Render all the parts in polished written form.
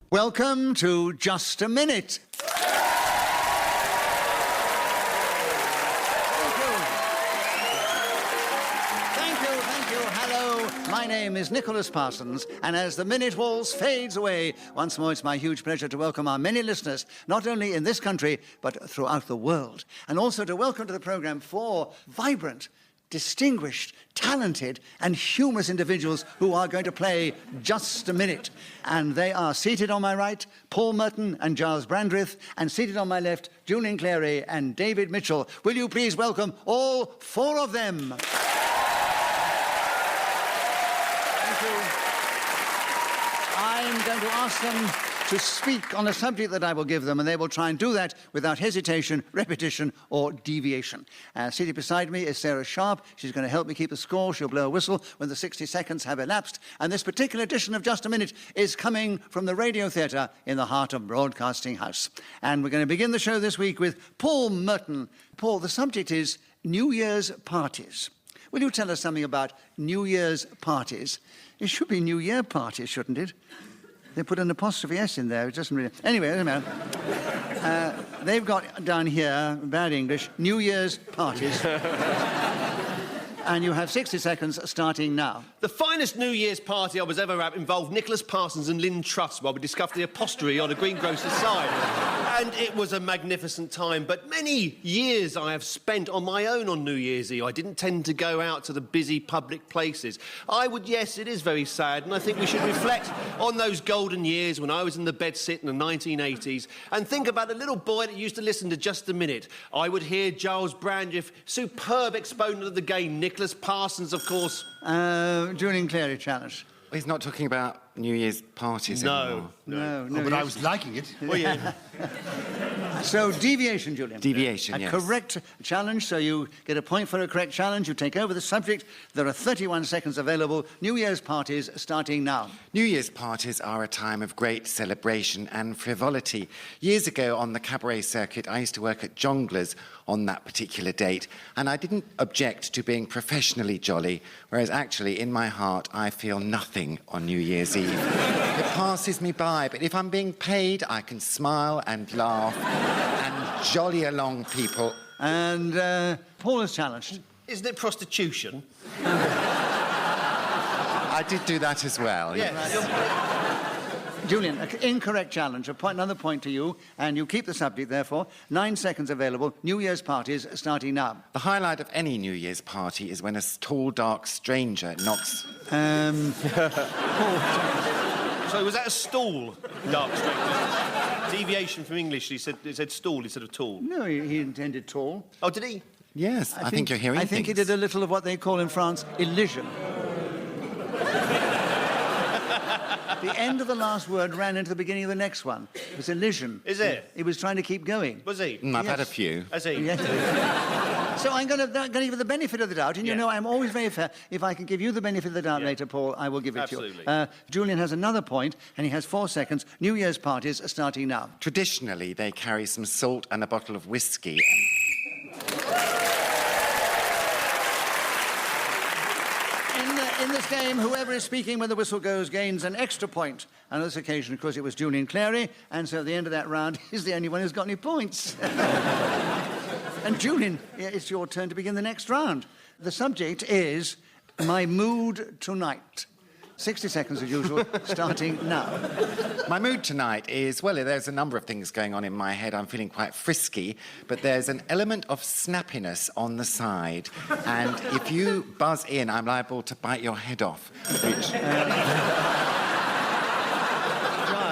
Welcome to Just a Minute. Thank you. Hello, my name is Nicholas Parsons, and as the minute waltz fades away, once more it's my huge pleasure to welcome our many listeners, not only in this country, but throughout the world, and also to welcome to the programme four vibrant, distinguished, talented and humorous individuals who are going to play Just a Minute. And they are seated on my right, Paul Merton and Gyles Brandreth, and seated on my left, Julian, Clary and David Mitchell. Will you please welcome all four of them? Thank you. I'm going to ask them to speak on a subject that I will give them, and they will try and do that without hesitation, repetition, or deviation. Seated beside me is Sarah Sharp. She's going to help me keep the score. She'll blow a whistle when the 60 seconds have elapsed. And this particular edition of Just a Minute is coming from the Radio Theatre in the heart of Broadcasting House. And we're going to begin the show this week with Paul Merton. Paul, the subject is New Year's parties. Will you tell us something about New Year's parties? It should be New Year parties, shouldn't it? They put an apostrophe S in there. It doesn't really... Anyway, it doesn't matter. They've got down here, bad English, New Year's parties. And you have 60 seconds starting now. The finest New Year's party I was ever at involved Nicholas Parsons and Lynn Truss while we discovered the apostrophe on a greengrocer's sign. And it was a magnificent time, but many years I have spent on my own on New Year's Eve. I didn't tend to go out to the busy public places. Yes, it is very sad, and I think we should reflect on those golden years when I was in the bedsit in the 1980s and think about the little boy that used to listen to Just a Minute. I would hear Giles Brandreth, superb exponent of the game, Nicholas Parsons, of course. Julian, Clary challenge. He's not talking about New Year's parties anymore. No. But I was liking it. Well, yeah. So, deviation, Julian. Deviation, yes. A correct challenge, so you get a point for a correct challenge. You take over the subject. There are 31 seconds available. New Year's parties starting now. New Year's parties are a time of great celebration and frivolity. Years ago on the cabaret circuit, I used to work at Jongleurs on that particular date, and I didn't object to being professionally jolly, whereas actually, in my heart, I feel nothing on New Year's Eve. It passes me by, but if I'm being paid, I can smile and laugh and jolly along people. And Paul is challenged. Isn't it prostitution? I did do that as well. Yes. Julian, an incorrect challenge. Another point to you, and you keep the subject, therefore. 9 seconds available. New Year's parties starting now. The highlight of any New Year's party is when a tall, dark stranger knocks... So was that a stall, dark stranger? Deviation from English, he said stall instead of tall. No, he intended tall. Oh, did he? Yes, I think you're hearing I think he things. did a little of what they call in France, elision. The end of the last word ran into the beginning of the next one. It was elision. Is it? He was trying to keep going. Was he? I've had a few. Has he? Yes. So I'm going to give you the benefit of the doubt, and you know I'm always very fair. If I can give you the benefit of the doubt later, Paul, I will give it to you. Absolutely. Julian has another point, and he has 4 seconds. New Year's parties are starting now. Traditionally, they carry some salt and a bottle of whiskey. In this game, whoever is speaking when the whistle goes gains an extra point. And on this occasion, of course, it was Julian Clary, and so at the end of that round, he's the only one who's got any points. And Julian, it's your turn to begin the next round. The subject is my mood tonight. 60 seconds as usual, starting now. My mood tonight is, well, there's a number of things going on in my head. I'm feeling quite frisky, but there's an element of snappiness on the side. And if you buzz in, I'm liable to bite your head off, which...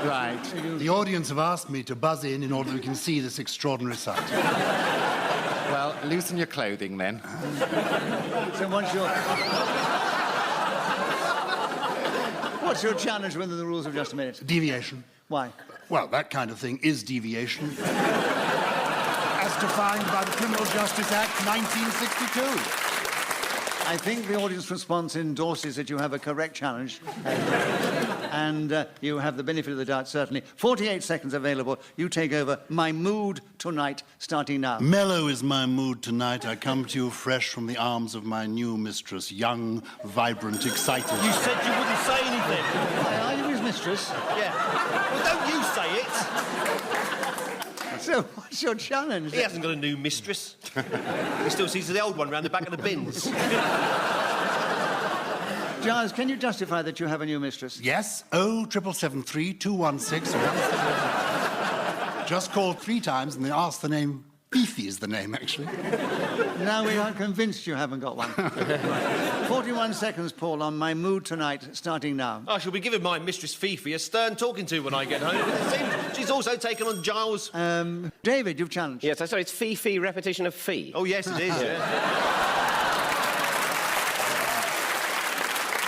Right. The audience have asked me to buzz in order that we can see this extraordinary sight. Well, loosen your clothing, then. So what's your challenge within the rules of Just a Minute? Deviation. Why? Well, that kind of thing is deviation. As defined by the Criminal Justice Act 1962. I think the audience response endorses that you have a correct challenge. And you have the benefit of the doubt, certainly. 48 seconds available. You take over. My mood tonight, starting now. Mellow is my mood tonight. I come to you fresh from the arms of my new mistress. Young, vibrant, excited. You said you wouldn't say anything. Are you his mistress? Yeah. Well, don't it. So, what's your challenge? He hasn't got a new mistress. He still sees the old one round the back of the bins. Gyles, can you justify that you have a new mistress? Yes, 07773 Just called 3 times and they asked the name. Fifi is the name, actually. Now we are convinced you haven't got one. 41 seconds, Paul, on my mood tonight, starting now. I shall be giving my mistress Fifi a stern talking to when I get home. It seems she's also taken on Gyles. David, you've challenged. Yes, sorry, it's Fifi, repetition of fee. Oh, yes, it is, yeah.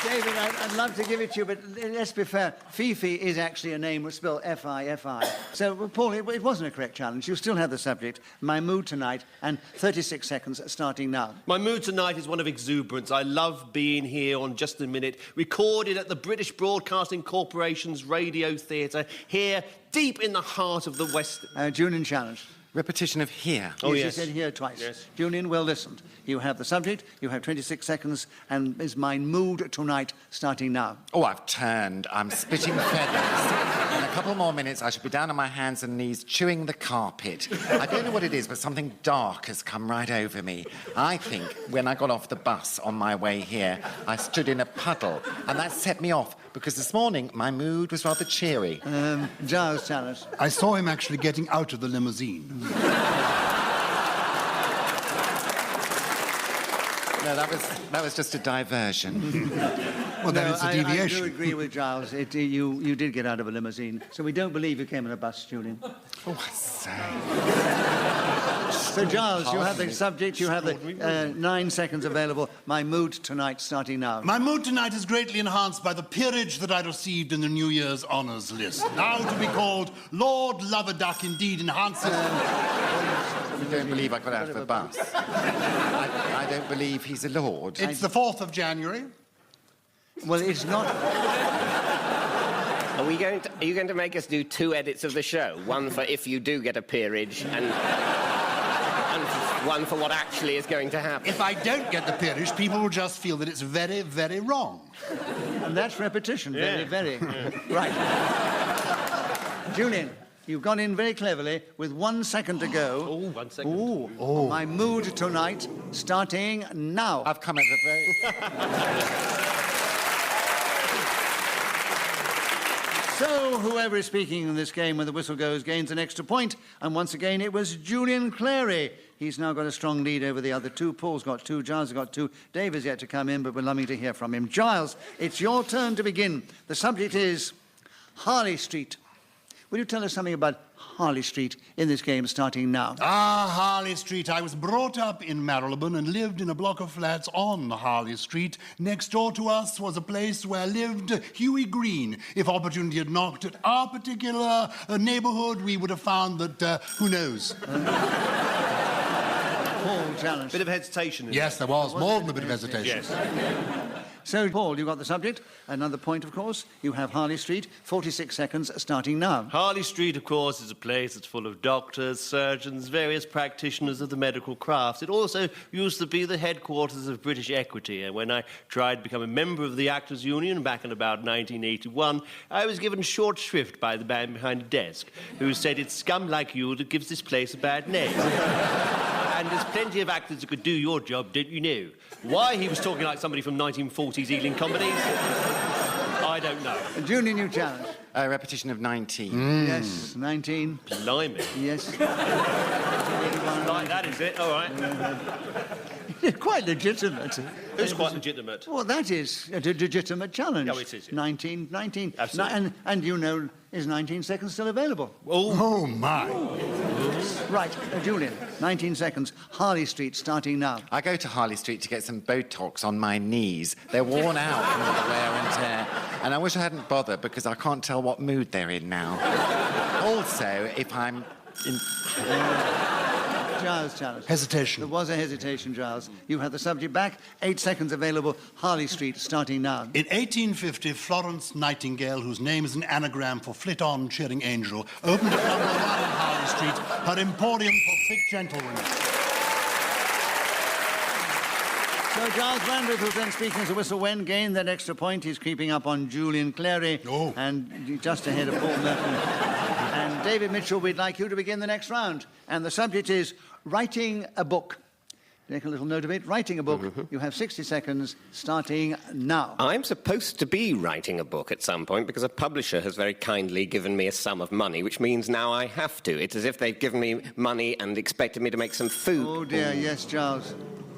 David, I'd love to give it to you, but let's be fair. Fifi is actually a name spelled F-I-F-I. So, Paul, it wasn't a correct challenge. You still have the subject, my mood tonight, and 36 seconds starting now. My mood tonight is one of exuberance. I love being here on Just a Minute, recorded at the British Broadcasting Corporation's Radio Theatre, here deep in the heart of the West. Julian challenged. Repetition of here. Oh, Yes, yes. you said here twice. Yes. Julian, well listened. You have the subject, you have 26 seconds, and is my mood tonight starting now. Oh, I've turned. I'm spitting feathers. In a couple more minutes, I should be down on my hands and knees chewing the carpet. I don't know what it is, but something dark has come right over me. I think when I got off the bus on my way here, I stood in a puddle, and that set me off, because this morning my mood was rather cheery. Giles challenge. I saw him actually getting out of the limousine. No, that was just a diversion. Well, then it's a deviation. I do agree with Giles. You did get out of a limousine, so we don't believe you came in a bus, Julian. Oh, I say. So, Giles, you have the subject, you have the 9 seconds available. My mood tonight starting now. My mood tonight is greatly enhanced by the peerage that I received in the New Year's honours list. Now to be called Lord Loverduck indeed enhances... I don't believe I got out of the bus. I don't believe he's a lord. It's the 4th of January. Well, it's not... Are you going to make us do 2 edits of the show? One for if you do get a peerage, and one for what actually is going to happen. If I don't get the peerage, people will just feel that it's very, very wrong. And that's repetition, Yeah. very. Right. Julian, you've gone in very cleverly with 1 second to go. Oh, 1 second. Ooh. My mood tonight starting now. I've come at the very... So, whoever is speaking in this game when the whistle goes gains an extra point. And once again, it was Julian Clary. He's now got a strong lead over the other 2. Paul's got 2, Giles has got 2. Dave is yet to come in, but we're loving to hear from him. Giles, it's your turn to begin. The subject is Harley Street. Will you tell us something about Harley Street in this game starting now? Ah, Harley Street. I was brought up in Marylebone and lived in a block of flats on Harley Street. Next door to us was a place where lived Huey Green. If opportunity had knocked at our particular neighbourhood, we would have found that, who knows? Paul challenge. Bit of hesitation. Yes, there was more than a bit of hesitation. Yes. So, Paul, you got the subject. Another point, of course. You have Harley Street. 46 seconds starting now. Harley Street, of course, is a place that's full of doctors, surgeons, various practitioners of the medical crafts. It also used to be the headquarters of British Equity, and when I tried to become a member of the Actors' Union back in about 1981, I was given short shrift by the man behind the desk, who said it's scum like you that gives this place a bad name. And there's plenty of actors who could do your job, don't you know? Why he was talking like somebody from 1940s Ealing comedies, I don't know. Julian, you challenge. A repetition of 19. Yes, 19. Blimey. Yes. Like that, is it? All right. Quite legitimate. Who's quite legitimate? Well, that is a legitimate challenge. Oh, it is, yeah. 19. Absolutely. And you know, is 19 seconds still available? Oh, my. Right, Julian, 19 seconds. Harley Street starting now. I go to Harley Street to get some Botox on my knees. They're worn out from all the wear and tear. And I wish I hadn't bothered because I can't tell what mood they're in now. Also, if I'm in... Giles challenge. Hesitation. There was a hesitation, Giles. You have the subject back. 8 seconds available. Harley Street starting now. In 1850, Florence Nightingale, whose name is an anagram for Flit-On Cheering Angel, opened at number 1 on Harley Street her emporium for thick gentlewomen. So Giles Brandreth, who's then speaking as a whistle when, gained that extra point. He's creeping up on Julian Clary. Oh. And just ahead of Paul Merton. And David Mitchell, we'd like you to begin the next round. And the subject is writing a book. Make a little note of it. Writing a book. You have 60 seconds, starting now. I'm supposed to be writing a book at some point because a publisher has very kindly given me a sum of money, which means now I have to. It's as if they've given me money and expected me to make some food. Oh, dear, yes, Giles.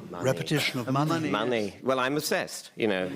Money. Repetition of money. Money. Yes. Well, I'm obsessed, you know.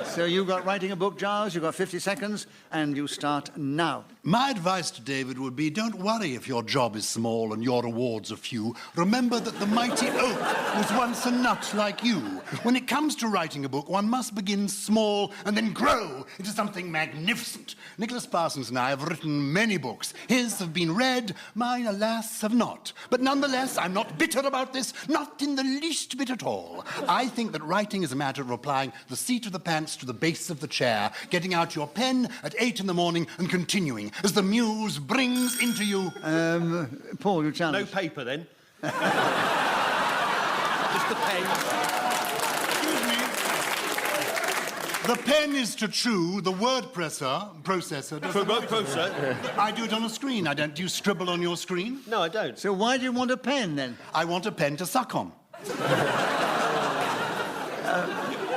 So you've got writing a book, Giles. You've got 50 seconds, and you start now. My advice to David would be, don't worry if your job is small and your rewards are few. Remember that the mighty oak was once a nut like you. When it comes to writing a book, one must begin small and then grow into something magnificent. Nicholas Parsons and I have written many books. His have been read, mine, alas, have not. But nonetheless, I'm not bitter about this, not in the least bit at all. I think that writing is a matter of applying the seat of the pants to the base of the chair, getting out your pen at 8 in the morning and continuing as the muse brings into you... Paul, you challenge. No paper, then. Just the pen. Excuse me. The pen is to chew, the word processor... I do it on a screen. I don't... Do you scribble on your screen? No, I don't. So why do you want a pen, then? I want a pen to suck on.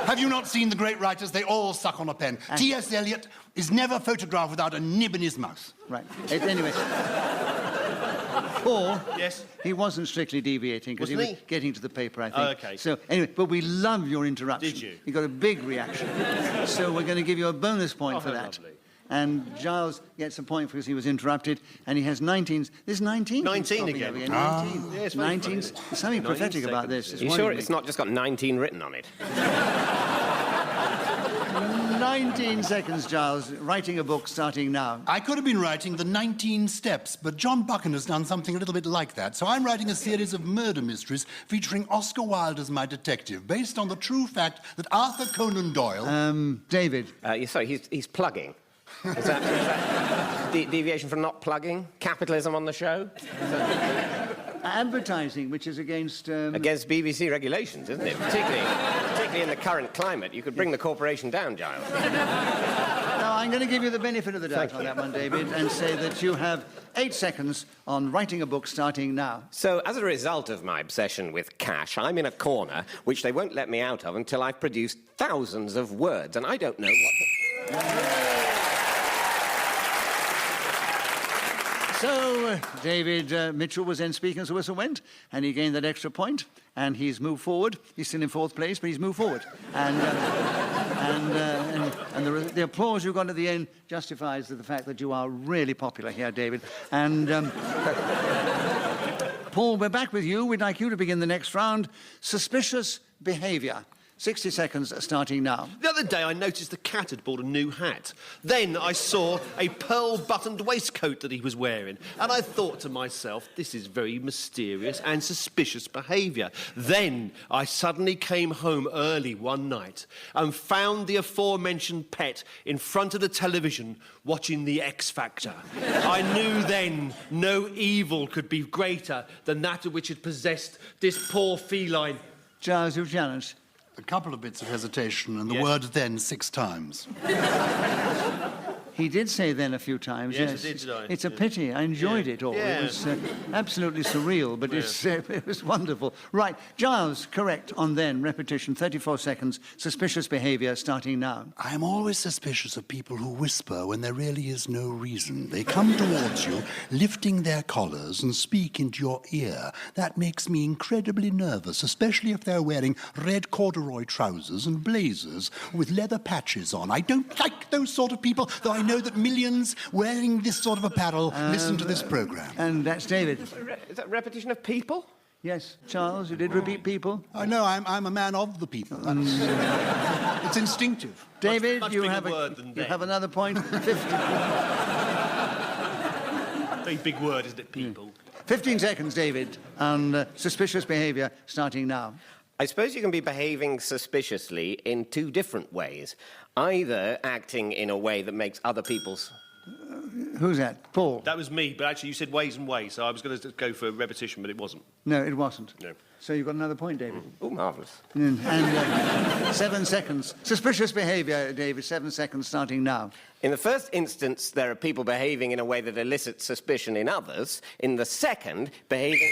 Have you not seen the great writers? They all suck on a pen. T.S. Eliot is never photographed without a nib in his mouth. Right. Anyway. Paul, Yes? he wasn't strictly deviating because he was Wasn't he? getting to the paper, I think. Oh, OK. So, anyway, but we love your interruption. Did you? You got a big reaction. So we're going to give you a bonus point for how that. lovely. And Giles gets a point because he was interrupted, and he has 19. There's 19? 19 again. 19. Yeah, it's very 19. funny. There's something 19 prophetic about seconds, this. yeah. It's You sure worrying it's me. not just got 19 written on it? 19 seconds, Giles. Writing a book starting now. I could have been writing the 19 Steps, but John Buchan has done something a little bit like that. So I'm writing a series of murder mysteries featuring Oscar Wilde as my detective, based on the true fact that Arthur Conan Doyle... David. Sorry, he's plugging. Is that deviation from not plugging? Capitalism on the show? Advertising, which is against... Against BBC regulations, isn't it? Particularly in the current climate. You could bring the corporation down, Giles. Now, I'm going to give you the benefit of the doubt on that one, David, and say that you have 8 seconds on writing a book starting now. So, as a result of my obsession with cash, I'm in a corner which they won't let me out of until I've produced thousands of words, and I don't know what... So, David Mitchell was then speaking as the whistle went, and he gained that extra point, and he's moved forward. He's still in 4th place, but he's moved forward. And the applause you got at the end justifies the fact that you are really popular here, David. And, Paul, we're back with you. We'd like you to begin the next round. Suspicious behaviour. 60 seconds starting now. The other day, I noticed the cat had bought a new hat. Then I saw a pearl-buttoned waistcoat that he was wearing. And I thought to myself, this is very mysterious and suspicious behaviour. Then I suddenly came home early one night and found the aforementioned pet in front of the television watching The X Factor. I knew then no evil could be greater than that which had possessed this poor feline. Giles, you've challenged. A couple of bits of hesitation and the Yes. word then 6 times. He did say then a few times, Yes, I did, I? It's a pity. I enjoyed it all. Yeah. It was absolutely surreal, but it was wonderful. Right, Giles, correct on then. Repetition, 34 seconds. Suspicious behaviour starting now. I am always suspicious of people who whisper when there really is no reason. They come towards you, lifting their collars and speak into your ear. That makes me incredibly nervous, especially if they're wearing red corduroy trousers and blazers with leather patches on. I don't like those sort of people, though I know that millions wearing this sort of apparel listen to this programme. And that's David. Is that repetition of people? Yes, Charles, you did repeat people. I know, I'm a man of the people. It's instinctive. David, much you bigger have word than you then. have another point. 50, Very big word, isn't it, people? 15 seconds, David, on suspicious behaviour starting now. I suppose you can be behaving suspiciously in 2 different ways. Either acting in a way that makes other people's... Who's that? Paul? That was me, but actually you said ways and ways, so I was going to go for repetition, but it wasn't. No, it wasn't. No. So you've got another point, David. Oh, marvellous. And 7 seconds. Suspicious behaviour, David. 7 seconds starting now. In the first instance, there are people behaving in a way that elicits suspicion in others. In the second, behaving...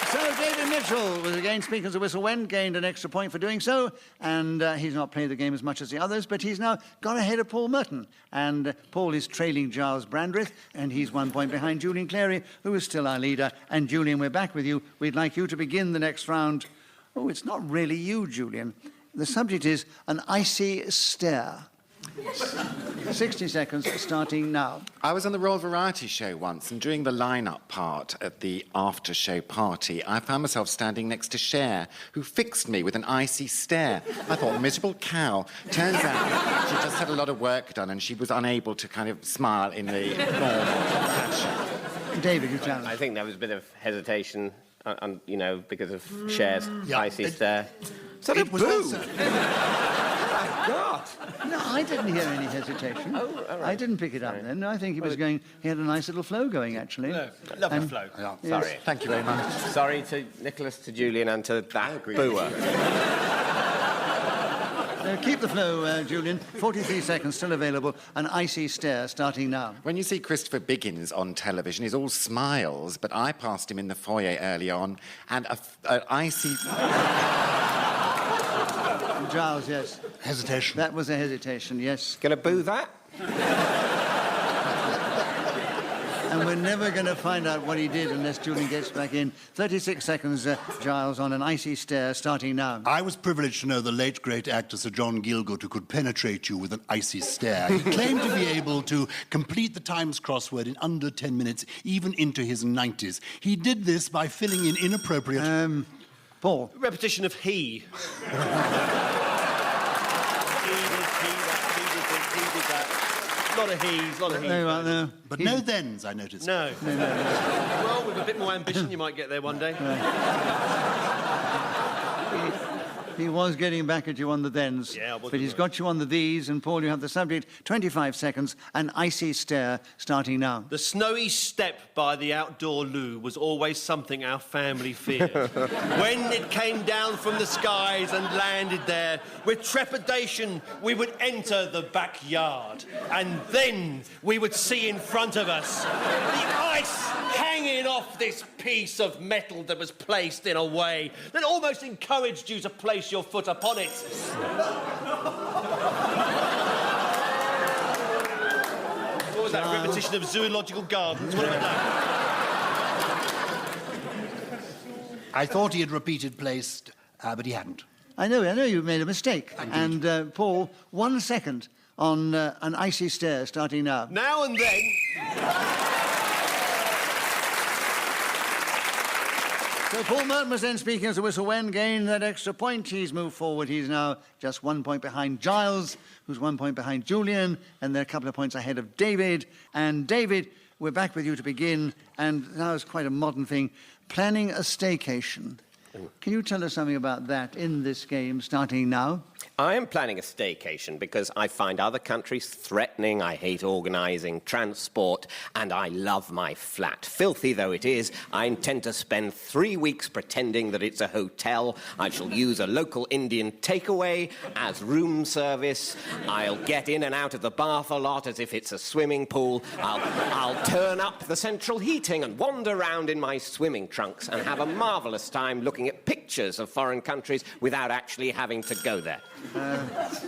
So David Mitchell was again speaking as a whistle went, gained an extra point for doing so, and he's not played the game as much as the others, but he's now gone ahead of Paul Merton. And Paul is trailing Gyles Brandreth, and he's 1 point behind Julian Clary, who is still our leader. And Julian, we're back with you. We'd like you to begin the next round. Oh, it's not really you, Julian. The subject is an icy stare. 60 seconds starting now. I was on the Royal Variety Show once, and during the line-up part at the after-show party, I found myself standing next to Cher, who fixed me with an icy stare. I thought, miserable cow. Turns out she just had a lot of work done, and she was unable to kind of smile in the normal fashion. David, you challenge. I think there was a bit of hesitation, because of Cher's icy stare. So It was also... God. No, I didn't hear any hesitation. Oh, all right. I didn't pick it up then. No, I think he was going... He had a nice little flow going, actually. No, lovely And- flow. Yeah. Yes. Sorry. Thank you very much. Sorry to Nicholas, to Julian, and to that booer. Keep the flow, Julian. 43 seconds still available. An icy stare starting now. When you see Christopher Biggins on television, he's all smiles, but I passed him in the foyer early on, and an icy... Gyles, yes. Hesitation. That was a hesitation, yes. Gonna boo that? And we're never going to find out what he did unless Julian gets back in. 36 seconds, Gyles, on an icy stare starting now. I was privileged to know the late, great actor Sir John Gielgud, who could penetrate you with an icy stare. He claimed to be able to complete the Times crossword in under 10 minutes, even into his 90s. He did this by filling in inappropriate... Paul. Repetition of he. He did that. A lot of he's, a lot of he's. No. But no thens, I noticed. No. Well, with a bit more ambition, you might get there one day. He was getting back at you on the thens. Yeah, I wasn't but he's right. got you on the these, and Paul, you have the subject. 25 seconds, an icy stare starting now. The snowy step by the outdoor loo was always something our family feared. When it came down from the skies and landed there, with trepidation we would enter the backyard. And then we would see in front of us the ice hanging off this piece of metal that was placed in a way that almost encouraged you to place your foot upon it. What was that? A repetition of zoological gardens? What about that? I thought he had repeated placed, but he hadn't. I know you made a mistake. And, Paul, 1 second on an icy stare starting now. Now and then... So Paul Merton was then speaking as a whistle when gained that extra point. He's moved forward. He's now just 1 point behind Gyles, who's 1 point behind Julian, and they're a couple of points ahead of David. And David, we're back with you to begin, and now it's quite a modern thing, planning a staycation. Can you tell us something about that in this game, starting now? I am planning a staycation because I find other countries threatening, I hate organising transport, and I love my flat. Filthy though it is, I intend to spend 3 weeks pretending that it's a hotel. I shall use a local Indian takeaway as room service. I'll get in and out of the bath a lot as if it's a swimming pool. I'll turn up the central heating and wander around in my swimming trunks and have a marvellous time looking at pictures of foreign countries without actually having to go there.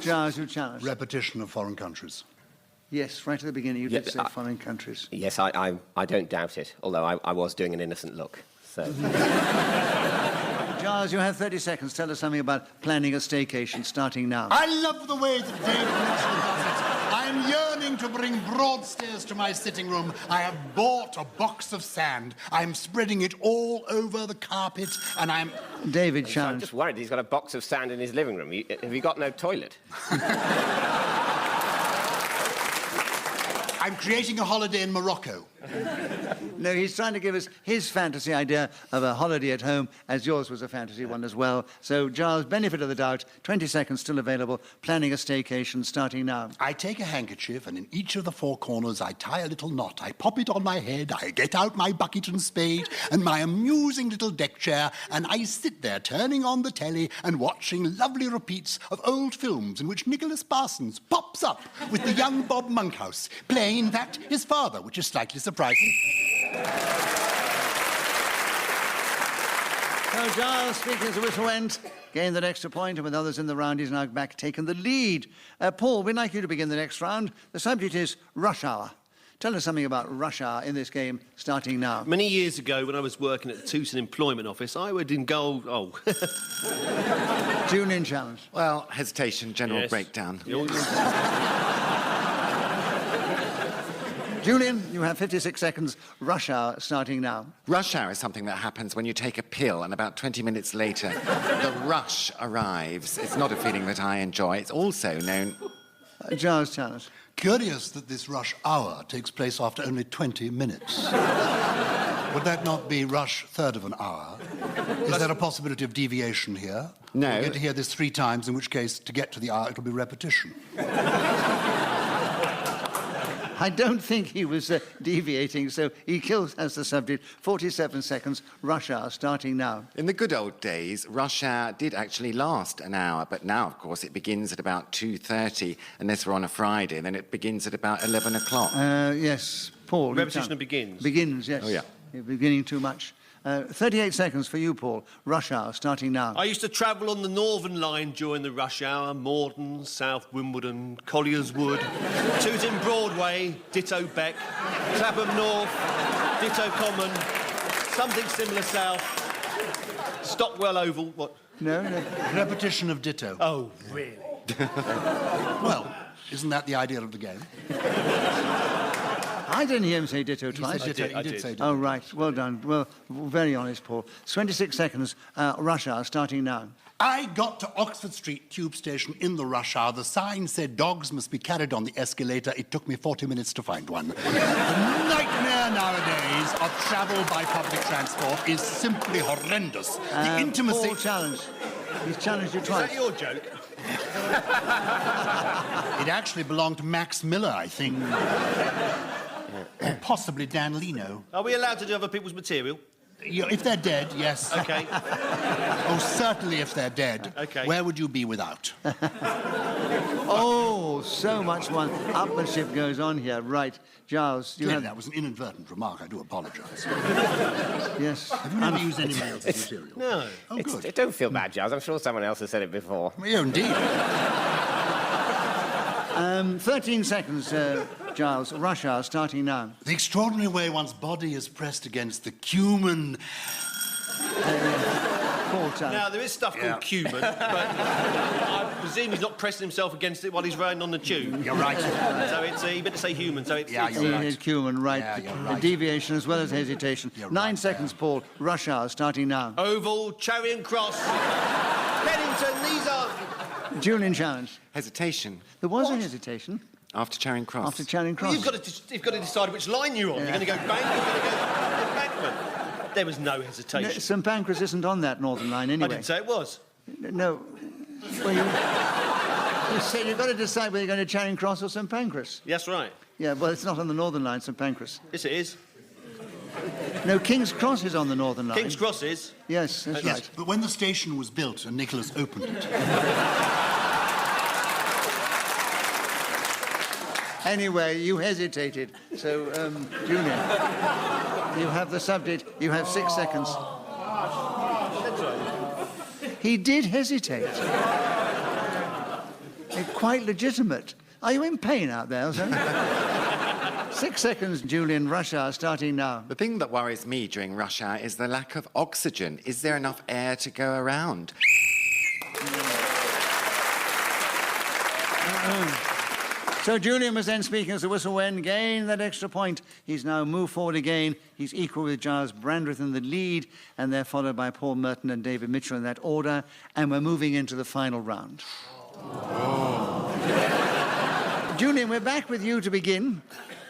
Gyles, you challenge. Repetition of foreign countries. Yes, right at the beginning you did Yes, say foreign countries. Yes, I don't doubt it, although I was doing an innocent look. So. Gyles, you have 30 seconds. Tell us something about planning a staycation, starting now. I love the way that David Mitchell does it. I'm yearning to bring Broadstairs to my sitting room. I have bought a box of sand. I'm spreading it all over the carpet, and I'm... David, So I'm challenge. just worried he's got a box of sand in his living room. I I'm creating a holiday in Morocco. No, he's trying to give us his fantasy idea of a holiday at home, as yours was a fantasy one as well. So, Gyles, benefit of the doubt, 20 seconds still available, planning a staycation starting now. I take a handkerchief, and in each of the four corners I tie a little knot. I pop it on my head, I get out my bucket and spade and my amusing little deck chair, and I sit there turning on the telly and watching lovely repeats of old films in which Nicholas Parsons pops up with the young Bob Monkhouse, playing that his father, which is slightly surprising. So Gyles, speaking as the whistle went, gained that extra point, and with others in the round, he's now back taken the lead. Paul, we'd like you to begin the next round. The subject is rush hour. Tell us something about rush hour in this game, starting now. Many years ago, when I was working at the Tooting Employment Office, I would indulge... Oh. Julian challenge. Well, hesitation, general Yes. breakdown. Julian, you have 56 seconds. Rush hour starting now. Rush hour is something that happens when you take a pill and about 20 minutes later, the rush arrives. It's not a feeling that I enjoy. It's also known... Gyles challenge. Curious that this rush hour takes place after only 20 minutes. Would that not be rush third of an hour? Is there a possibility of deviation here? No. We'll get to hear this 3 times, in which case, to get to the hour, it'll be repetition. I don't think he was deviating, so he kills as the subject. 47 seconds. Rush hour starting now. In the good old days, rush hour did actually last an hour, but now, of course, it begins at about 2:30, unless we're on a Friday, and then it begins at about 11 o'clock. Yes, Paul. Repetition begins. Begins, yes. Oh, yeah. You're beginning too much. 38 seconds for you, Paul. Rush hour starting now. I used to travel on the Northern Line during the rush hour. Morden, South Wimbledon, Collier's Wood, Tooting Broadway, ditto Beck, Clapham North, ditto Common, something similar south, Stockwell Oval, what? No. Repetition of ditto. Oh, really? Well, isn't that the idea of the game? I didn't hear him say ditto He twice. said ditto. I He did. say ditto. Oh, right. Well done. Well, very honest, Paul. 26 seconds. Rush hour starting now. I got to Oxford Street Tube Station in the rush hour. The sign said dogs must be carried on the escalator. It took me 40 minutes to find one. The nightmare nowadays of travel by public transport is simply horrendous. The intimacy... Paul challenge. He's challenged you Is twice. that your joke? It actually belonged to Max Miller, I think. Or possibly Dan Leno. Are we allowed to do other people's material? If they're dead, yes. OK. Oh, certainly if they're dead. OK. Where would you be without? Oh, so much fun. Upmanship goes on here. Right. Giles, you Clearly, have... that was an inadvertent remark. I do apologise. Yes. Have you never used anybody else's material? No. Oh, good. Don't feel bad, Gyles. I'm sure someone else has said it before. Yeah, indeed. 13 seconds, Giles. Rush hour starting now. The extraordinary way one's body is pressed against the cumin. Paul challenge. Now, there is stuff called cumin, but I presume he's not pressing himself against it while he's riding on the tube. You're right. So it's, you better say human, so it's... Yeah, it's- you're right. Here's Cumin, right. Yeah, you're The right. deviation as well as hesitation. You're 9 right seconds, there. Paul. Rush hour starting now. Oval, Charing Cross, Pennington, these are... Julian challenge. Hesitation. There was a hesitation After Charing Cross. after Charing Well, Cross. you've got to decide which line you're on. You're going to go bank, you're going to go embankment. There was no hesitation. St Pancras isn't on that Northern Line I anyway. didn't say it was. No. Well, you said you've got to decide whether you're going to Charing Cross or St Pancras. Yes, right. Yeah, well, it's not on the Northern Line, St Pancras. Yes, it is. No, King's Cross is on the Northern Line. King's Cross is. Yes, that's Yes, right. but when the station was built and Nicholas opened it, Anyway, you hesitated. So, Julian, you have the subject. You have 6 seconds. That's right. He did hesitate. Quite legitimate. Are you in pain out there, sir? 6 seconds, Julian. Rush hour starting now. The thing that worries me during rush hour is the lack of oxygen. Is there enough air to go around? So Julian was then speaking as the whistle went, gained that extra point. He's now moved forward again. He's equal with Gyles Brandreth in the lead, and they're followed by Paul Merton and David Mitchell in that order. And we're moving into the final round. Julian, we're back with you to begin.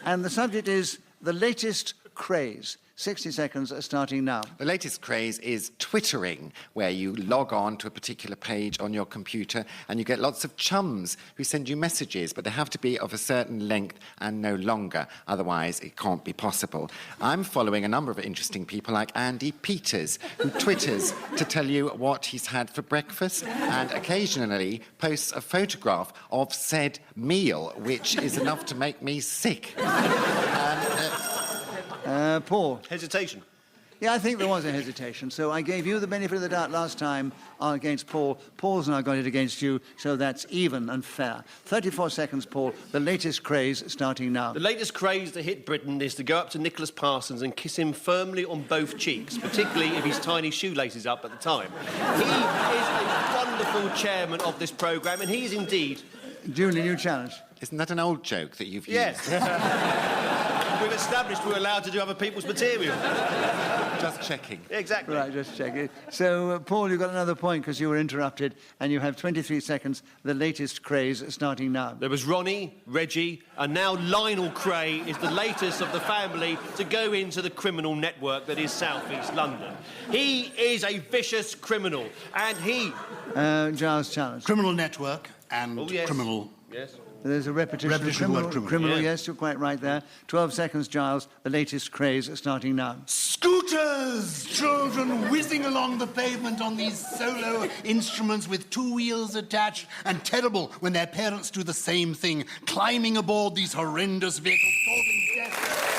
And the subject is the latest craze. 60 seconds starting now. The latest craze is twittering, where you log on to a particular page on your computer and you get lots of chums who send you messages, but they have to be of a certain length and no longer. Otherwise, it can't be possible. I'm following a number of interesting people like Andy Peters, who twitters to tell you what he's had for breakfast and occasionally posts a photograph of said meal, which is enough to make me sick. Paul. Hesitation. Yeah, I think there was a hesitation. So I gave you the benefit of the doubt last time against Paul. Paul's now got it against you, so that's even and fair. 34 seconds, Paul. The latest craze starting now. The latest craze to hit Britain is to go up to Nicholas Parsons and kiss him firmly on both cheeks, particularly if his tiny shoelaces up at the time. He is a wonderful chairman of this programme, and he is indeed... Julian, new challenge. Isn't that an old joke that you've used? Yes. We've established we're allowed to do other people's material. Just checking. Exactly. Right, just check it. So, Paul, you got another point because you were interrupted, and you have 23 seconds. The latest craze starting now. There was Ronnie, Reggie, and now Lionel Cray is the latest of the family to go into the criminal network that is South East London. He is a vicious criminal, and he... Gyles challenge. Criminal network and yes. criminal. Yes. There's a repetition of Repetition criminal. word criminal. Criminal, Yeah. yes, you're quite right there. 12 seconds, Gyles. The latest craze starting now. Scooters! Children whizzing along the pavement on these solo instruments with two wheels attached, and terrible when their parents do the same thing, climbing aboard these horrendous vehicles, causing death.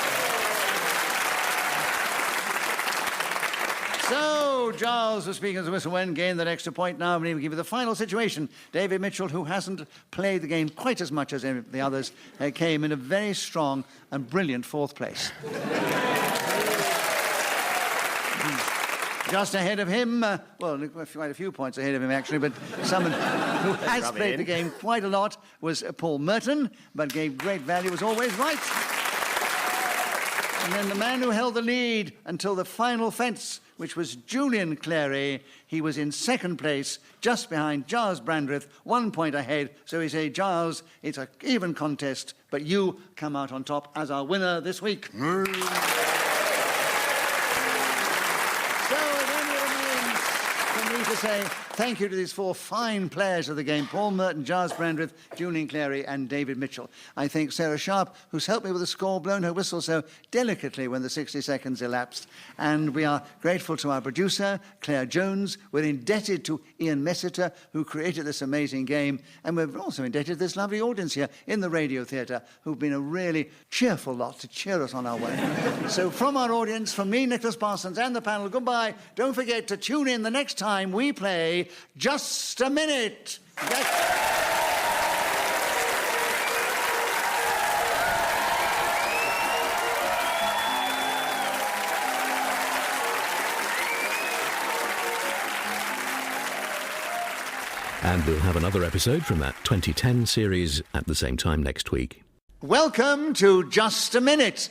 So, Gyles was speaking as a whistle when gained that extra point now. And we give you the final situation. David Mitchell, who hasn't played the game quite as much as the others, came in a very strong and brilliant fourth place. Just ahead of him, well, quite a few points ahead of him, actually, but someone who has played the game quite a lot was Paul Merton, but gave great value, was always right. And then the man who held the lead until the final fence, which was Julian Clary, he was in second place, just behind Gyles Brandreth, 1 point ahead. So we say, Gyles, it's an even contest, but you come out on top as our winner this week. So it only remains for me to say thank you to these four fine players of the game, Paul Merton, Gyles Brandreth, Julian Clary and David Mitchell. I thank Sarah Sharp, who's helped me with the score, blown her whistle so delicately when the 60 seconds elapsed. And we are grateful to our producer, Claire Jones. We're indebted to Ian Messiter, who created this amazing game. And we're also indebted to this lovely audience here in the Radio Theatre, who've been a really cheerful lot to cheer us on our way. So from our audience, from me, Nicholas Parsons, and the panel, goodbye. Don't forget to tune in the next time we play Just a Minute. And we'll have another episode from that 2010 series at the same time next week. Welcome to Just a Minute.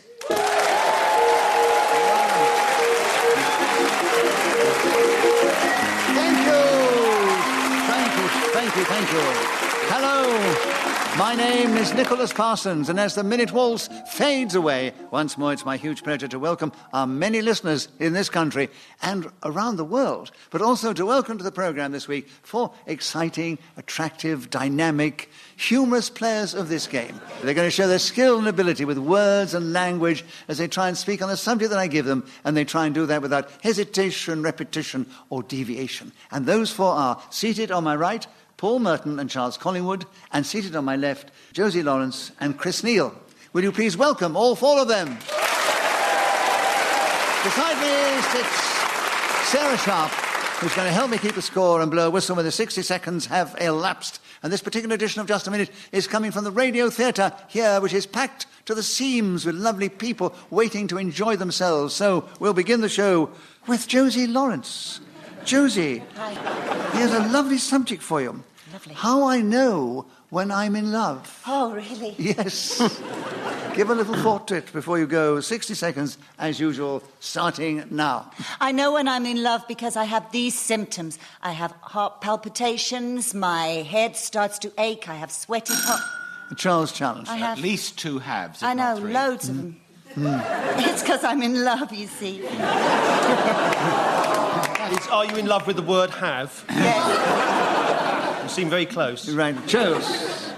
Thank you. Hello, my name is Nicholas Parsons, and as the minute waltz fades away, once more it's my huge pleasure to welcome our many listeners in this country and around the world, but also to welcome to the programme this week four exciting, attractive, dynamic, humorous players of this game. They're going to show their skill and ability with words and language as they try and speak on the subject that I give them, and they try and do that without hesitation, repetition, or deviation. And those four are seated on my right, Paul Merton and Charles Collingwood, and seated on my left, Josie Lawrence and Chris Neill. Will you please welcome all four of them? Beside me sits Sarah Sharp, who's going to help me keep the score and blow a whistle when the 60 seconds have elapsed. And this particular edition of Just a Minute is coming from the Radio Theatre here, which is packed to the seams with lovely people waiting to enjoy themselves. So we'll begin the show with Josie Lawrence. Josie, Hi. here's a lovely subject for you. Lovely. How I know when I'm in love. Oh, really? Yes. Give a little thought to it before you go. 60 seconds, as usual, starting now. I know when I'm in love because I have these symptoms. I have heart palpitations, my head starts to ache, I have sweaty palms. Charles challenge. I have. At least 2 halves, if I know, not 3. loads of them. It's because I'm in love, you see. Are you in love with the word have? Yes. You seem very close. Right, Charles,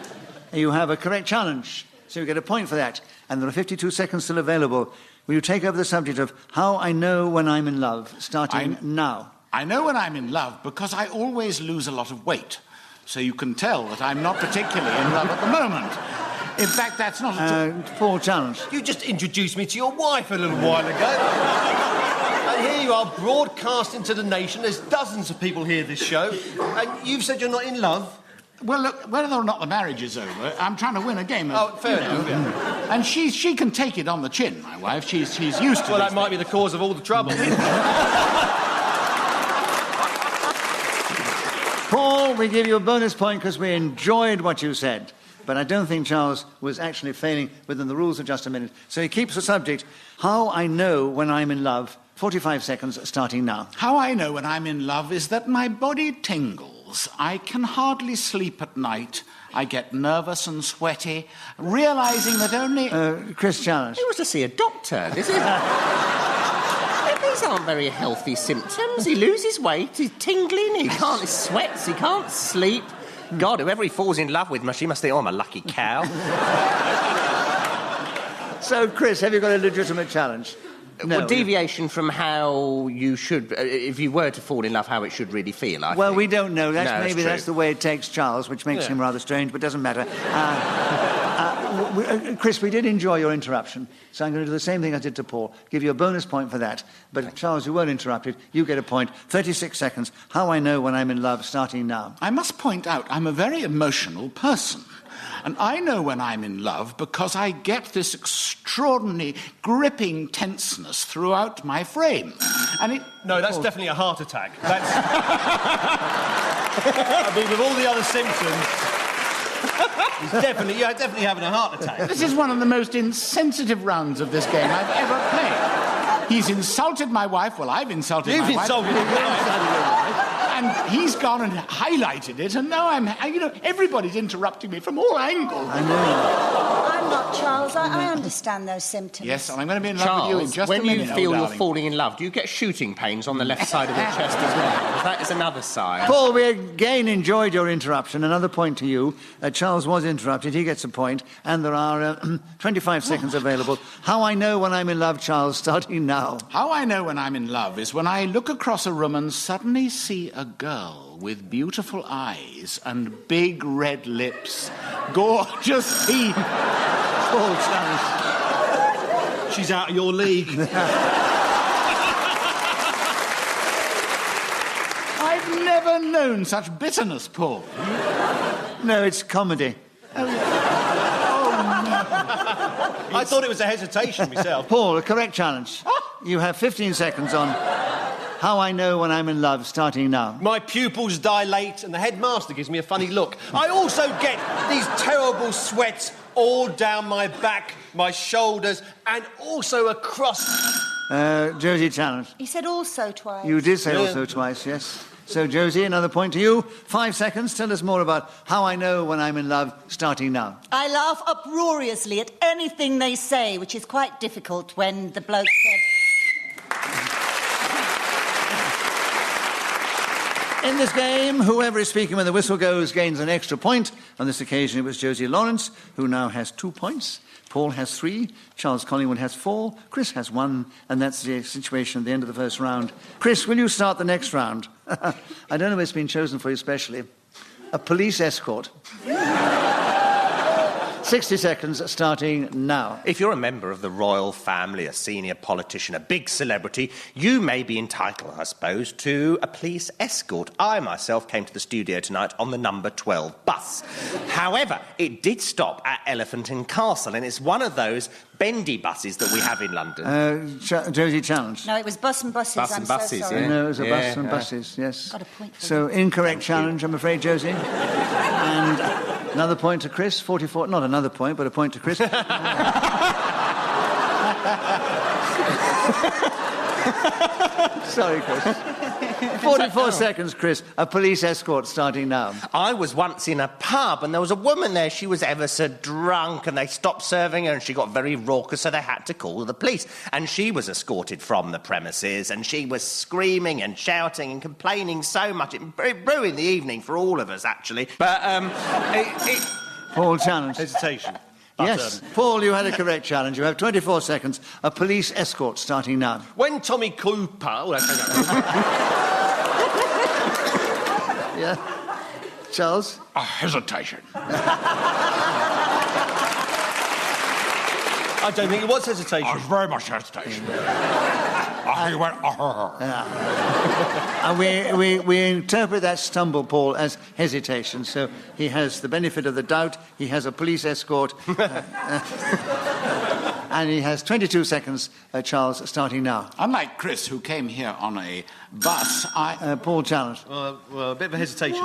you have a correct challenge, so you get a point for that. And there are 52 seconds still available. Will you take over the subject of how I know when I'm in love, starting now? I know when I'm in love because I always lose a lot of weight. So you can tell that I'm not particularly in love at the moment. In fact, that's not Paul challenge. You just introduced me to your wife a little while ago. And here you are broadcasting to the nation. There's dozens of people hear this show. And you've said you're not in love. Well, look, whether or not the marriage is over, I'm trying to win a game. Fair enough. And she can take it on the chin, my wife. She's used to Well, this that might be the cause of all the trouble. Paul, we give you a bonus point because we enjoyed what you said. But I don't think Charles was actually failing within the rules of just a minute. So he keeps the subject, how I know when I'm in love, 45 seconds starting now. How I know when I'm in love is that my body tingles. I can hardly sleep at night. I get nervous and sweaty, realising that only... Chris challenge. He was to see a doctor. These aren't very healthy symptoms. He loses weight, he's tingling, he sweats, he can't sleep. God, whoever he falls in love with, she must think, oh, I'm a lucky cow. So, Chris, have you got a legitimate challenge? No. Well, deviation from how you should, if you were to fall in love, how it should really feel, I Well, think. we don't know. Maybe true. that's the way it takes Charles, which makes him rather strange, but doesn't matter. Chris, we did enjoy your interruption, so I'm going to do the same thing I did to Paul. Give you a bonus point for that. But, Charles, you weren't interrupted. You get a point. 36 seconds. How I know when I'm in love, starting now. I must point out I'm a very emotional person. And I know when I'm in love because I get this extraordinary gripping tenseness throughout my frame. And it... No, that's definitely a heart attack. That's... I mean, with all the other symptoms... You're definitely having a heart attack. This is one of the most insensitive rounds of this game I've ever played. He's insulted my wife. Well, I've insulted my wife. You've insulted your wife. And he's gone and highlighted it, and now everybody's interrupting me from all angles. I know. I'm not Charles. I understand those symptoms. Yes, and I'm going to be in love with you in just a minute. when you feel you're darling. falling in love, do you get shooting pains on the left side of your chest as well? That is another sign. Paul, we again enjoyed your interruption. Another point to you. Charles was interrupted. He gets a point. And there are 25 seconds available. How I know when I'm in love, Charles, starting now. How I know when I'm in love is when I look across a room and suddenly see a girl with beautiful eyes and big red lips, gorgeous teeth. Paul challenge. She's out of your league. I've never known such bitterness, Paul. No, it's comedy. I thought it was a hesitation myself. Paul, a correct challenge. You have 15 seconds on how I know when I'm in love, starting now. My pupils dilate and the headmaster gives me a funny look. I also get these terrible sweats all down my back, my shoulders, and also across... Josie challenge. He said also twice. You did say also twice, yes. So, Josie, another point to you. 5 seconds. Tell us more about how I know when I'm in love, starting now. I laugh uproariously at anything they say, which is quite difficult when the bloke said... In this game, whoever is speaking when the whistle goes gains an extra point. On this occasion, it was Josie Lawrence, who now has 2 points. Paul has 3, Charles Collingwood has 4, Chris has 1, and that's the situation at the end of the first round. Chris, will you start the next round? I don't know if it's been chosen for you specially. A police escort. 60 seconds starting now. If you're a member of the royal family, a senior politician, a big celebrity, you may be entitled, I suppose, to a police escort. I myself came to the studio tonight on the number 12 bus. However, it did stop at Elephant and Castle, and it's one of those bendy buses that we have in London. Josie challenge. No, it was bus and buses. Bus and I'm buses, so sorry. yeah. No, it was a bus and buses, yes. Got a point for So, incorrect challenge, I'm afraid, Josie. And another point to Chris, 44... Not another point, but a point to Chris. Sorry, Chris. 44 seconds, Chris. A police escort starting now. I was once in a pub and there was a woman there. She was ever so drunk and they stopped serving her and she got very raucous, so they had to call the police. And she was escorted from the premises and she was screaming and shouting and complaining so much. It ruined the evening for all of us, actually. But, Paul, challenge. Hesitation. Yes, Paul, you had a correct challenge. You have 24 seconds. A police escort starting now. When Tommy Cooper... Yeah. Charles? A hesitation. I don't think it was hesitation. Oh, very much hesitation. He went, And we interpret that stumble, Paul, as hesitation. So he has the benefit of the doubt. He has a police escort. And he has 22 seconds, Charles, starting now. Unlike Chris, who came here on a bus, Paul, challenge. Well, a bit of a hesitation.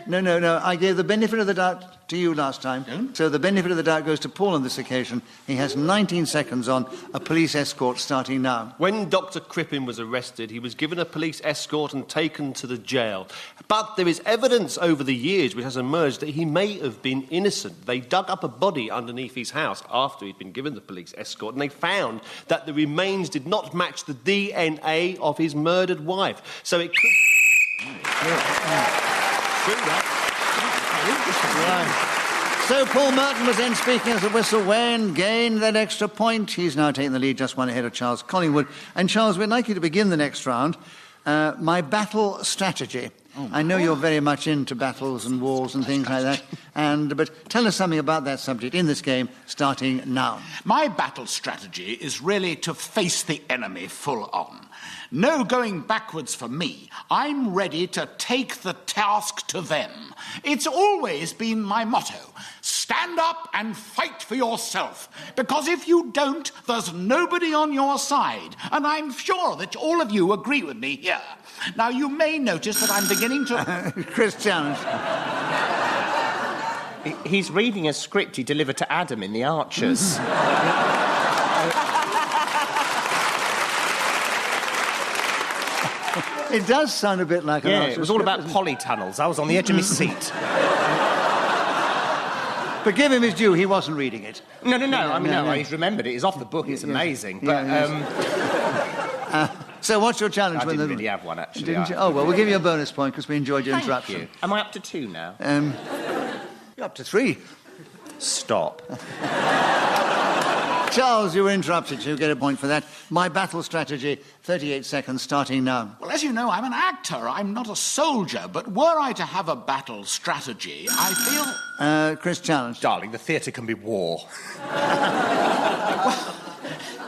No. I gave the benefit of the doubt to you last time. So the benefit of the doubt goes to Paul on this occasion. He has 19 seconds on a police escort starting now. When Dr. Crippen was arrested, he was given a police escort and taken to the jail. But there is evidence over the years which has emerged that he may have been innocent. They dug up a body underneath his house after he'd been given the police escort, and they found that the remains did not match the DNA of his murdered wife. So it could... So Paul Merton was then speaking as a whistle when gained that extra point. He's now taking the lead, just one ahead of Charles Collingwood. And Charles, we'd like you to begin the next round. My battle strategy. I know you're very much into battles and wars and things like that. But tell us something about that subject in this game, starting now. My battle strategy is really to face the enemy full on. No going backwards for me. I'm ready to take the task to them. It's always been my motto. Stand up and fight for yourself. Because if you don't, there's nobody on your side. And I'm sure that all of you agree with me here. Now, you may notice that I'm beginning to... Chris, challenge. He's reading a script he delivered to Adam in The Archers. It does sound a bit like an Archer's it was all script, about polytunnels. I was on the edge of my seat. But give him his due, he wasn't reading it. No, he's remembered it. It's off the book, it's amazing. But, so what's your challenge? I didn't really have one, actually. Didn't you? Oh, well, we'll give you a bonus point because we enjoyed your interruption. You. Am I up to 2 now? You're up to 3. Stop. Charles, you were interrupted. You get a point for that. My battle strategy, 38 seconds, starting now. Well, as you know, I'm an actor. I'm not a soldier. But were I to have a battle strategy, I feel... Chris, challenge. Darling, the theatre can be war.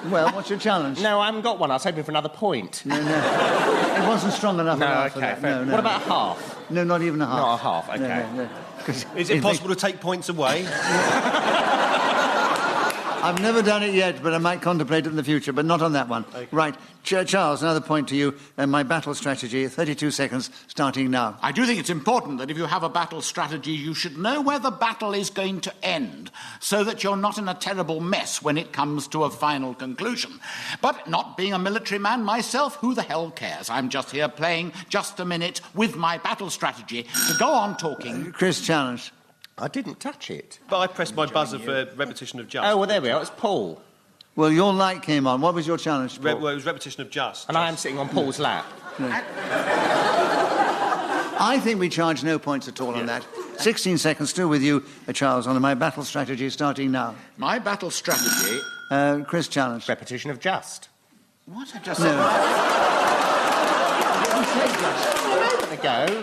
Well, what's your challenge? No, I haven't got one. I was hoping for another point. No. It wasn't strong enough. For that. No. What about a half? No, not even a half. Not a half, OK. No. Is it possible to take points away? I've never done it yet, but I might contemplate it in the future, but not on that one. Okay. Right. Charles, another point to you. My battle strategy, 32 seconds, starting now. I do think it's important that if you have a battle strategy, you should know where the battle is going to end, so that you're not in a terrible mess when it comes to a final conclusion. But not being a military man myself, who the hell cares? I'm just here playing just a minute with my battle strategy to go on talking. Chris, challenge. I didn't touch it. But I pressed my buzzer for repetition of just. Oh, well, there we are. It's Paul. Well, your light came on. What was your challenge, Paul? Well, it was repetition of just. And I am sitting on Paul's lap. I think we charge no points at all on that. 16 seconds still with you, Charles, on my battle strategy starting now. My battle strategy... Chris, challenge. Repetition of just. What? I just... No. A moment ago,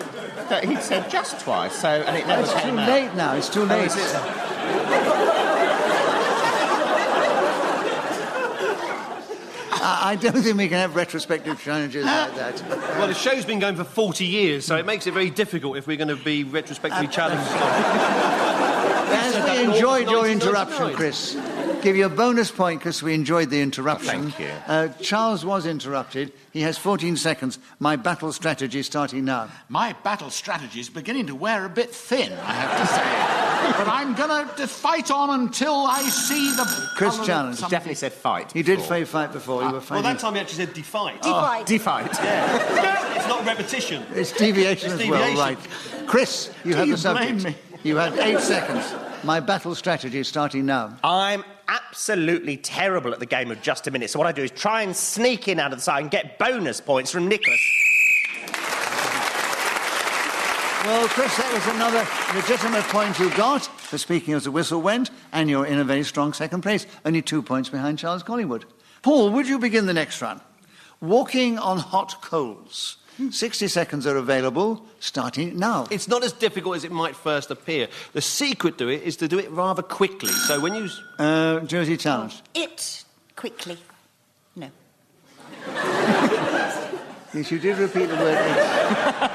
that he'd said just twice, so... and it never came out. It's too late now. It's too late. I don't think we can have retrospective challenges like that. Well, the show's been going for 40 years, so it makes it very difficult if we're going to be retrospectively challenged. As we enjoyed your interruption, Chris. Give you a bonus point because we enjoyed the interruption. Thank you. Charles was interrupted. He has 14 seconds. My battle strategy starting now. My battle strategy is beginning to wear a bit thin, I have to say. But I'm going to fight on until I see the... Chris challenged. Definitely said fight. He did say fight before. You were Well, fighting. that time he actually said defight. Defied. Defight. It's not repetition. It's deviation It's as well, deviation. right. Chris, you have you the subject. blame me? You had 8 seconds. My battle strategy is starting now. I'm absolutely terrible at the game of just a minute, so what I do is try and sneak in out of the side and get bonus points from Nicholas. Well, Chris, that was another legitimate point you got for speaking as the whistle went, and you're in a very strong second place, only 2 points behind Charles Collingwood. Paul, would you begin the next round? Walking on hot coals. 60 seconds are available, starting now. It's not as difficult as it might first appear. The secret to it is to do it rather quickly. So when you... Josie challenged. It quickly. No. Yes, you did repeat the word it.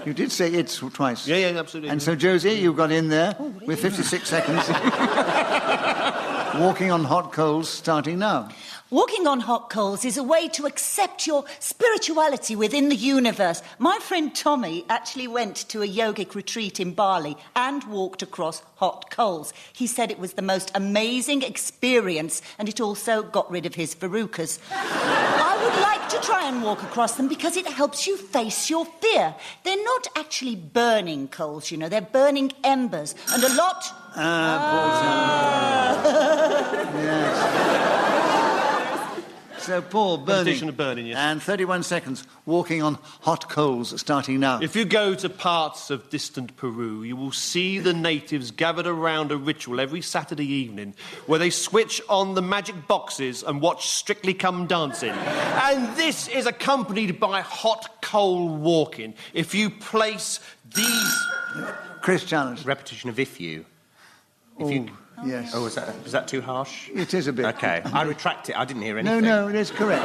You did say it twice. Yeah, absolutely. And so, Josie, you got in there with 56 seconds. Walking on hot coals, starting now. Walking on hot coals is a way to accept your spirituality within the universe. My friend Tommy actually went to a yogic retreat in Bali and walked across hot coals. He said it was the most amazing experience, and it also got rid of his verrucas. I would like to try and walk across them because it helps you face your fear. They're not actually burning coals, you know, they're burning embers. And a lot... Yes. So, Paul, burning. Competition of burning, yes. And 31 seconds, walking on hot coals, starting now. If you go to parts of distant Peru, you will see the natives gathered around a ritual every Saturday evening where they switch on the magic boxes and watch Strictly Come Dancing. And this is accompanied by hot coal walking. If you place these... Chris challenged. Repetition of if you. Yes. Oh, was that too harsh? It is a bit. Okay, I retract it. I didn't hear anything. No, it is correct.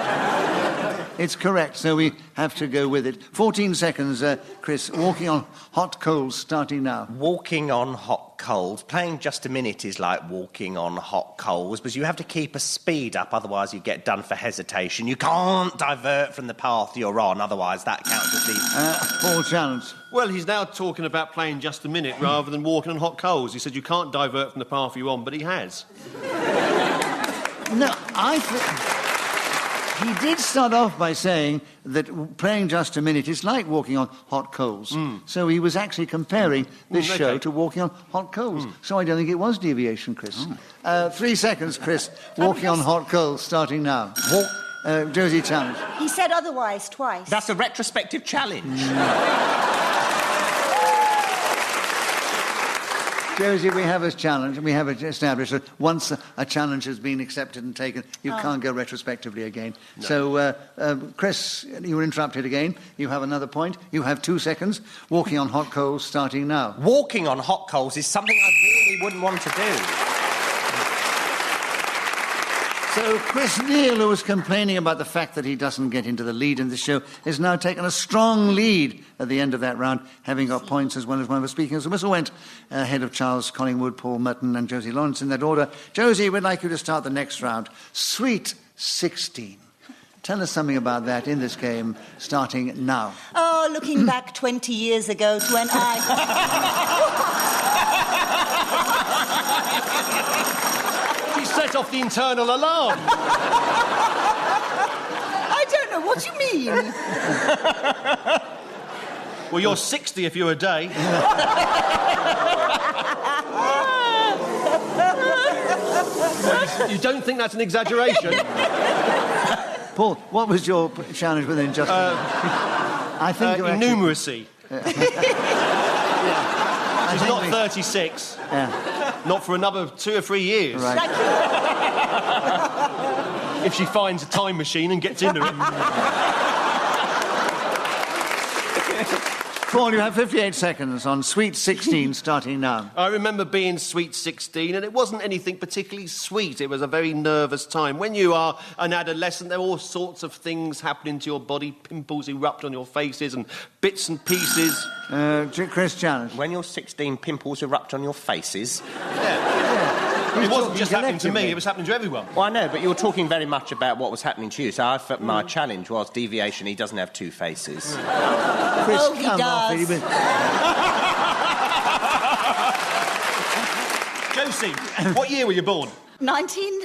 It's correct, so we have to go with it. 14 seconds, Chris. Walking on hot coals, starting now. Walking on hot coals. Playing just a minute is like walking on hot coals, because you have to keep a speed up, otherwise you get done for hesitation. You can't divert from the path you're on, otherwise that counts as the... Paul challenge. Well, he's now talking about playing just a minute rather than walking on hot coals. He said you can't divert from the path you're on, but he has. No, he did start off by saying that playing just a minute is like walking on hot coals. So he was actually comparing this show to walking on hot coals. So I don't think it was deviation, Chris. 3 seconds, Chris. Walking on hot coals, starting now. Josie challenge. He said otherwise twice. That's a retrospective challenge. Josie, we have a challenge, and we have established that once a challenge has been accepted and taken, you can't go retrospectively again. No. So, Chris, you were interrupted again. You have another point. You have 2 seconds. Walking on hot coals, starting now. Walking on hot coals is something I really wouldn't want to do. So Chris Neill, who was complaining about the fact that he doesn't get into the lead in the show, has now taken a strong lead at the end of that round, having got points as well as one was speaking as the whistle went, ahead of Charles Collingwood, Paul Merton and Josie Lawrence in that order. Josie, we'd like you to start the next round. Sweet 16. Tell us something about that in this game, starting now. Oh, looking back 20 years ago to when He set off the internal alarm. I don't know, what do you mean? Well, you're 60 if you're a day. You don't think that's an exaggeration? Paul, what was your challenge within just I think numeracy. She's not 36. Yeah. Not for another 2 or 3 years. Right. If she finds a time machine and gets into it. Paul, you have 58 seconds on Sweet 16, starting now. I remember being Sweet 16, and it wasn't anything particularly sweet. It was a very nervous time. When you are an adolescent, there are all sorts of things happening to your body. Pimples erupt on your faces and bits and pieces. Chris challenge. When you're 16, pimples erupt on your faces. It wasn't just happening to me, it was happening to everyone. Well, I know, but you're talking very much about what was happening to you. So I felt my challenge was deviation. He doesn't have 2 faces. Chris, Oh, he come does. off it. Josie, what year were you born? 19...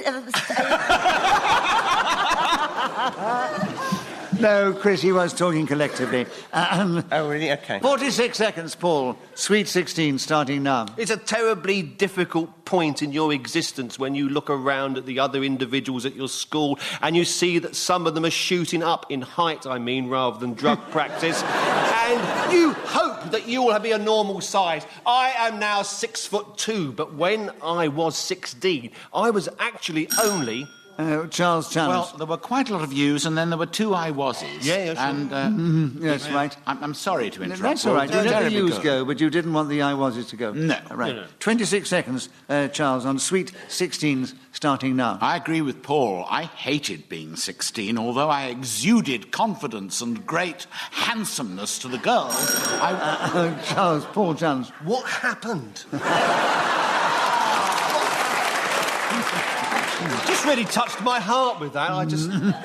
No, Chris, he was talking collectively. Oh, really? OK. 46 seconds, Paul. Sweet 16, starting now. It's a terribly difficult point in your existence when you look around at the other individuals at your school and you see that some of them are shooting up in height, I mean, rather than drug practice. And you hope that you will be a normal size. I am now 6'2", but when I was 16, I was actually only... Charles Challenge. Well, there were quite a lot of yous, and then there were 2 I was's. Yeah, sure. And, yes, right. I'm sorry to interrupt. That's all right. You let the Terribly yous good. go, but you didn't want the I was's to go. No. Right. No. 26 seconds, Charles, on Sweet 16s, starting now. I agree with Paul. I hated being 16, although I exuded confidence and great handsomeness to the girls. Charles, Paul Challenge. What happened? Just really touched my heart with that.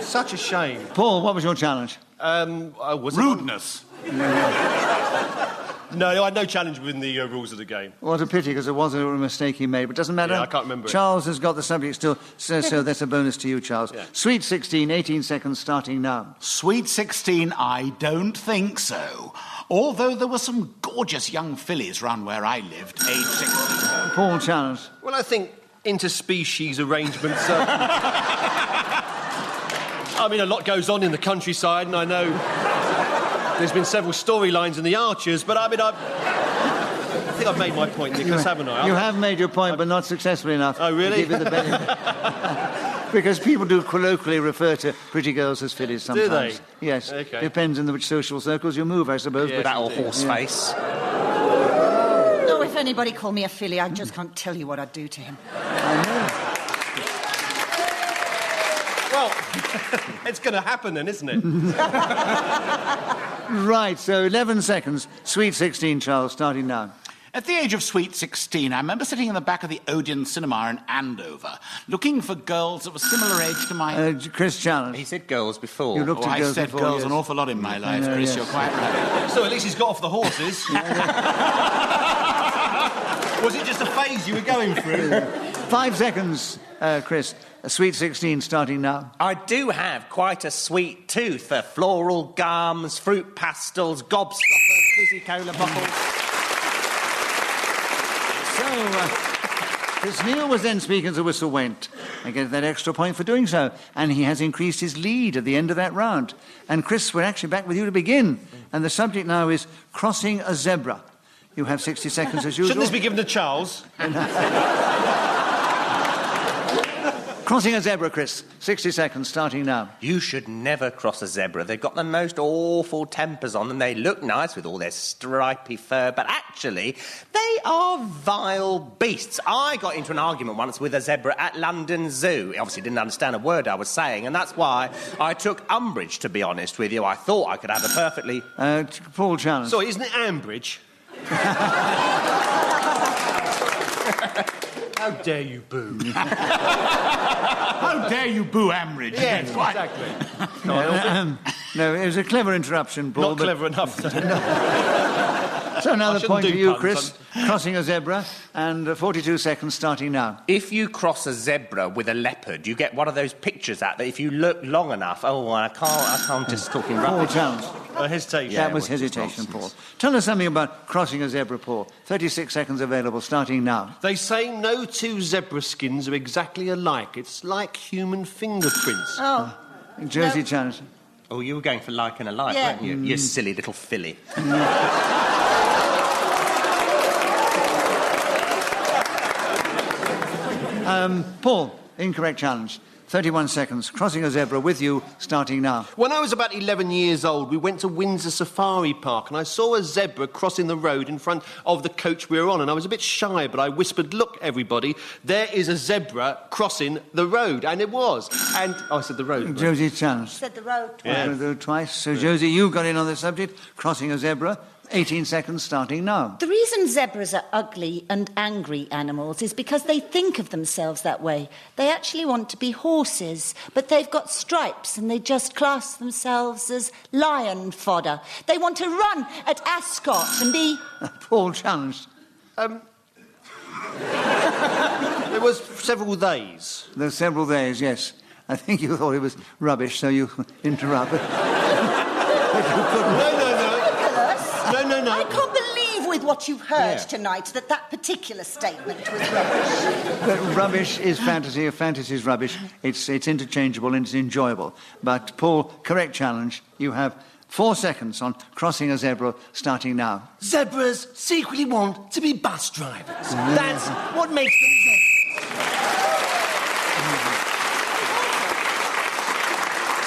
Such a shame. Paul, what was your challenge? Was it Rudeness. No, I had no challenge within the rules of the game. What a pity, because there was a mistake he made, but doesn't matter. Yeah, I can't remember it. Charles has got the subject still, so that's a bonus to you, Charles. Yeah. Sweet 16, 18 seconds, starting now. Sweet 16, I don't think so. Although there were some gorgeous young fillies round where I lived, age 16. Paul Challenge. Well, I think interspecies arrangements... I mean, a lot goes on in the countryside, and I know there's been several storylines in the Archers, but I mean, I think I've made my point, Nicholas, haven't I? You have made your point, but not successfully enough. Oh, really? To give you the benefit. Because people do colloquially refer to pretty girls as fillies sometimes. Do they? Yes. Okay. Depends in which social circles you move, I suppose. Yes, but... That old horse face. Oh, if anybody called me a filly, I just can't tell you what I'd do to him. I know. Well, it's going to happen then, isn't it? Right, so 11 seconds. Sweet 16, Charles, starting now. At the age of sweet 16, I remember sitting in the back of the Odeon Cinema in Andover, looking for girls of a similar age to my... Chris Challenge. He said girls before. You looked at I girls said before, girls yes. an awful lot in my life, know, Chris, yes. you're quite right. So at least he's got off the horses. Was it just a phase you were going through? 5 seconds, Chris. Sweet 16, starting now. I do have quite a sweet tooth for floral gums, fruit pastels, gobstoppers, fizzy cola bottles. So, Chris Neill was then speaking as the whistle went. I get that extra point for doing so. And he has increased his lead at the end of that round. And Chris, we're actually back with you to begin. And the subject now is crossing a zebra. You have 60 seconds as usual. Shouldn't this be given to Charles? Crossing a zebra, Chris. 60 seconds, starting now. You should never cross a zebra. They've got the most awful tempers on them. They look nice with all their stripy fur, but actually, they are vile beasts. I got into an argument once with a zebra at London Zoo. He obviously didn't understand a word I was saying, and that's why I took umbrage, to be honest with you. I thought I could have a perfectly... Paul Challenge. Sorry, isn't it Ambridge? How dare you boo? How dare you boo Ambridge? Yes, Quite. exactly. No, it was a clever interruption, Paul. Not clever enough. So another shouldn't point do for you, puns, Chris. Crossing a zebra, and 42 seconds, starting now. If you cross a zebra with a leopard, you get one of those pictures out that if you look long enough... Oh, I can't just talking Paul rubbish. Challenge. Hesitation. That was hesitation, Paul. Tell us something about crossing a zebra, Paul. 36 seconds available, starting now. They say no two zebra skins are exactly alike. It's like human fingerprints. Oh. Josie Challenge. Oh, you were going for like and alike, Yeah. weren't you? You silly little filly. Paul, incorrect challenge. 31 seconds. Crossing a zebra with you, starting now. When I was about 11 years old, we went to Windsor Safari Park and I saw a zebra crossing the road in front of the coach we were on, and I was a bit shy, but I whispered, "Look, everybody, there is a zebra crossing the road." And it was. And I said the road. Josie Challenge. Said the road. Yeah. Twice. So, Josie, you got in on the subject. Crossing a zebra. 18 seconds, starting now. The reason zebras are ugly and angry animals is because they think of themselves that way. They actually want to be horses, but they've got stripes and they just class themselves as lion fodder. They want to run at Escort and be... Paul challenged. It was several days. There were several days, yes. I think you thought it was rubbish, so you interrupted. But you couldn't. No. I can't believe with what you've heard tonight that particular statement was rubbish. But rubbish is fantasy, if fantasy is rubbish, it's interchangeable and it's enjoyable. But, Paul, correct challenge. You have 4 seconds on crossing a zebra, starting now. Zebras secretly want to be bus drivers. That's what makes them zebras.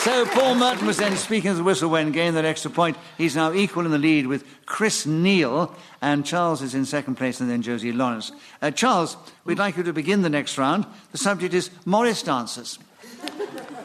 So Paul Merton was then speaking of the whistle when gained that extra point. He's now equal in the lead with Chris Neill, and Charles is in second place, and then Josie Lawrence. Charles, we'd like you to begin the next round. The subject is Morris dancers.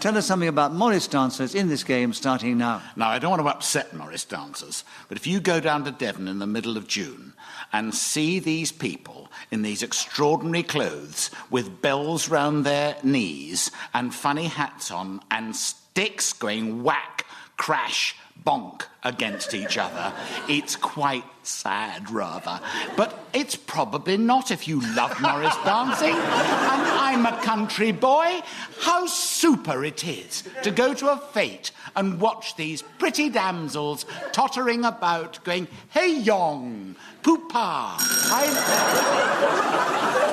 Tell us something about Morris dancers in this game, starting now. Now, I don't want to upset Morris dancers, but if you go down to Devon in the middle of June and see these people in these extraordinary clothes with bells round their knees and funny hats on and sticks going whack, crash, bonk against each other, it's quite sad, rather. But it's probably not if you love Morris dancing. And I'm a country boy. How super it is to go to a fete and watch these pretty damsels tottering about going, hey yong, poo-pa.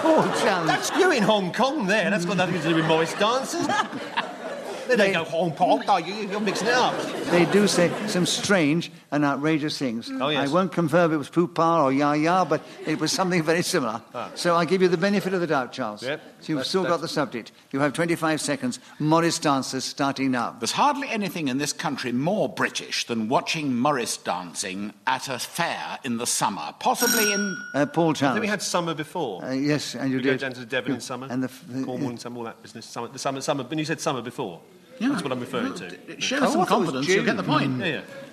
Paul challenge. That's you in Hong Kong there. That's got nothing to do with Morris dancers. They don't go Hong Kong. No, you're mixing it up. They do say some strange and outrageous things. Oh, yes. I won't confirm it was poo-pa or ya-ya, but it was something very similar. So I give you the benefit of the doubt, Charles. Yep. So you've still got the subject. You have 25 seconds. Morris dancers starting now. There's hardly anything in this country more British than watching Morris dancing at a fair in the summer, possibly in... Paul I challenge. think we had summer before. Yes, and you We did. go down to Devon in summer, And Cornwall in summer, all that business. Summer. When you said summer before, that's what I'm referring to. Show some confidence, you'll get the point.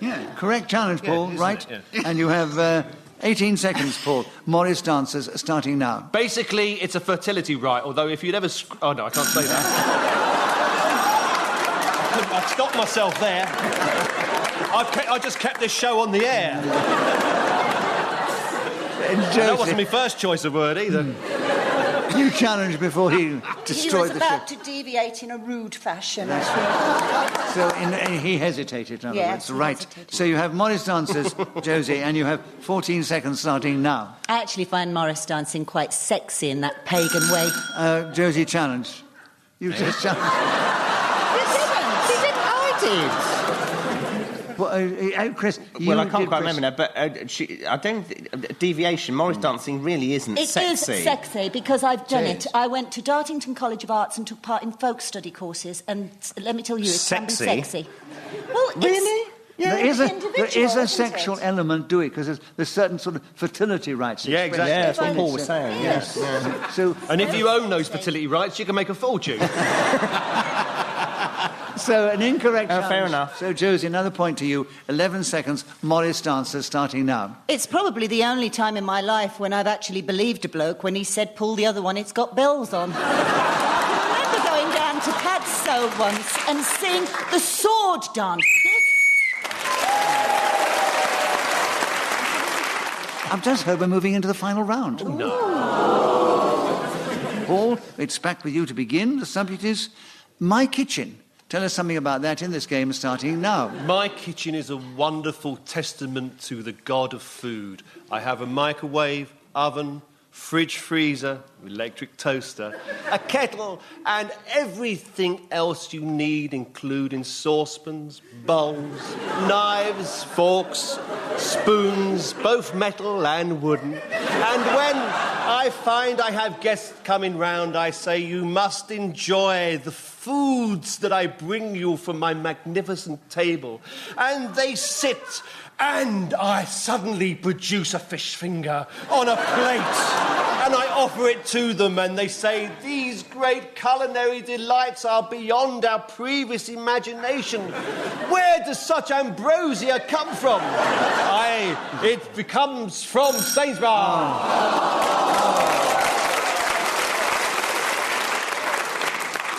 Yeah. Correct challenge, Paul, isn't right? it? Yeah. And you have 18 seconds, Paul. Morris dancers starting now. Basically, it's a fertility rite, although if you'd ever... Oh, no, I can't say that. I stopped myself there. I just kept this show on the air. That wasn't my first choice of word, either. You challenged before he destroyed He was the about ship. to deviate in a rude fashion. So he hesitated, in other Yes, words. he Right. hesitated. So you have Morris dancers, Josie, and you have 14 seconds starting now. I actually find Morris dancing quite sexy in that pagan way. Josie challenged. You just challenged. He didn't. I did. Well, Chris, you Well, I can't did quite Chris. remember now, but I don't... Deviation, Morris dancing really isn't It sexy. is sexy because I've done It it. is. I went to Dartington College of Arts and took part in folk study courses, and let me tell you, it can be Sexy? sexy. Well, Really? Yeah, There is a individual, isn't sexual it? element to it, because there's certain sort of fertility rights. Yeah, expressed. exactly. Yeah, that's what Paul was saying, yes. So, And if you own those fertility rights, you can make a fortune. so an incorrect Fair challenge. enough. So, Josie, another point to you. 11 seconds. Morris dancers starting now. It's probably the only time in my life when I've actually believed a bloke when he said, pull the other one, it's got bells on. I remember going down to Padstow once and seeing the sword dance. I've just heard we're moving into the final round. No. Paul, it's back with you to begin. The subject is My Kitchen. Tell us something about that in this game starting now. My kitchen is a wonderful testament to the god of food. I have a microwave, oven, fridge freezer, electric toaster, a kettle, and everything else you need, including saucepans, bowls, knives, forks, spoons, both metal and wooden. And when I find I have guests coming round, I say, you must enjoy the foods that I bring you from my magnificent table. And they sit, and I suddenly produce a fish finger on a plate. And I offer it to them, and they say, these great culinary delights are beyond our previous imagination. Where does such ambrosia come from? It comes from Zanzibar.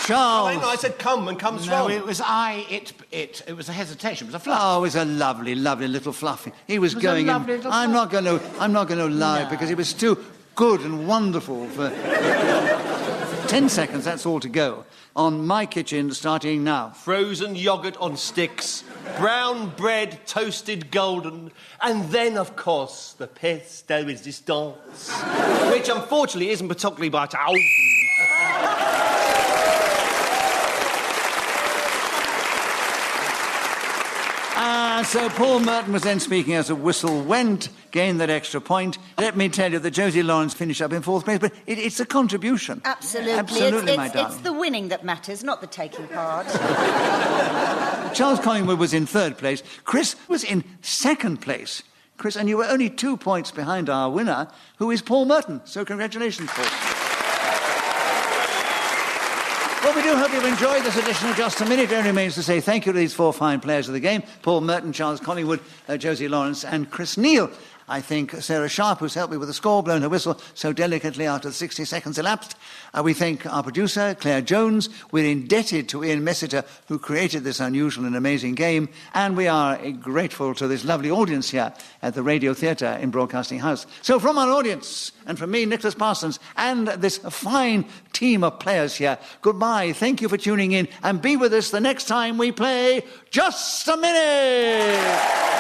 Charles. I said come and comes No, from. it was it was a hesitation. It was a fluff. Oh, it was a lovely, lovely little fluffy. He was, It was a going in. lovely little I'm not going to lie because it was too good and wonderful for. 10 seconds, that's all to go. On my kitchen, starting now. Frozen yoghurt on sticks, brown bread toasted golden, and then, of course, the pièce de résistance, which unfortunately isn't particularly but... So Paul Merton was then speaking as a whistle went, gained that extra point. Let me tell you that Josie Lawrence finished up in 4th place, but it's a contribution. Absolutely. Absolutely, my darling. It's the winning that matters, not the taking part. Charles Collingwood was in 3rd place. Chris was in 2nd place. Chris, and you were only 2 points behind our winner, who is Paul Merton. So congratulations, Paul. Well, we do hope you've enjoyed this edition of Just a Minute. It only remains to say thank you to these 4 fine players of the game, Paul Merton, Charles Collingwood, Josie Lawrence and Chris Neill. I think Sarah Sharp, who's helped me with the score, blown her whistle so delicately after the 60 seconds elapsed. We thank our producer, Claire Jones. We're indebted to Ian Messiter, who created this unusual and amazing game. And we are grateful to this lovely audience here at the Radio Theatre in Broadcasting House. So from our audience, and from me, Nicholas Parsons, and this fine team of players here, goodbye, thank you for tuning in, and be with us the next time we play Just a Minute! Yes.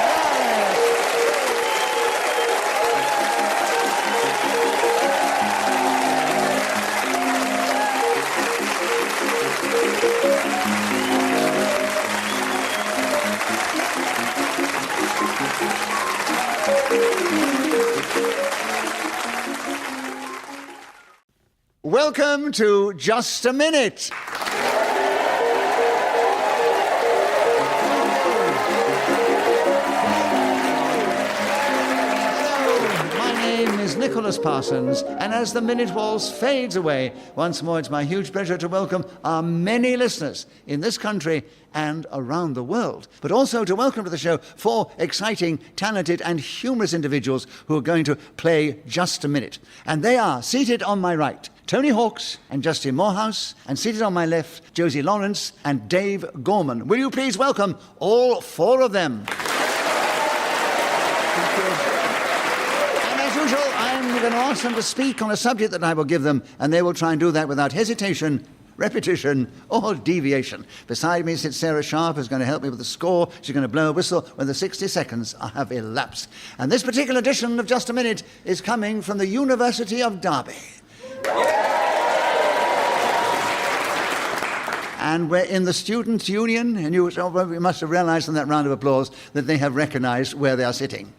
Welcome to Just a Minute. Nicholas Parsons, and as the minute waltz fades away, once more it's my huge pleasure to welcome our many listeners in this country and around the world, but also to welcome to the show 4 exciting, talented and humorous individuals who are going to play Just a Minute. And they are, seated on my right, Tony Hawkes and Justin Moorhouse, and seated on my left, Josie Lawrence and Dave Gorman. Will you please welcome all 4 of them? Thank you. As usual, I'm going to ask them to speak on a subject that I will give them, and they will try and do that without hesitation, repetition, or deviation. Beside me sits Sarah Sharp, who's going to help me with the score. She's going to blow a whistle when the 60 seconds have elapsed. And this particular edition of Just a Minute is coming from the University of Derby. And we're in the Students' Union, and you must have realised from that round of applause that they have recognised where they are sitting.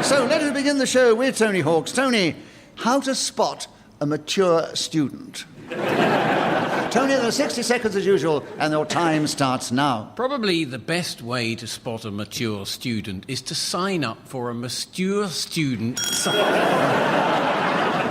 So let us begin the show with Tony Hawkes. Tony, how to spot a mature student? Tony, there are 60 seconds as usual, and your time starts now. Probably the best way to spot a mature student is to sign up for a mature student...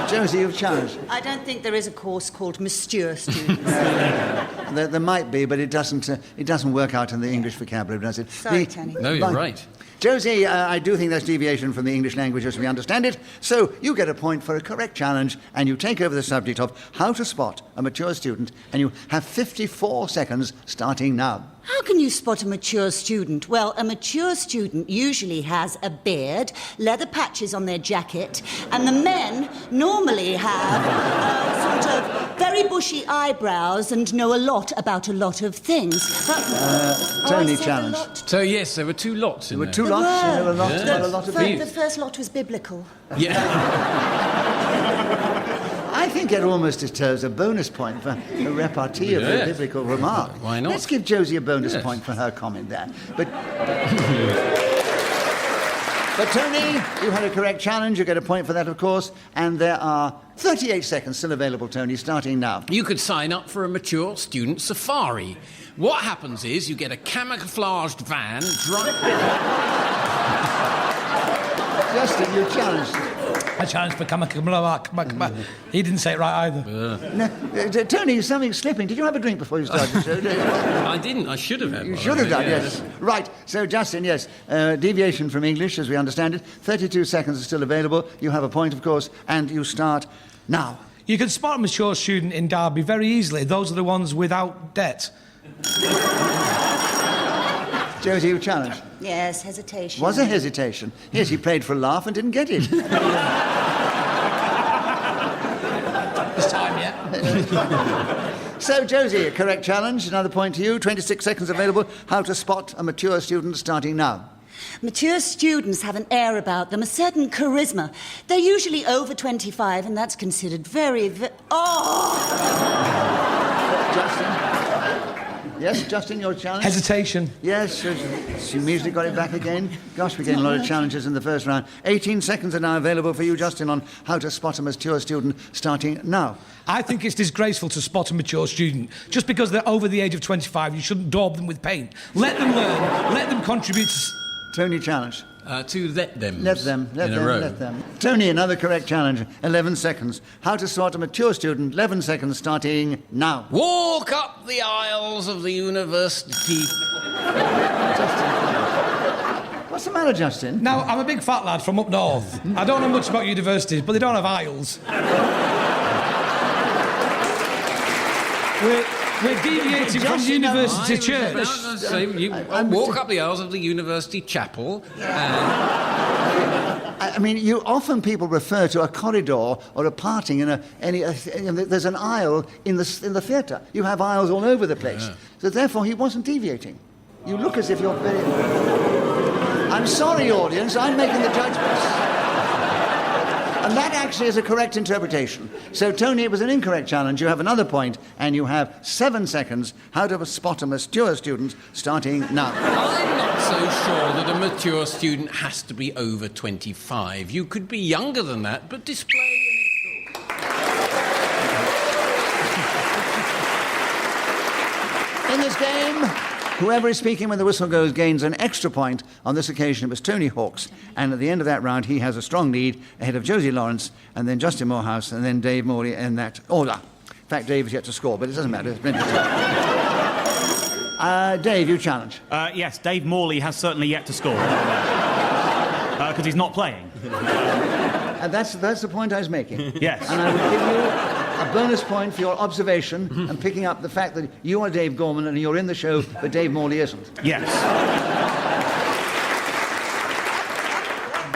Josie, you've challenged. I don't think there is a course called Monsieur Students. There might be, but it doesn't work out in the English vocabulary, does it? Sorry, Tony. No, you're right. Josie, I do think that's deviation from the English language as we understand it, so you get a point for a correct challenge, and you take over the subject of how to spot a mature student, and you have 54 seconds starting now. How can you spot a mature student? Well, a mature student usually has a beard, leather patches on their jacket, and the men normally have sort of very bushy eyebrows and know a lot about a lot of things. Tony challenged. So, yes, there were 2 lots in there. There were 2 lots, there were a lot, Yeah. a lot of The first lot was biblical. Yeah. I think it almost deserves a bonus point for a repartee of Yes. biblical remark. Why not? Let's give Josie a bonus Yes. point for her comment there. But Tony, you had a correct challenge. You get a point for that, of course. And there are 38 seconds still available, Tony, starting now. You could sign up for a mature student safari. What happens is you get a camouflaged van... Justin, you challenged. I challenged for He didn't say it right either. No, Tony, something's slipping. Did you have a drink before you started the show? I didn't. I should have had You one, should have I done, think, yes. Right, so Justin, yes, deviation from English, as we understand it. 32 seconds are still available. You have a point, of course, and you start now. You can spot a mature student in Derby very easily. Those are the ones without debt. Josie, you challenged. Yes, hesitation. Was a hesitation. Yes, he played for a laugh and didn't get it. This time, yeah. So, Josie, a correct challenge. Another point to you. 26 seconds available. How to spot a mature student starting now. Mature students have an air about them, a certain charisma. They're usually over 25, and that's considered very... Justin? Yes, Justin, your challenge? Hesitation. Yes, she immediately got it back again. Gosh, we're getting a lot of challenges in the first round. 18 seconds are now available for you, Justin, on how to spot a mature student starting now. I think it's disgraceful to spot a mature student. Just because they're over the age of 25, you shouldn't daub them with paint. Let them learn. Let them contribute to... Tony, challenge. To let them. Let them. Tony, another correct challenge. 11 seconds. How to spot a mature student. 11 seconds starting now. Walk up the aisles of the university. Justin. What's the matter, Justin? Now, I'm a big fat lad from up north. I don't know much about universities, but they don't have aisles. We're deviating from university church. Walk up the aisles of the university chapel. I mean, people refer to a corridor or a parting in there's an aisle in the theatre. You have aisles all over the place. Yeah. So therefore, he wasn't deviating. You look as if you're very... I'm sorry, audience, I'm making the judgments. And that actually is a correct interpretation. So, Tony, it was an incorrect challenge. You have another point, and you have 7 seconds. How to spot a mature student starting now. I'm not so sure that a mature student has to be over 25. You could be younger than that, but display an... In this game, whoever is speaking when the whistle goes gains an extra point. On this occasion, it was Tony Hawkes. And at the end of that round, he has a strong lead ahead of Josie Lawrence, and then Justin Moorhouse, and then Dave Morley in that order. In fact, Dave is yet to score, but it doesn't matter. It's plenty of time. Dave, you challenge. Yes, Dave Morley has certainly yet to score. Because he's not playing. And that's the point I was making. Yes. And I would give you a bonus point for your observation and picking up the fact that you are Dave Gorman and you're in the show, but Dave Morley isn't. Yes.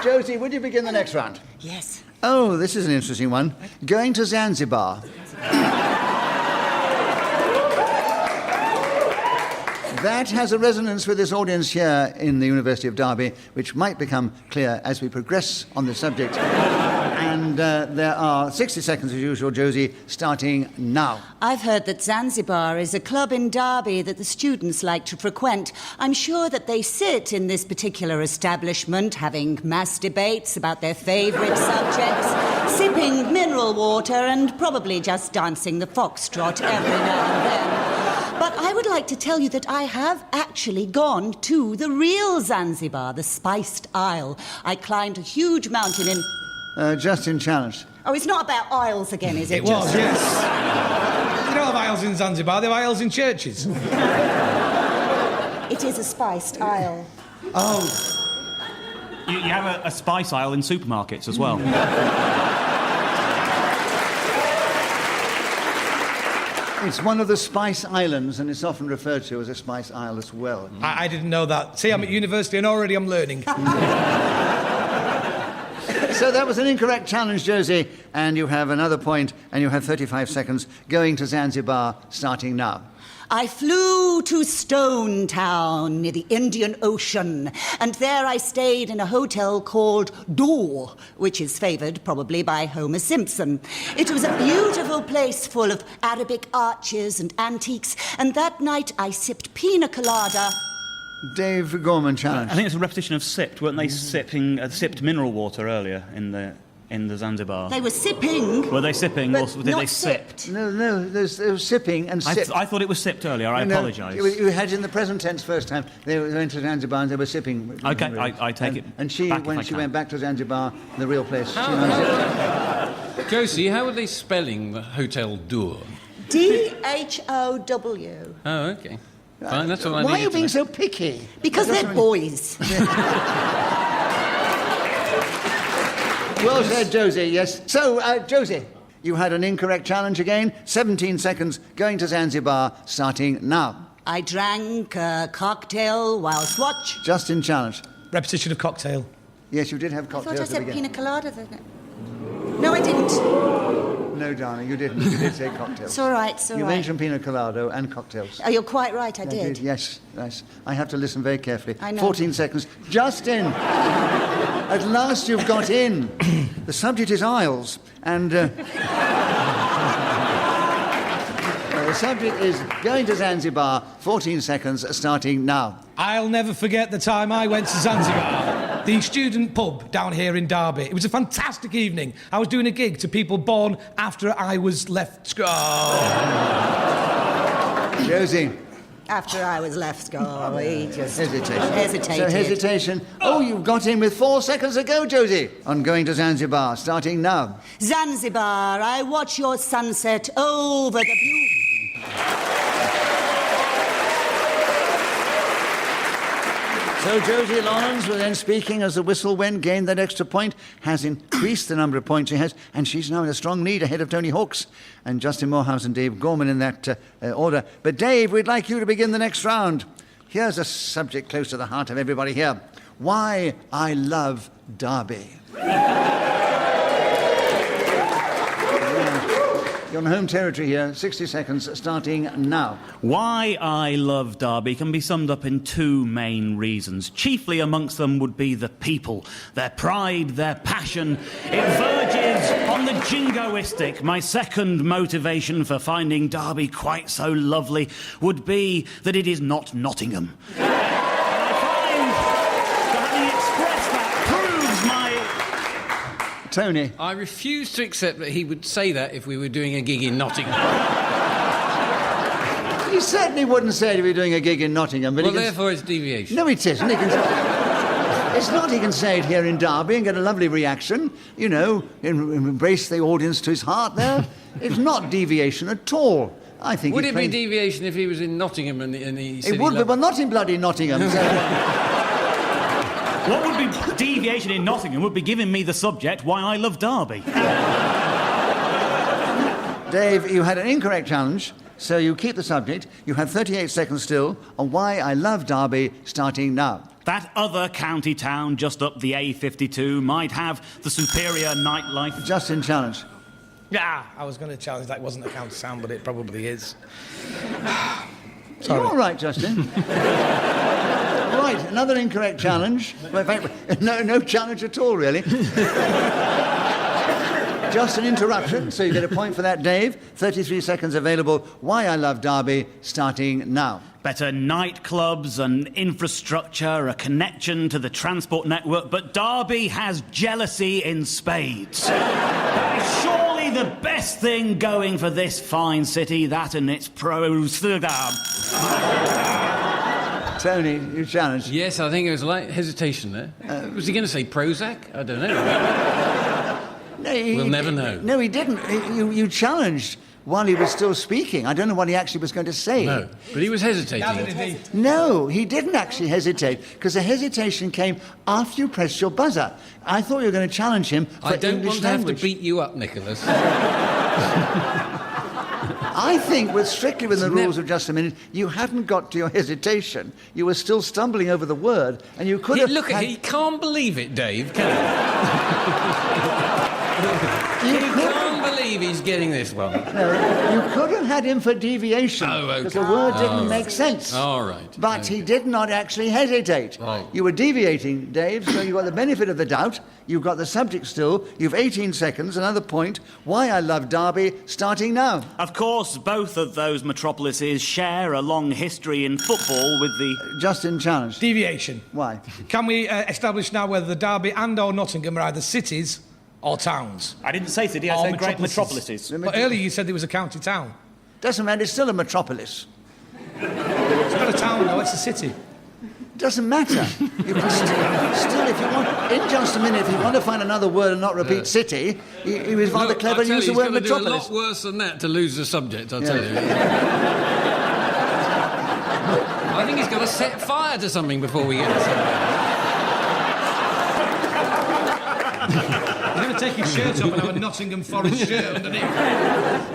Josie, would you begin the next round? Yes. Oh, this is an interesting one. Going to Zanzibar. That has a resonance with this audience here in the University of Derby, which might become clear as we progress on the subject. And there are 60 seconds as usual, Josie, starting now. I've heard that Zanzibar is a club in Derby that the students like to frequent. I'm sure that they sit in this particular establishment having mass debates about their favourite subjects, sipping mineral water and probably just dancing the foxtrot every now and then. But I would like to tell you that I have actually gone to the real Zanzibar, the Spiced Isle. I climbed a huge mountain in... Justin challenged. Oh, it's not about aisles again, is it? It was, yes. They don't have aisles in Zanzibar, they have aisles in churches. It is a spiced aisle. Oh. You have a spice aisle in supermarkets as well. It's one of the Spice Islands, and it's often referred to as a Spice Isle as well. I didn't know that. See, I'm at university and already I'm learning. So that was an incorrect challenge, Josie, and you have another point, and you have 35 seconds going to Zanzibar starting now. I flew to Stone Town near the Indian Ocean, and there I stayed in a hotel called Door, which is favoured probably by Homer Simpson. It was a beautiful place full of Arabic arches and antiques, and that night I sipped pina colada. Dave Gorman challenge. I think it's a repetition of sipped. Weren't they sipped mineral water earlier in the Zanzibar? They were sipping. Were they sipping, or did they sip? No, they were sipping and sipped. I thought it was sipped earlier. I apologise. You had it in the present tense first time. They went to Zanzibar and they were sipping. Okay, I take it. And she, when she went back to Zanzibar, the real place, Josie, how are they spelling the Hotel Door? D-H-O-W. Oh, OK. Fine, that's all I Why needed are you being so picky? Because they're boys. Well said, Josie, yes. So, Josie, you had an incorrect challenge again. 17 seconds going to Zanzibar, starting now. I drank a cocktail whilst watch. Justin challenge. Repetition of cocktail. Yes, you did have I cocktails thought I at the said beginning. pina colada then. No, I didn't. No, darling, you didn't. You did say cocktails. It's all right, it's all You right. mentioned pina colada and cocktails. Oh, you're quite right, I I did. Yes, yes. I have to listen very carefully. I know. 14 seconds. Justin! At last you've got in. The subject is Isles, and... the subject is going to Zanzibar. 14 seconds, starting now. I'll never forget the time I went to Zanzibar, the student pub down here in Derby. It was a fantastic evening. I was doing a gig to people born after I was left school. Josie. After I was left school, he just... Hesitation. Hesitated. So hesitation. Oh, you've got in with 4 seconds to go, Josie. On going to Zanzibar, starting now. Zanzibar, I watch your sunset over the beautiful... So Josie Lawrence, were then speaking as the whistle went, gained that extra point, has increased the number of points she has, and she's now in a strong lead ahead of Tony Hawkes and Justin Moorhouse and Dave Gorman in that order. But Dave, we'd like you to begin the next round. Here's a subject close to the heart of everybody here. Why I love Derby. You're on home territory here. 60 seconds, starting now. Why I love Derby can be summed up in 2 main reasons. Chiefly amongst them would be the people, their pride, their passion. It verges on the jingoistic. My second motivation for finding Derby quite so lovely would be that it is not Nottingham. Tony. I refuse to accept that he would say that if we were doing a gig in Nottingham. He certainly wouldn't say it if he were doing a gig in Nottingham. But Well, therefore it's deviation. No, it isn't. It's not. He can say it here in Derby and get a lovely reaction, you know, embrace the audience to his heart there. It's not deviation at all. I think Would it be deviation if he was in Nottingham and he said It would be, but not in bloody Nottingham. So... What would be deviation in Nottingham would be giving me the subject, why I love Derby. Dave, you had an incorrect challenge, so you keep the subject. You have 38 seconds still on why I love Derby, starting now. That other county town just up the A52 might have the superior nightlife. Justin, challenge. Yeah, I was going to challenge that. It wasn't a county sound, but it probably is. You're all right, Justin. Right, another incorrect challenge. Well, in fact, no challenge at all, really. Just an interruption, so you get a point for that, Dave. 33 seconds available. Why I love Derby, starting now. Better nightclubs and infrastructure, a connection to the transport network, but Derby has jealousy in spades. That is surely the best thing going for this fine city, that and its pros. Tony, you challenged. Yes, I think it was like hesitation there. Was he going to say Prozac? I don't know. No, We'll never know. No, he didn't. You challenged while he was still speaking. I don't know what he actually was going to say. No, but he was hesitating. No, he didn't actually hesitate, because the hesitation came after you pressed your buzzer. I thought you were going to challenge him for I don't English want to have language. to beat you up, Nicholas. I think, strictly within the rules of just a minute, you hadn't got to your hesitation. You were still stumbling over the word, and you could have... Look, he can't believe it, Dave, can he? He can't believe he's getting this one. No, you could have had him for deviation. Oh, okay. Because the word didn't make sense. All right. But he did not actually hesitate. Right. You were deviating, Dave, so you got the benefit of the doubt. You've got the subject still. You've 18 seconds, another point. Why I love Derby, starting now. Of course, both of those metropolises share a long history in football with the... Justin challenged. Deviation. Why? Can we establish now whether the Derby and or Nottingham are either cities or towns? I didn't say city, I said great metropolises. But earlier you said it was a county town. Doesn't matter, it's still a metropolis. It's not a town, though, it's a city. Doesn't matter. You can still, if you want, in just a minute, if you want to find another word and not repeat city, he was rather clever and used the word metropolis. He's going to do a lot worse than that to lose the subject, I'll tell you. I think he's got to set fire to something before we get to something. You're going to to take his shirt off and have a Nottingham Forest shirt underneath.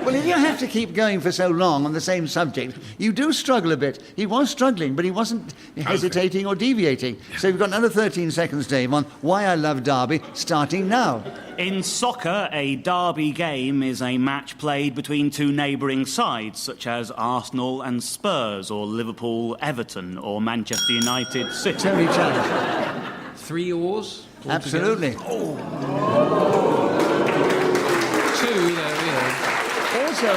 Well, if you have to keep going for so long on the same subject, you do struggle a bit. He was struggling, but he wasn't hesitating or deviating. So you've got another 13 seconds, Dave, on Why I Love Derby, starting now. In soccer, a derby game is a match played between two neighbouring sides, such as Arsenal and Spurs, or Liverpool-Everton, or Manchester United-City. Tony challenge. 3 oars? Absolutely. Oh. 2, there we go. Also,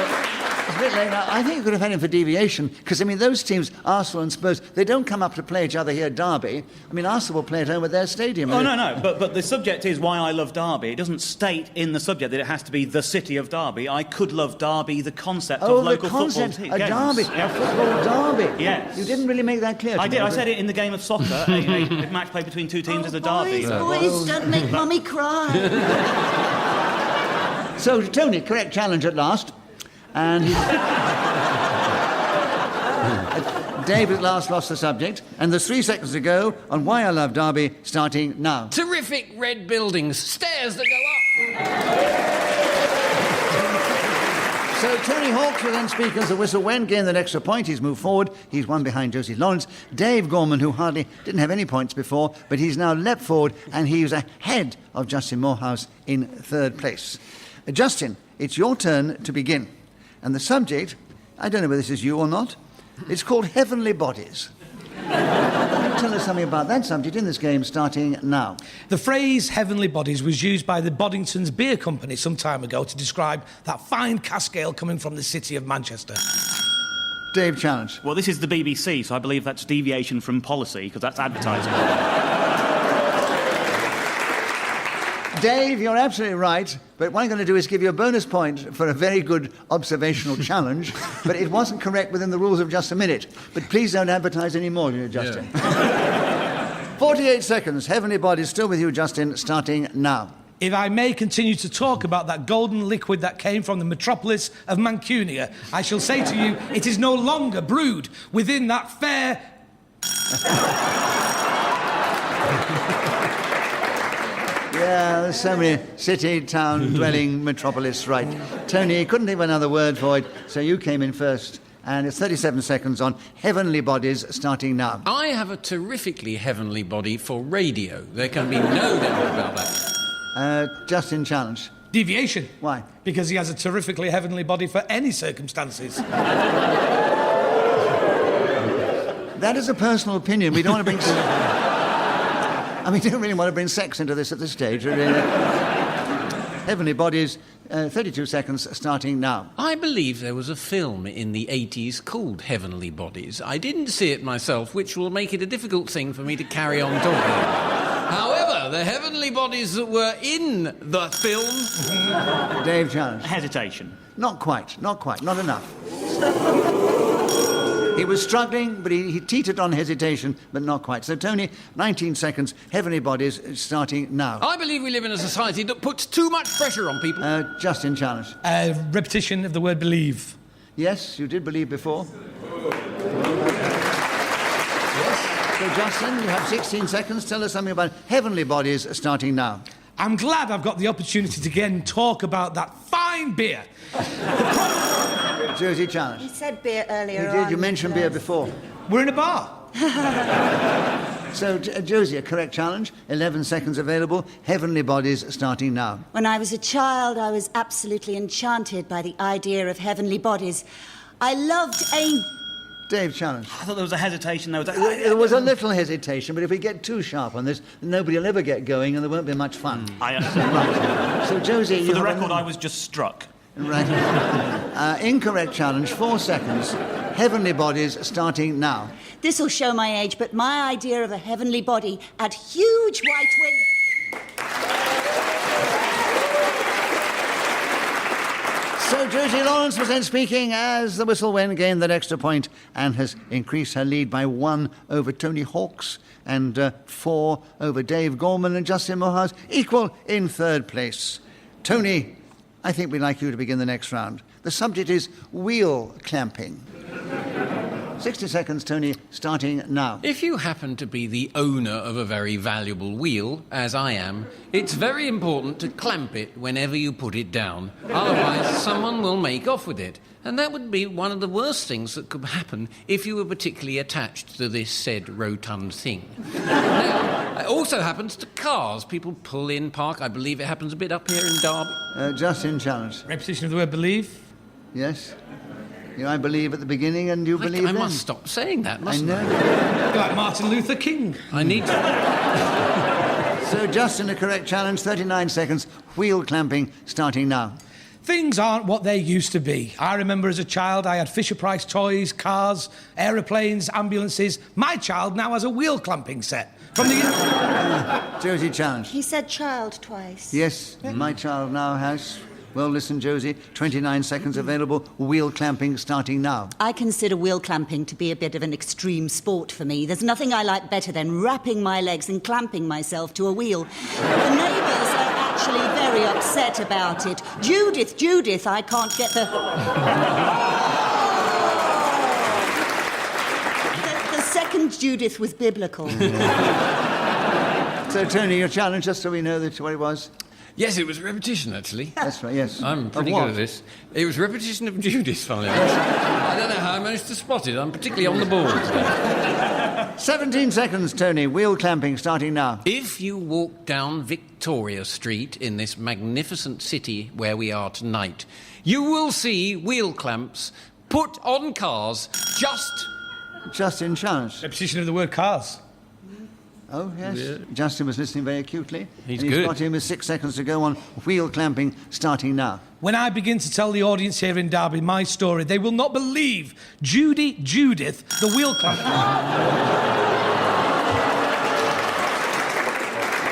it's a bit late now. I think you could have had him for deviation, because, I mean, those teams, Arsenal and Spurs, they don't come up to play each other here at Derby. I mean, Arsenal will play at home at their stadium. Oh, no. But the subject is Why I Love Derby. It doesn't state in the subject that it has to be the city of Derby. I could love Derby, the concept of local football games. A derby, a football derby. Yes. You didn't really make that clear. I did. I said it in the game of soccer. a match played between two teams is a derby. Boys, don't make Mummy cry. So, Tony, correct challenge at last. And Dave at last lost the subject. And there's 3 seconds to go on Why I Love Derby, starting now. Terrific red buildings, stairs that go up. So Tony Hawks will then speak as the whistle when gain the extra point. He's moved forward. He's one behind Josie Lawrence. Dave Gorman, who hardly didn't have any points before, but he's now leapt forward and he's ahead of Justin Moorhouse in 3rd place. Justin, it's your turn to begin. And the subject, I don't know whether this is you or not, it's called Heavenly Bodies. Tell us something about that subject in this game, starting now. The phrase heavenly bodies was used by the Boddington's Beer Company some time ago to describe that fine cask ale coming from the city of Manchester. Dave, challenge. Well, this is the BBC, so I believe that's deviation from policy, because that's advertising. Dave, you're absolutely right, but what I'm going to do is give you a bonus point for a very good observational challenge, but it wasn't correct within the rules of just a minute. But please don't advertise any more, Justin. Yeah. 48 seconds. Heavenly Bodies still with you, Justin, starting now. If I may continue to talk about that golden liquid that came from the metropolis of Mancunia, I shall say to you, it is no longer brewed within that fair... Yeah, there's so many city, town, dwelling, metropolis, right. Tony, couldn't think of another word for it, so you came in first. And it's 37 seconds on Heavenly Bodies, starting now. I have a terrifically heavenly body for radio. There can be no doubt about that. Justin, challenge. Deviation. Why? Because he has a terrifically heavenly body for any circumstances. That is a personal opinion. We don't want to bring... we don't really want to bring sex into this at this stage. Heavenly Bodies, 32 seconds, starting now. I believe there was a film in the 80s called Heavenly Bodies. I didn't see it myself, which will make it a difficult thing for me to carry on talking about. However, the heavenly bodies that were in the film... Dave, challenge. Hesitation. Not quite, not enough. He was struggling, but he teetered on hesitation, but not quite. So, Tony, 19 seconds, Heavenly Bodies, starting now. I believe we live in a society that puts too much pressure on people. Justin, challenge. Repetition of the word believe. Yes, you did believe before. Yes. So, Justin, you have 16 seconds. Tell us something about Heavenly Bodies, starting now. I'm glad I've got the opportunity to again talk about that fine beer. Josie, challenge. You said beer earlier You did. You mentioned beer before. We're in a bar. So, Josie, a correct challenge. 11 seconds available. Heavenly Bodies, starting now. When I was a child, I was absolutely enchanted by the idea of heavenly bodies. I loved Dave, challenge. I thought there was a hesitation. There was a little hesitation, but if we get too sharp on this, nobody will ever get going and there won't be much fun. Right. So, Josie... For the record, I was just struck. Right. Incorrect challenge, 4 seconds. Heavenly Bodies, starting now. This'll show my age, but my idea of a heavenly body had huge white wings. So Josie Lawrence was then speaking as the whistle went, gained that extra point and has increased her lead by 1 over Tony Hawks and 4 over Dave Gorman and Justin Moorhouse, equal in 3rd place. Tony, I think we'd like you to begin the next round. The subject is wheel clamping. 60 seconds, Tony, starting now. If you happen to be the owner of a very valuable wheel, as I am, it's very important to clamp it whenever you put it down. Otherwise, someone will make off with it. And that would be one of the worst things that could happen if you were particularly attached to this said rotund thing. Now, it also happens to cars. People pull in, park. I believe it happens a bit up here in Derby. Justin, challenge. Repetition of the word believe. Yes? I believe at the beginning and you believe I then. must stop saying that, mustn't I? You're like Martin Luther King. I need to... So, Justin, the correct challenge, 39 seconds, wheel clamping, starting now. Things aren't what they used to be. I remember as a child I had Fisher-Price toys, cars, aeroplanes, ambulances. My child now has a wheel clamping set. From the... Josie, challenge. He said child twice. Yes, my child now has... Well, listen, Josie, 29 seconds available, wheel clamping starting now. I consider wheel clamping to be a bit of an extreme sport for me. There's nothing I like better than wrapping my legs and clamping myself to a wheel. The neighbours are actually very upset about it. Judith, I can't get the... The second Judith was biblical. So, Tony, your challenge, just so we know what it was. Yes, it was repetition, actually. That's right, yes. I'm pretty good at this. It was repetition of Judas, funnily enough. I don't know how I managed to spot it. I'm particularly on the ball today. 17 seconds, Tony. Wheel clamping starting now. If you walk down Victoria Street in this magnificent city where we are tonight, you will see wheel clamps put on cars just in challenge. Repetition of the word cars. Oh, yes. Yeah. Justin was listening very acutely. He's good. He's got him with 6 seconds to go on wheel clamping starting now. When I begin to tell the audience here in Derby my story, they will not believe Judith, the wheel clamper.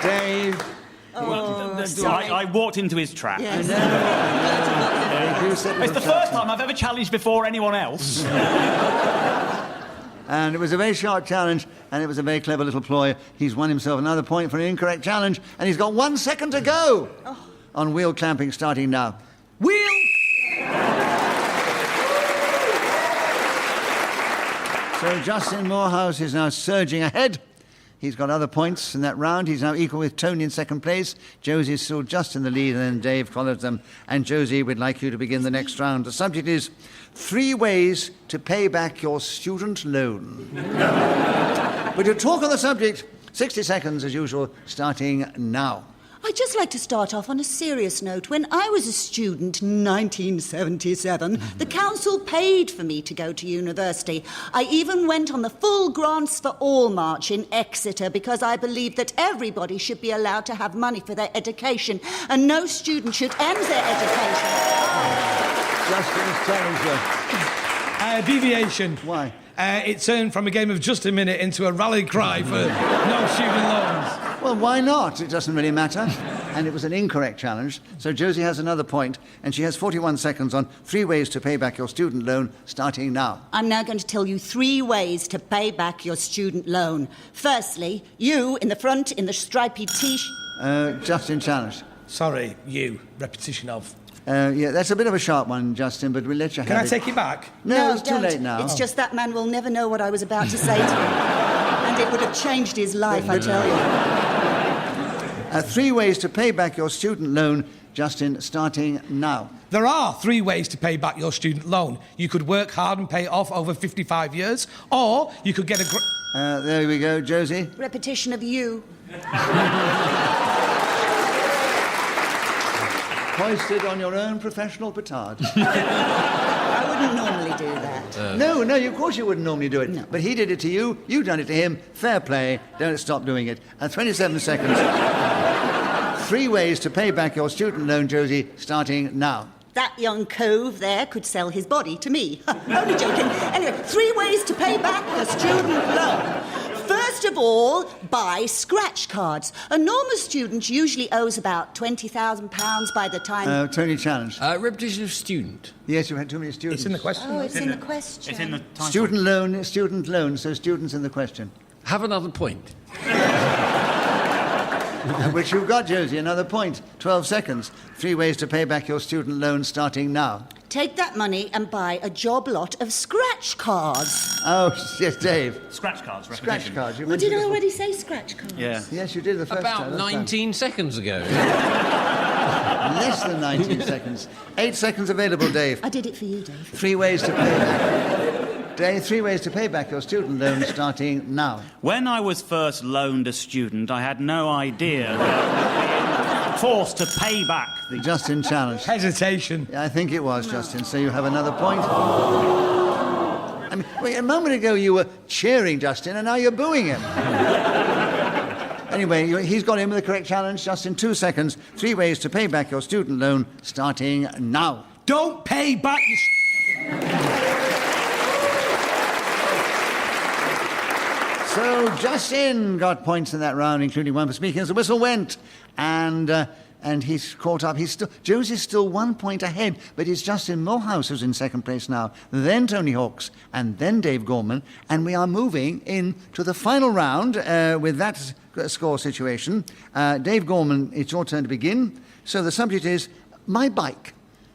Dave. I walked into his trap. Yes. It's the first time I've ever challenged before anyone else. And it was a very sharp challenge, and it was a very clever little ploy. He's won himself another point for an incorrect challenge, and he's got 1 second to go on wheel clamping starting now. Wheel! So Justin Moorhouse is now surging ahead. He's got other points in that round. He's now equal with Tony in second place. Josie is still just in the lead, and then Dave follows them. And Josie, we'd like you to begin the next round. The subject is 3 ways to pay back your student loan. But to talk on the subject, 60 seconds as usual, starting now. I'd just like to start off on a serious note. When I was a student in 1977, the council paid for me to go to university. I even went on the full Grants for All march in Exeter because I believed that everybody should be allowed to have money for their education and no student should end their education. Justin's challenger. Deviation. Why? It turned from a game of just a minute into a rally cry for no student loans. Well, why not? It doesn't really matter. And it was an incorrect challenge. So Josie has another point, and she has 41 seconds on 3 ways to pay back your student loan, starting now. I'm now going to tell you 3 ways to pay back your student loan. Firstly, you in the front in the stripy t-shirt. Justin challenge. Sorry, you. Repetition of. Yeah, that's a bit of a sharp one, Justin, but we'll let you have it. Can I take it back? No, it's too don't. late now. It's just that man will never know what I was about to say to him. And it would have changed his life, I tell you. 3 ways to pay back your student loan, Justin, starting now. There are 3 ways to pay back your student loan. You could work hard and pay it off over 55 years, or you could get a... There we go, Josie. Repetition of you. Hoisted on your own professional petard. I wouldn't normally do that. No, of course you wouldn't normally do it. No. But he did it to you, you done it to him. Fair play. Don't stop doing it. And 27 seconds. 3 ways to pay back your student loan, Josie, starting now. That young cove there could sell his body to me. Only joking. Anyway, 3 ways to pay back a student loan. First of all, buy scratch cards. A normal student usually owes about £20,000 by the time... Tony challenge. Repetition of student. Yes, you had too many students. It's in the question. Oh, it's in the question. It's in the title. Student loan, so students in the question. Have another point. Which you've got, Josie, another point. 12 seconds. 3 ways to pay back your student loan starting now. Take that money and buy a job lot of scratch cards. Oh, yes, Dave. Scratch cards, Scratch repetition. cards. You Well, did mentioned I it already say scratch cards? Yeah. before. Yes, you did the first About time. That's 19 seconds ago. fine. Less than 19 seconds. 8 seconds available, Dave. I did it for you, Dave. 3 ways to pay back. Dave, 3 ways to pay back your student loan starting now. When I was first loaned a student, I had no idea that forced to pay back the... Justin challenged. Hesitation. Yeah, I think it was, Justin, so you have another point. I mean, wait, a moment ago you were cheering Justin, and now you're booing him. Anyway, he's got in with the correct challenge. Justin, 2 seconds. 3 ways to pay back your student loan starting now. Don't pay back your... So Justin got points in that round, including 1 for speaking as the whistle went. And he's caught up. Josie's still 1 point ahead, but it's Justin Moorhouse who's in second place now, then Tony Hawks, and then Dave Gorman. And we are moving into the final round with that score situation. Dave Gorman, it's your turn to begin. So the subject is my bike.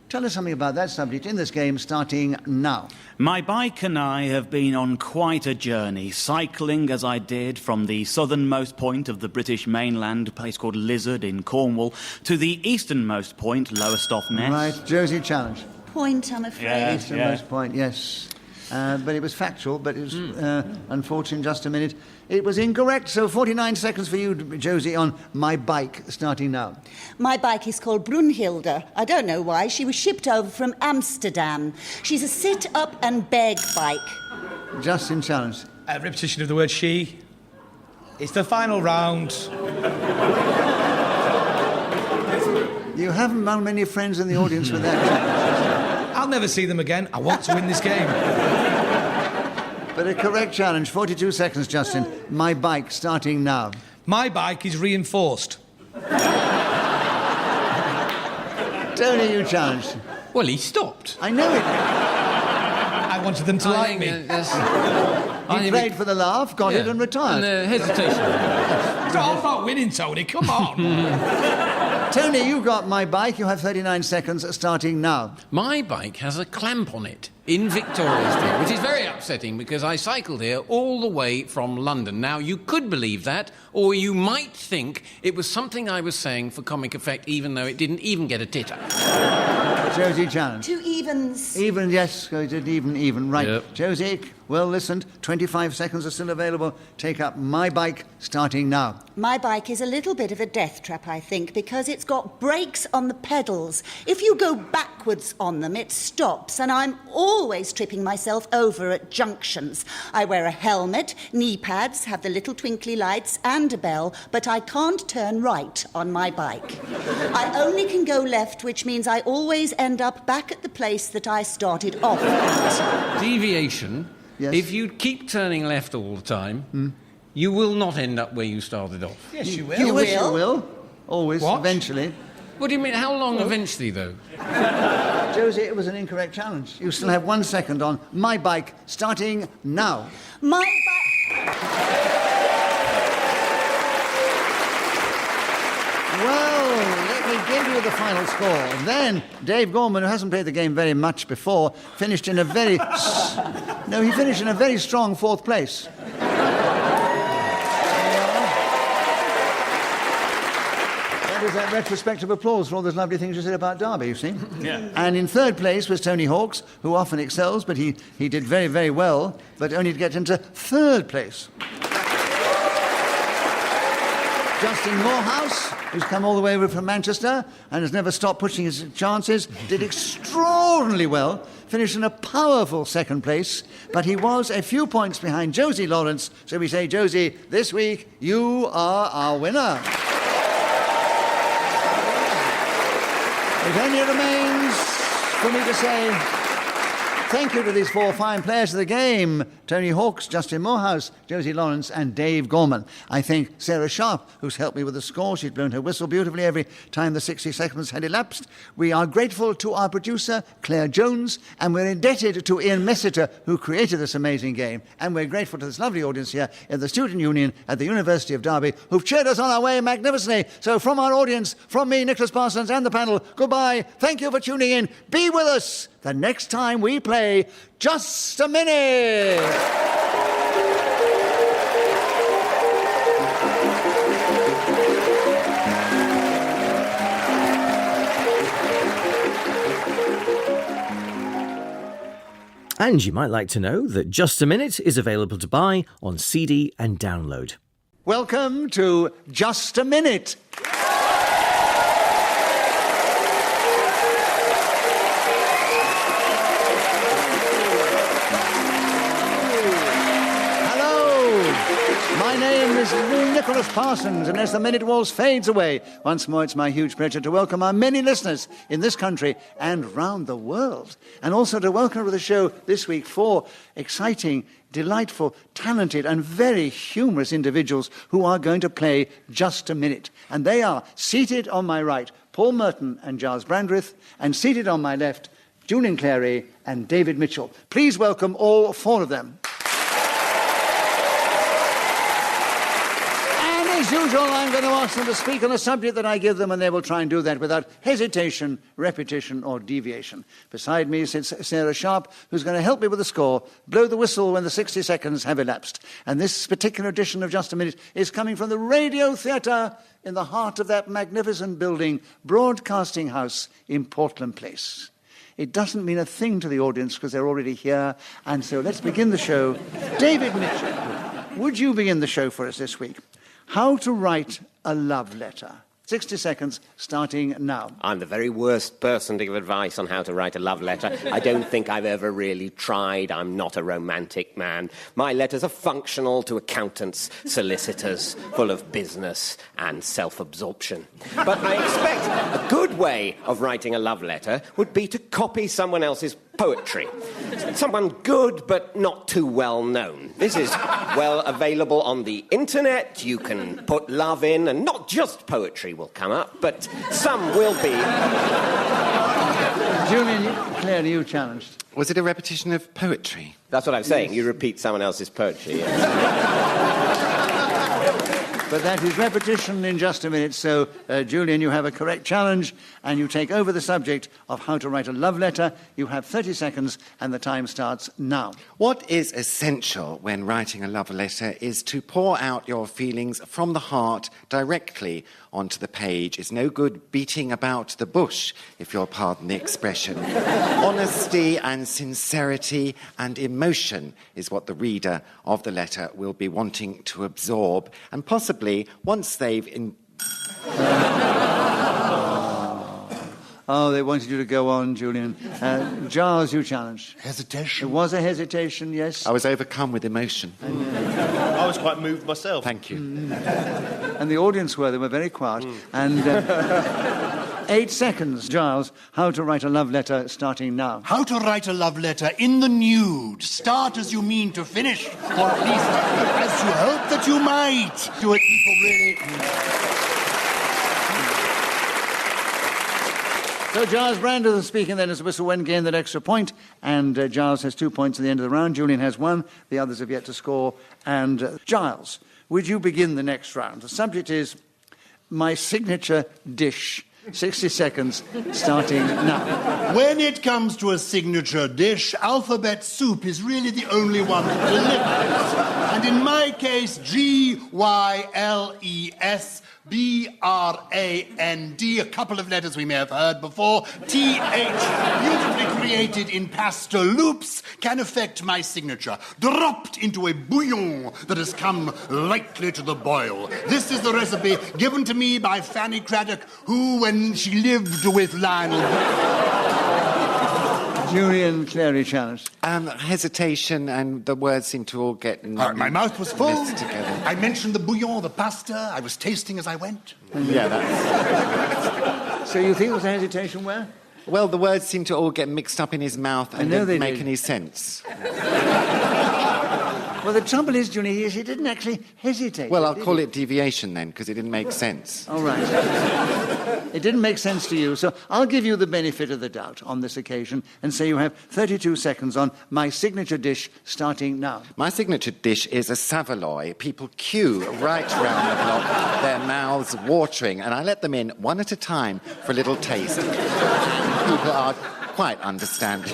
Tell us something about that subject in this game starting now. My bike and I have been on quite a journey, cycling as I did from the southernmost point of the British mainland, a place called Lizard in Cornwall, to the easternmost point, Lowestoft-Ness. Right, Josie challenge. Point, I'm afraid. Yeah. Easternmost point, yes. But it was factual, but it was unfortunate just a minute. It was incorrect, so 49 seconds for you, Josie, on my bike, starting now. My bike is called Brunhilde. I don't know why. She was shipped over from Amsterdam. She's a sit-up and beg bike. Justin challenge. Repetition of the word she. It's the final round. You haven't found many friends in the audience with that challenge. I'll never see them again. I want to win this game. But a correct challenge, 42 seconds, Justin. My bike, starting now. My bike is reinforced. Tony, you challenged. Well, he stopped. I know it. I wanted them to like me. He played for the laugh, got it, and retired. And hesitation. I'm not winning, Tony. Come on. Tony, you got my bike. You have 39 seconds, starting now. My bike has a clamp on it in Victoria Street, which is very upsetting because I cycled here all the way from London. Now, you could believe that, or you might think it was something I was saying for comic effect, even though it didn't even get a titter. Josie challenge. 2 evens. Even, yes, I did even. Right. Yep. Josie, well listened. 25 seconds are still available. Take up my bike, starting now. My bike is a little bit of a death trap, I think, because it's got brakes on the pedals. If you go backwards on them, it stops, and I'm always tripping myself over at junctions. I wear a helmet, knee pads, have the little twinkly lights, and a bell, but I can't turn right on my bike. I only can go left, which means I always end up back at the place that I started off at. Deviation. Yes. If you keep turning left all the time, you will not end up where you started off. Yes, you will. You wish will? you will. Always, What? eventually. What do you mean? How long eventually, though? Josie, it was an incorrect challenge. You still have 1 second on my bike, starting now. My bike... Well, let me give you the final score. Then, Dave Gorman, who hasn't played the game very much before, finished in a very... he finished in a very strong 4th place. That is that retrospective applause for all those lovely things you said about Derby, you see. Yeah. And in 3rd place was Tony Hawks, who often excels, but he did very, very well, but only to get into 3rd place. Justin Moorhouse, who's come all the way over from Manchester and has never stopped pushing his chances, did extraordinarily well, finished in a powerful 2nd place, but he was a few points behind Josie Lawrence, so we say, Josie, this week you are our winner. It only remains for me to say thank you to these 4 fine players of the game, Tony Hawks, Justin Moorhouse, Josie Lawrence and Dave Gorman. I thank Sarah Sharp, who's helped me with the score. She's blown her whistle beautifully every time the 60 seconds had elapsed. We are grateful to our producer, Claire Jones, and we're indebted to Ian Messiter, who created this amazing game. And we're grateful to this lovely audience here at the Student Union at the University of Derby, who've cheered us on our way magnificently. So from our audience, from me, Nicholas Parsons, and the panel, goodbye. Thank you for tuning in. Be with us the next time we play Just a Minute. And you might like to know that Just a Minute is available to buy on CD and download. Welcome to Just a Minute. My name is Nicholas Parsons, and as the minute waltz fades away, once more it's my huge pleasure to welcome our many listeners in this country and round the world, and also to welcome to the show this week 4 exciting, delightful, talented and very humorous individuals who are going to play Just a Minute. And they are seated on my right, Paul Merton and Gyles Brandreth, and seated on my left, Julian Clary and David Mitchell. Please welcome all 4 of them. As usual, I'm going to ask them to speak on a subject that I give them, and they will try and do that without hesitation, repetition, or deviation. Beside me sits Sarah Sharp, who's going to help me with the score, blow the whistle when the 60 seconds have elapsed. And this particular edition of Just a Minute is coming from the Radio Theatre in the heart of that magnificent building, Broadcasting House in Portland Place. It doesn't mean a thing to the audience because they're already here. And so let's begin the show. David Mitchell, would you begin the show for us this week? How to write a love letter. 60 seconds, starting now. I'm the very worst person to give advice on how to write a love letter. I don't think I've ever really tried. I'm not a romantic man. My letters are functional to accountants, solicitors, full of business and self-absorption. But I expect a good way of writing a love letter would be to copy someone else's poetry. Someone good but not too well known. This is well available on the internet. You can put love in, and not just poetry will come up, but some will be. Julian, Clary, you challenged. Was it a repetition of poetry? That's what I'm saying. Yes. You repeat someone else's poetry. Yes. But that is repetition in just a minute. So, Julian, you have a correct challenge, and you take over the subject of how to write a love letter. You have 30 seconds, and the time starts now. What is essential when writing a love letter is to pour out your feelings from the heart directly onto the page. It's no good beating about the bush, if you'll pardon the expression. Honesty and sincerity and emotion is what the reader of the letter will be wanting to absorb, and possibly once they've... Oh, they wanted you to go on, Julian. Gyles, you challenged. Hesitation? It was a hesitation, yes. I was overcome with emotion. I was quite moved myself. Thank you. And the audience were. They were very quiet. And 8 seconds, Gyles. How to write a love letter, starting now. How to write a love letter in the nude. Start as you mean to finish, or at least as you hope that you might. Do it, people, really... So Gyles Brandreth is speaking then as a whistle when gained that extra point, and Gyles has 2 points at the end of the round. Julian has 1. The others have yet to score. And Gyles, would you begin the next round? The subject is my signature dish. 60 seconds, starting now. When it comes to a signature dish, alphabet soup is really the only one that delivers. And in my case, Gyles-Brand, a couple of letters we may have heard before, TH, beautifully created in pasta loops, can affect my signature. Dropped into a bouillon that has come lightly to the boil. This is the recipe given to me by Fanny Craddock, who, when she lived with Lionel... Julian Clary challenged. Hesitation, and the words seem to all get... my mouth was full. Together. I mentioned the bouillon, the pasta. I was tasting as I went. Yeah, that's... So you think there was a hesitation where? Well, the words seem to all get mixed up in his mouth and didn't make any sense. Well, the trouble is, Julian, he didn't actually hesitate. Well, I'll call it deviation then, because it didn't make sense. All right. It didn't make sense to you, so I'll give you the benefit of the doubt on this occasion and say you have 32 seconds on my signature dish, starting now. My signature dish is a saveloy. People queue right round the block, their mouths watering, and I let them in one at a time for a little taste. People are quite understand.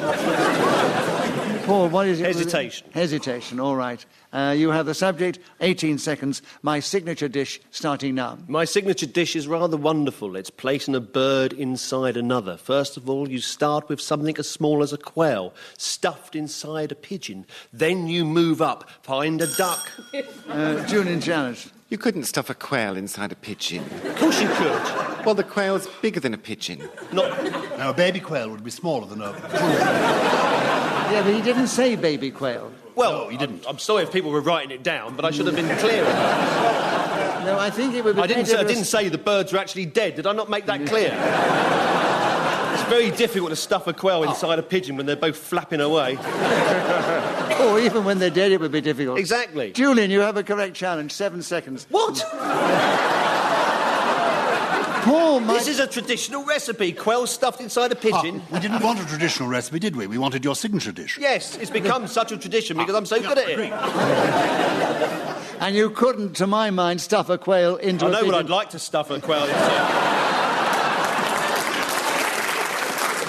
Paul, what is it? Hesitation. Hesitation, all right. You have the subject, 18 seconds. My signature dish, starting now. My signature dish is rather wonderful. It's placing a bird inside another. First of all, you start with something as small as a quail, stuffed inside a pigeon. Then you move up, find a duck. Julian challenge. You couldn't stuff a quail inside a pigeon. Of course you could. Well, the quail's bigger than a pigeon. Now, a baby quail would be smaller than a... Yeah, but he didn't say baby quail. Well, he didn't. I'm sorry if people were writing it down, but I should have been clearer. No, I think it would be... I didn't say the birds are actually dead. Did I not make that clear? It's very difficult to stuff a quail inside a pigeon when they're both flapping away. Or even when they're dead, it would be difficult. Exactly. Julian, you have a correct challenge. 7 seconds. What? Paul, This is a traditional recipe. Quail stuffed inside a pigeon. We didn't want a traditional recipe, did we? We wanted your signature dish. Yes, it's become such a tradition because I'm so good at it. And you couldn't, to my mind, stuff a quail into a pigeon. I know what I'd like to stuff a quail into.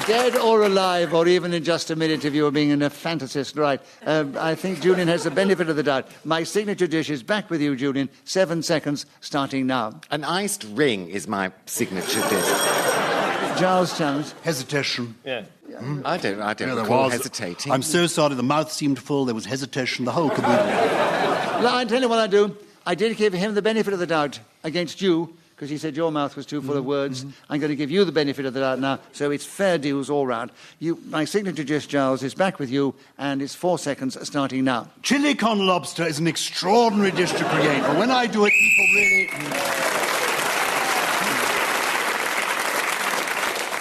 Dead or alive, or even in just a minute if you were being a fantasist, right. I think Julian has the benefit of the doubt. My signature dish is back with you, Julian. 7 seconds, starting now. An iced ring is my signature dish. Giles challenge. Hesitation. Yeah. I don't there recall was. hesitating. I'm so sorry, the mouth seemed full, there was hesitation, the whole caboodle. I tell you what I do. I did give him the benefit of the doubt against you, because he said your mouth was too full of words. I'm going to give you the benefit of the doubt now, so it's fair deals all round. My signature dish, Giles, is back with you, and it's 4 seconds, starting now. Chili con lobster is an extraordinary dish to create, but when I do it, people really...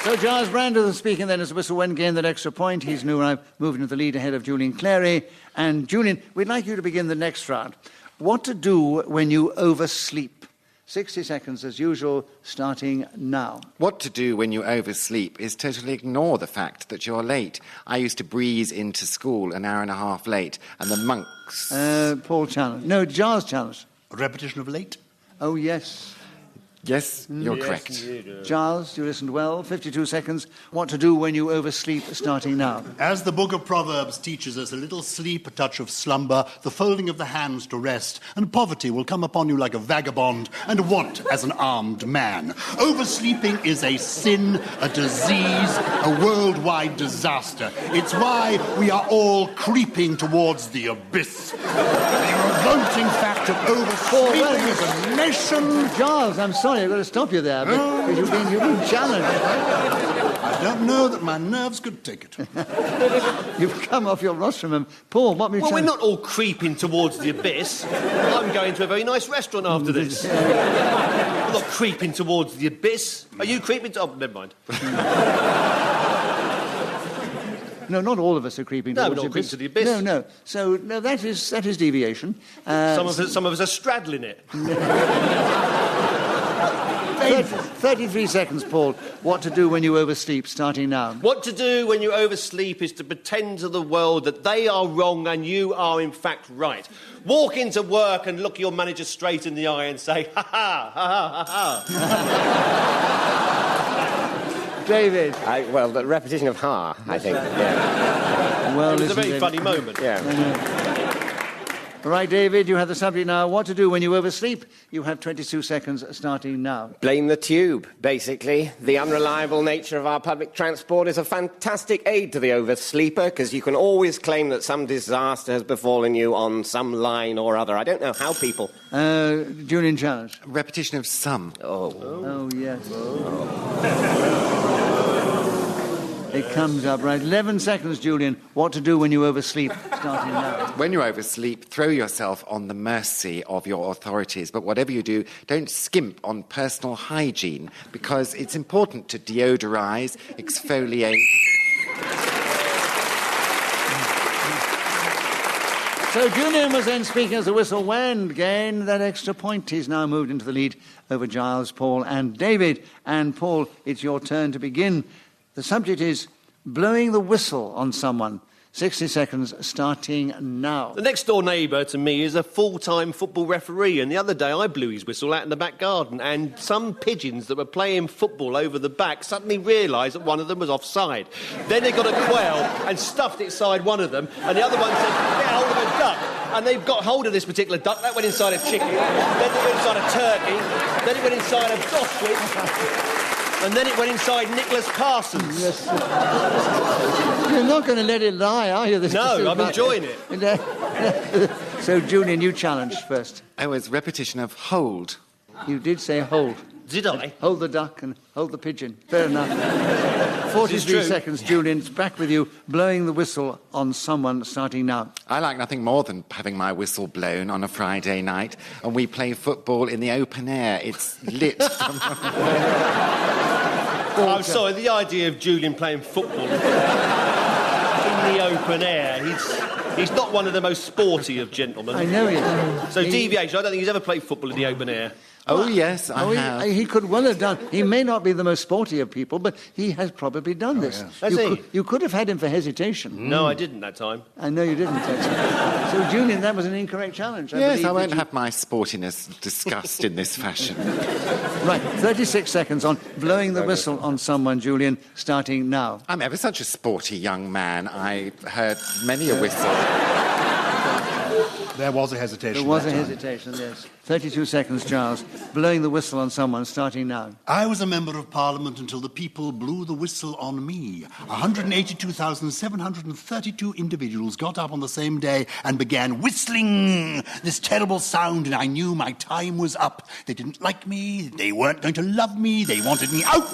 So Giles Brandreth is speaking then as the whistle went, gained that extra point. He's now moving to the lead ahead of Julian Clary. And Julian, we'd like you to begin the next round. What to do when you oversleep? 60 seconds as usual, starting now. What to do when you oversleep is totally ignore the fact that you're late. I used to breeze into school an hour and a half late, and the monks... Paul challenge. No, Giles challenge. A repetition of late? Oh, yes. Yes, you're correct. Giles, you listened well. 52 seconds. What to do when you oversleep, starting now. As the book of Proverbs teaches us, a little sleep, a touch of slumber, the folding of the hands to rest, and poverty will come upon you like a vagabond, and want as an armed man. Oversleeping is a sin, a disease, a worldwide disaster. It's why we are all creeping towards the abyss. The revolting fact of oversleeping as a nation... Giles, I'm sorry, I've got to stop you there, because you've been challenged. I don't know that my nerves could take it. You've come off your rostrum. Paul, what... Well, we're not all creeping towards the abyss. I'm going to a very nice restaurant after this. I'm not creeping towards the abyss. Are you creeping to... Oh, never mind. No, not all of us are creeping towards the abyss. To the abyss. No. So, no, that is deviation. Some of us are straddling it. 33 seconds, Paul. What to do when you oversleep, starting now. What to do when you oversleep is to pretend to the world that they are wrong and you are in fact right. Walk into work and look your manager straight in the eye and say, ha-ha, ha-ha, ha-ha. David. Well, the repetition of ha, I think. Yeah. Well, it was a very funny moment. Yeah. Right, David, you have the subject now. What to do when you oversleep? You have 22 seconds, starting now. Blame the tube, basically. The unreliable nature of our public transport is a fantastic aid to the oversleeper, because you can always claim that some disaster has befallen you on some line or other. I don't know how people... Julian challenge. Repetition of some. Oh, yes. It comes up, right. 11 seconds, Julian. What to do when you oversleep, starting now. When you oversleep, throw yourself on the mercy of your authorities. But whatever you do, don't skimp on personal hygiene, because it's important to deodorize, exfoliate... So Julian was then speaking as the whistle went, gained that extra point. He's now moved into the lead over Giles, Paul and David. And Paul, it's your turn to begin. The subject is blowing the whistle on someone. 60 seconds starting now. The next door neighbour to me is a full-time football referee, and the other day I blew his whistle out in the back garden, and some pigeons that were playing football over the back suddenly realised that one of them was offside. Then they got a quail and stuffed it inside one of them, and the other one said, get hold of a duck. And they've got hold of this particular duck. That went inside a chicken, then it went inside a turkey, then it went inside a ostrich. And then it went inside Nicholas Parsons. Yes. You're not going to let it lie, are you? No, I'm enjoying it. So, Julian, you challenged first. It was repetition of hold. You did say hold. Did I? Hold the duck and hold the pigeon. Fair enough. 43 seconds, Julian. It's back with you, blowing the whistle on someone starting now. I like nothing more than having my whistle blown on a Friday night, and we play football in the open air. It's lit. I'm sorry, the idea of Julian playing football in the open air, he's not one of the most sporty of gentlemen. I know he is. So deviation, I don't think he's ever played football in the open air. Oh, yes, I have. He could well have done. He may not be the most sporty of people, but he has probably done this. Yes. You could have had him for hesitation. No, I didn't that time. I know you didn't. So, Julian, that was an incorrect challenge. I won't have my sportiness discussed in this fashion. Right, 36 seconds on blowing the whistle on someone, Julian, starting now. I'm ever such a sporty young man. I heard many a whistle. There was a hesitation. There was a hesitation, yes. 32 seconds, Gyles. Blowing the whistle on someone, starting now. I was a member of Parliament until the people blew the whistle on me. 182,732 individuals got up on the same day and began whistling this terrible sound, and I knew my time was up. They didn't like me. They weren't going to love me. They wanted me out.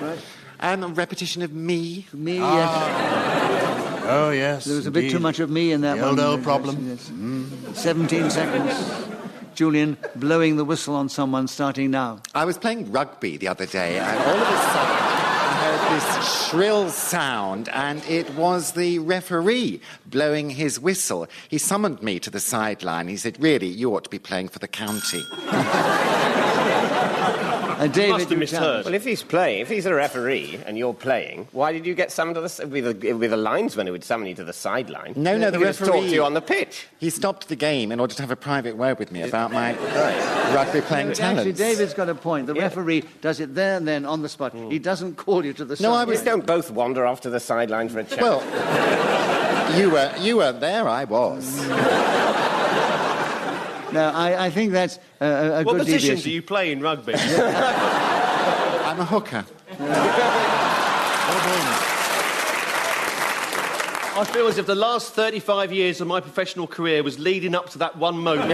Right. And a repetition of me. Me, yes. Oh, yes. There was a bit too much of me in that one. No problem. Yes. 17 seconds. Julian, blowing the whistle on someone, starting now. I was playing rugby the other day, and all of a sudden I heard this shrill sound, and it was the referee blowing his whistle. He summoned me to the sideline. He said, really, you ought to be playing for the county. David, must have misheard. Well, if he's a referee and you're playing, why did you get summoned to the... It would be the linesman who would summon you to the sideline. No, the referee... talk to you on the pitch. He stopped the game in order to have a private word with me about my rugby playing talents. Actually, David's got a point. The referee does it there and then on the spot. He doesn't call you to the sideline. We don't both wander off to the sideline for a chat. Well, you were there, I was. No, I think that's a what good position deviation. do you play in rugby? I'm a hooker. I feel as if the last 35 years of my professional career was leading up to that one moment.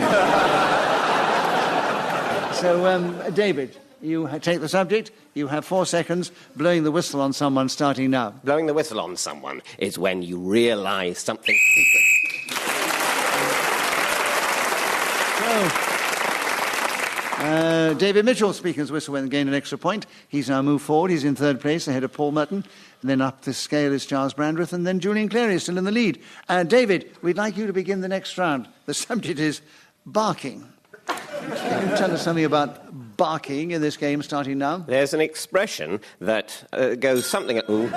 So, David, you take the subject. You have 4 seconds. Blowing the whistle on someone, starting now. Blowing the whistle on someone is when you realise something secret. David Mitchell, Speaker's whistle, and gained an extra point. He's now moved forward. He's in third place ahead of Paul Merton. And then up the scale is Giles Brandreth, and then Julian Clary is still in the lead. David, we'd like you to begin the next round. The subject is barking. Can you tell us something about barking in this game starting now? There's an expression that goes something like... Ooh.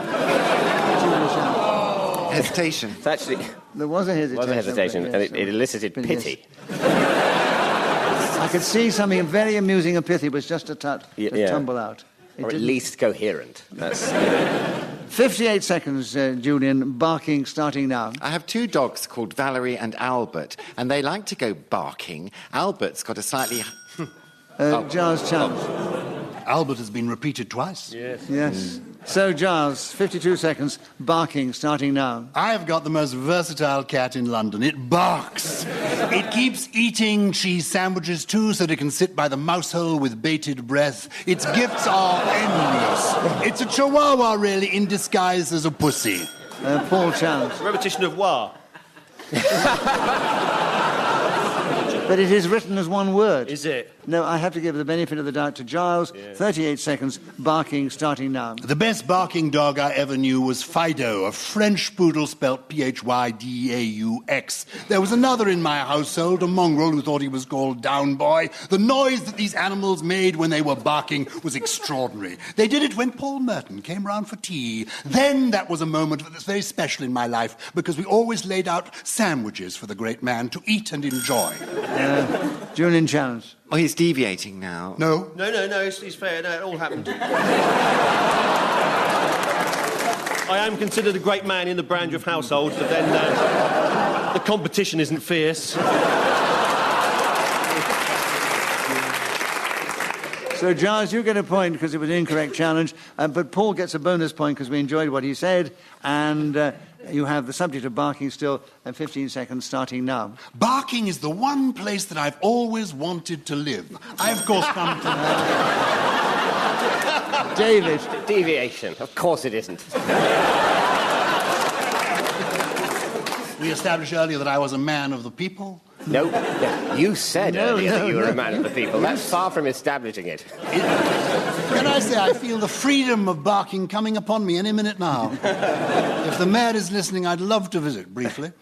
Hesitation. It's actually... There was a hesitation. And it elicited pity. I could see something very amusing and pithy, but just a tumble out. Or at least coherent. That's... 58 seconds, Julian. Barking starting now. I have 2 dogs called Valerie and Albert, and they like to go barking. Albert's got a slightly... Giles challenge. Albert has been repeated twice. Yes. So, Giles, 52 seconds. Barking starting now. I have got the most versatile cat in London. It barks. It keeps eating cheese sandwiches too, so that it can sit by the mouse hole with bated breath. Its gifts are endless. It's a chihuahua, really, in disguise as a pussy. Paul challenge. Repetition of wah. But it is written as one word. Is it? No, I have to give the benefit of the doubt to Gyles. 38 seconds, barking, starting now. The best barking dog I ever knew was Fido, a French poodle spelt P-H-Y-D-A-U-X. There was another in my household, a mongrel who thought he was called Down Boy. The noise that these animals made when they were barking was extraordinary. They did it when Paul Merton came round for tea. Then that was a moment that's very special in my life, because we always laid out sandwiches for the great man to eat and enjoy. Julian challenge. Oh, he's deviating now. No? No, he's fair. No, it all happened. I am considered a great man in the Brandreth household, but then the competition isn't fierce. So, Gyles, you get a point because it was an incorrect challenge, but Paul gets a bonus point because we enjoyed what he said, and you have the subject of barking still, and 15 seconds starting now. Barking is the one place that I've always wanted to live. I, of course, come to... David. Deviation. Of course it isn't. We established earlier that I was a man of the people. No, you said earlier that you were a man of the people. That's far from establishing it. Can I say I feel the freedom of barking coming upon me any minute now? If the mayor is listening, I'd love to visit, briefly.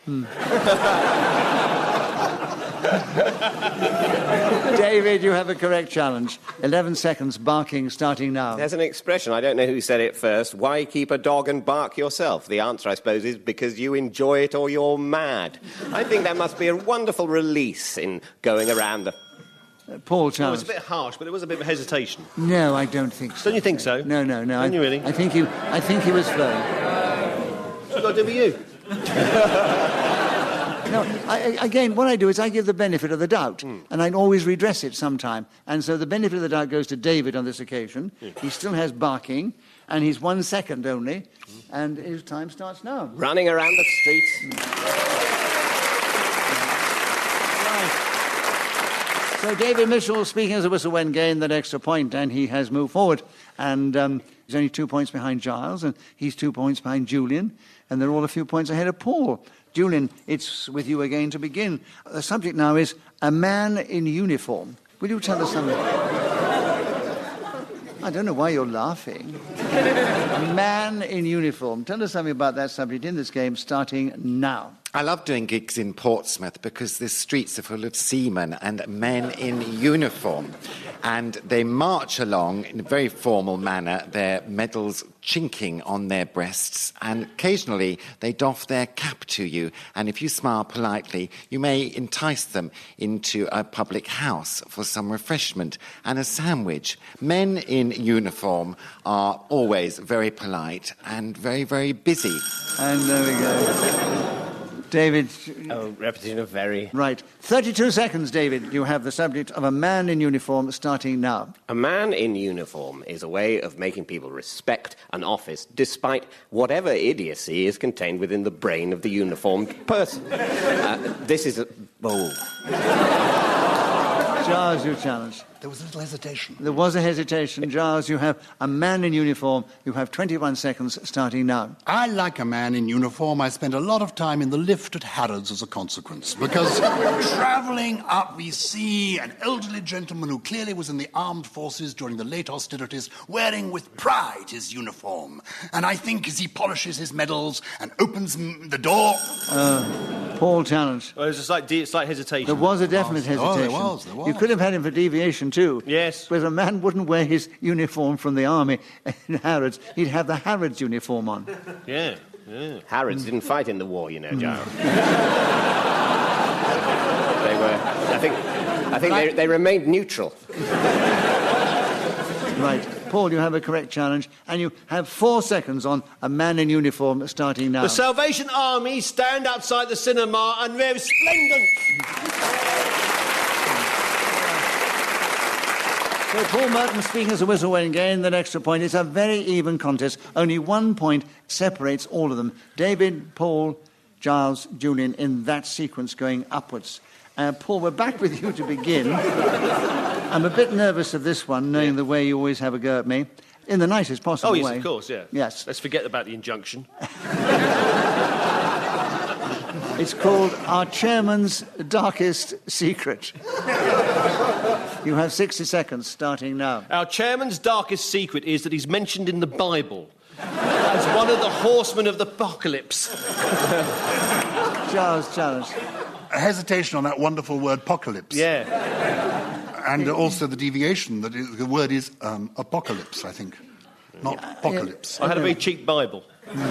David, you have a correct challenge. 11 seconds, barking, starting now. There's an expression, I don't know who said it first. Why keep a dog and bark yourself? The answer, I suppose, is because you enjoy it or you're mad. I think there must be a wonderful release in going around the... Paul No, challenge. it's a bit harsh, but there was a bit of hesitation. No, I don't think so. Don't you think so? No. Don't you really? I think he was flowing. What's it got to do with you? No, again, what I do is I give the benefit of the doubt, and I always redress it sometime. And so the benefit of the doubt goes to David on this occasion. He still has barking, and he's 1 second only, and his time starts now. Running around the streets. So David Mitchell, speaking as a whistle when gained that extra point, and he has moved forward. And he's only 2 points behind Gyles, and he's 2 points behind Julian, and they're all a few points ahead of Paul. Julian, it's with you again to begin. The subject now is a man in uniform. Will you tell us something? I don't know why you're laughing. A man in uniform. Tell us something about that subject in this game, starting now. I love doing gigs in Portsmouth because the streets are full of seamen and men in uniform. And they march along in a very formal manner, their medals chinking on their breasts, and occasionally they doff their cap to you. And if you smile politely, you may entice them into a public house for some refreshment and a sandwich. Men in uniform are always very polite and very, very busy. And there we go. David. Oh, repetition of very. Right. 32 seconds, David. You have the subject of a man in uniform starting now. A man in uniform is a way of making people respect an office despite whatever idiocy is contained within the brain of the uniformed person. This is a... Oh. Gyles, you challenge. There was a little hesitation. There was a hesitation. Gyles, you have a man in uniform. You have 21 seconds starting now. I like a man in uniform. I spent a lot of time in the lift at Harrods as a consequence, because travelling up we see an elderly gentleman who clearly was in the armed forces during the late hostilities, wearing with pride his uniform. And I think as he polishes his medals and opens the door... Paul challenge. Well, there's a slight hesitation. There was a definite hesitation. Oh, there was. You could have had him for deviation too. Yes. But a man wouldn't wear his uniform from the army in Harrods. He'd have the Harrods uniform on. Yeah. Harrods didn't fight in the war, you know, Giles. I think they remained neutral. Right. Paul, you have a correct challenge, and you have 4 seconds on a man in uniform starting now. The Salvation Army stand outside the cinema and they're resplendent. So Paul Merton speaking as a whistle when gained the extra point. It's a very even contest. Only 1 point separates all of them. David, Paul, Gyles, Julian, in that sequence going upwards. Paul, we're back with you to begin. I'm a bit nervous of this one, knowing the way you always have a go at me. In the nicest possible way. Oh, yes, of course, yeah. Yes. Let's forget about the injunction. It's called Our Chairman's Darkest Secret. You have 60 seconds, starting now. Our chairman's darkest secret is that he's mentioned in the Bible as one of the horsemen of the apocalypse. Gyles, challenge. A hesitation on that wonderful word, apocalypse. Yeah. And also the deviation, the word is apocalypse, I think. Not apocalypse. I had a very cheap Bible. Wasn't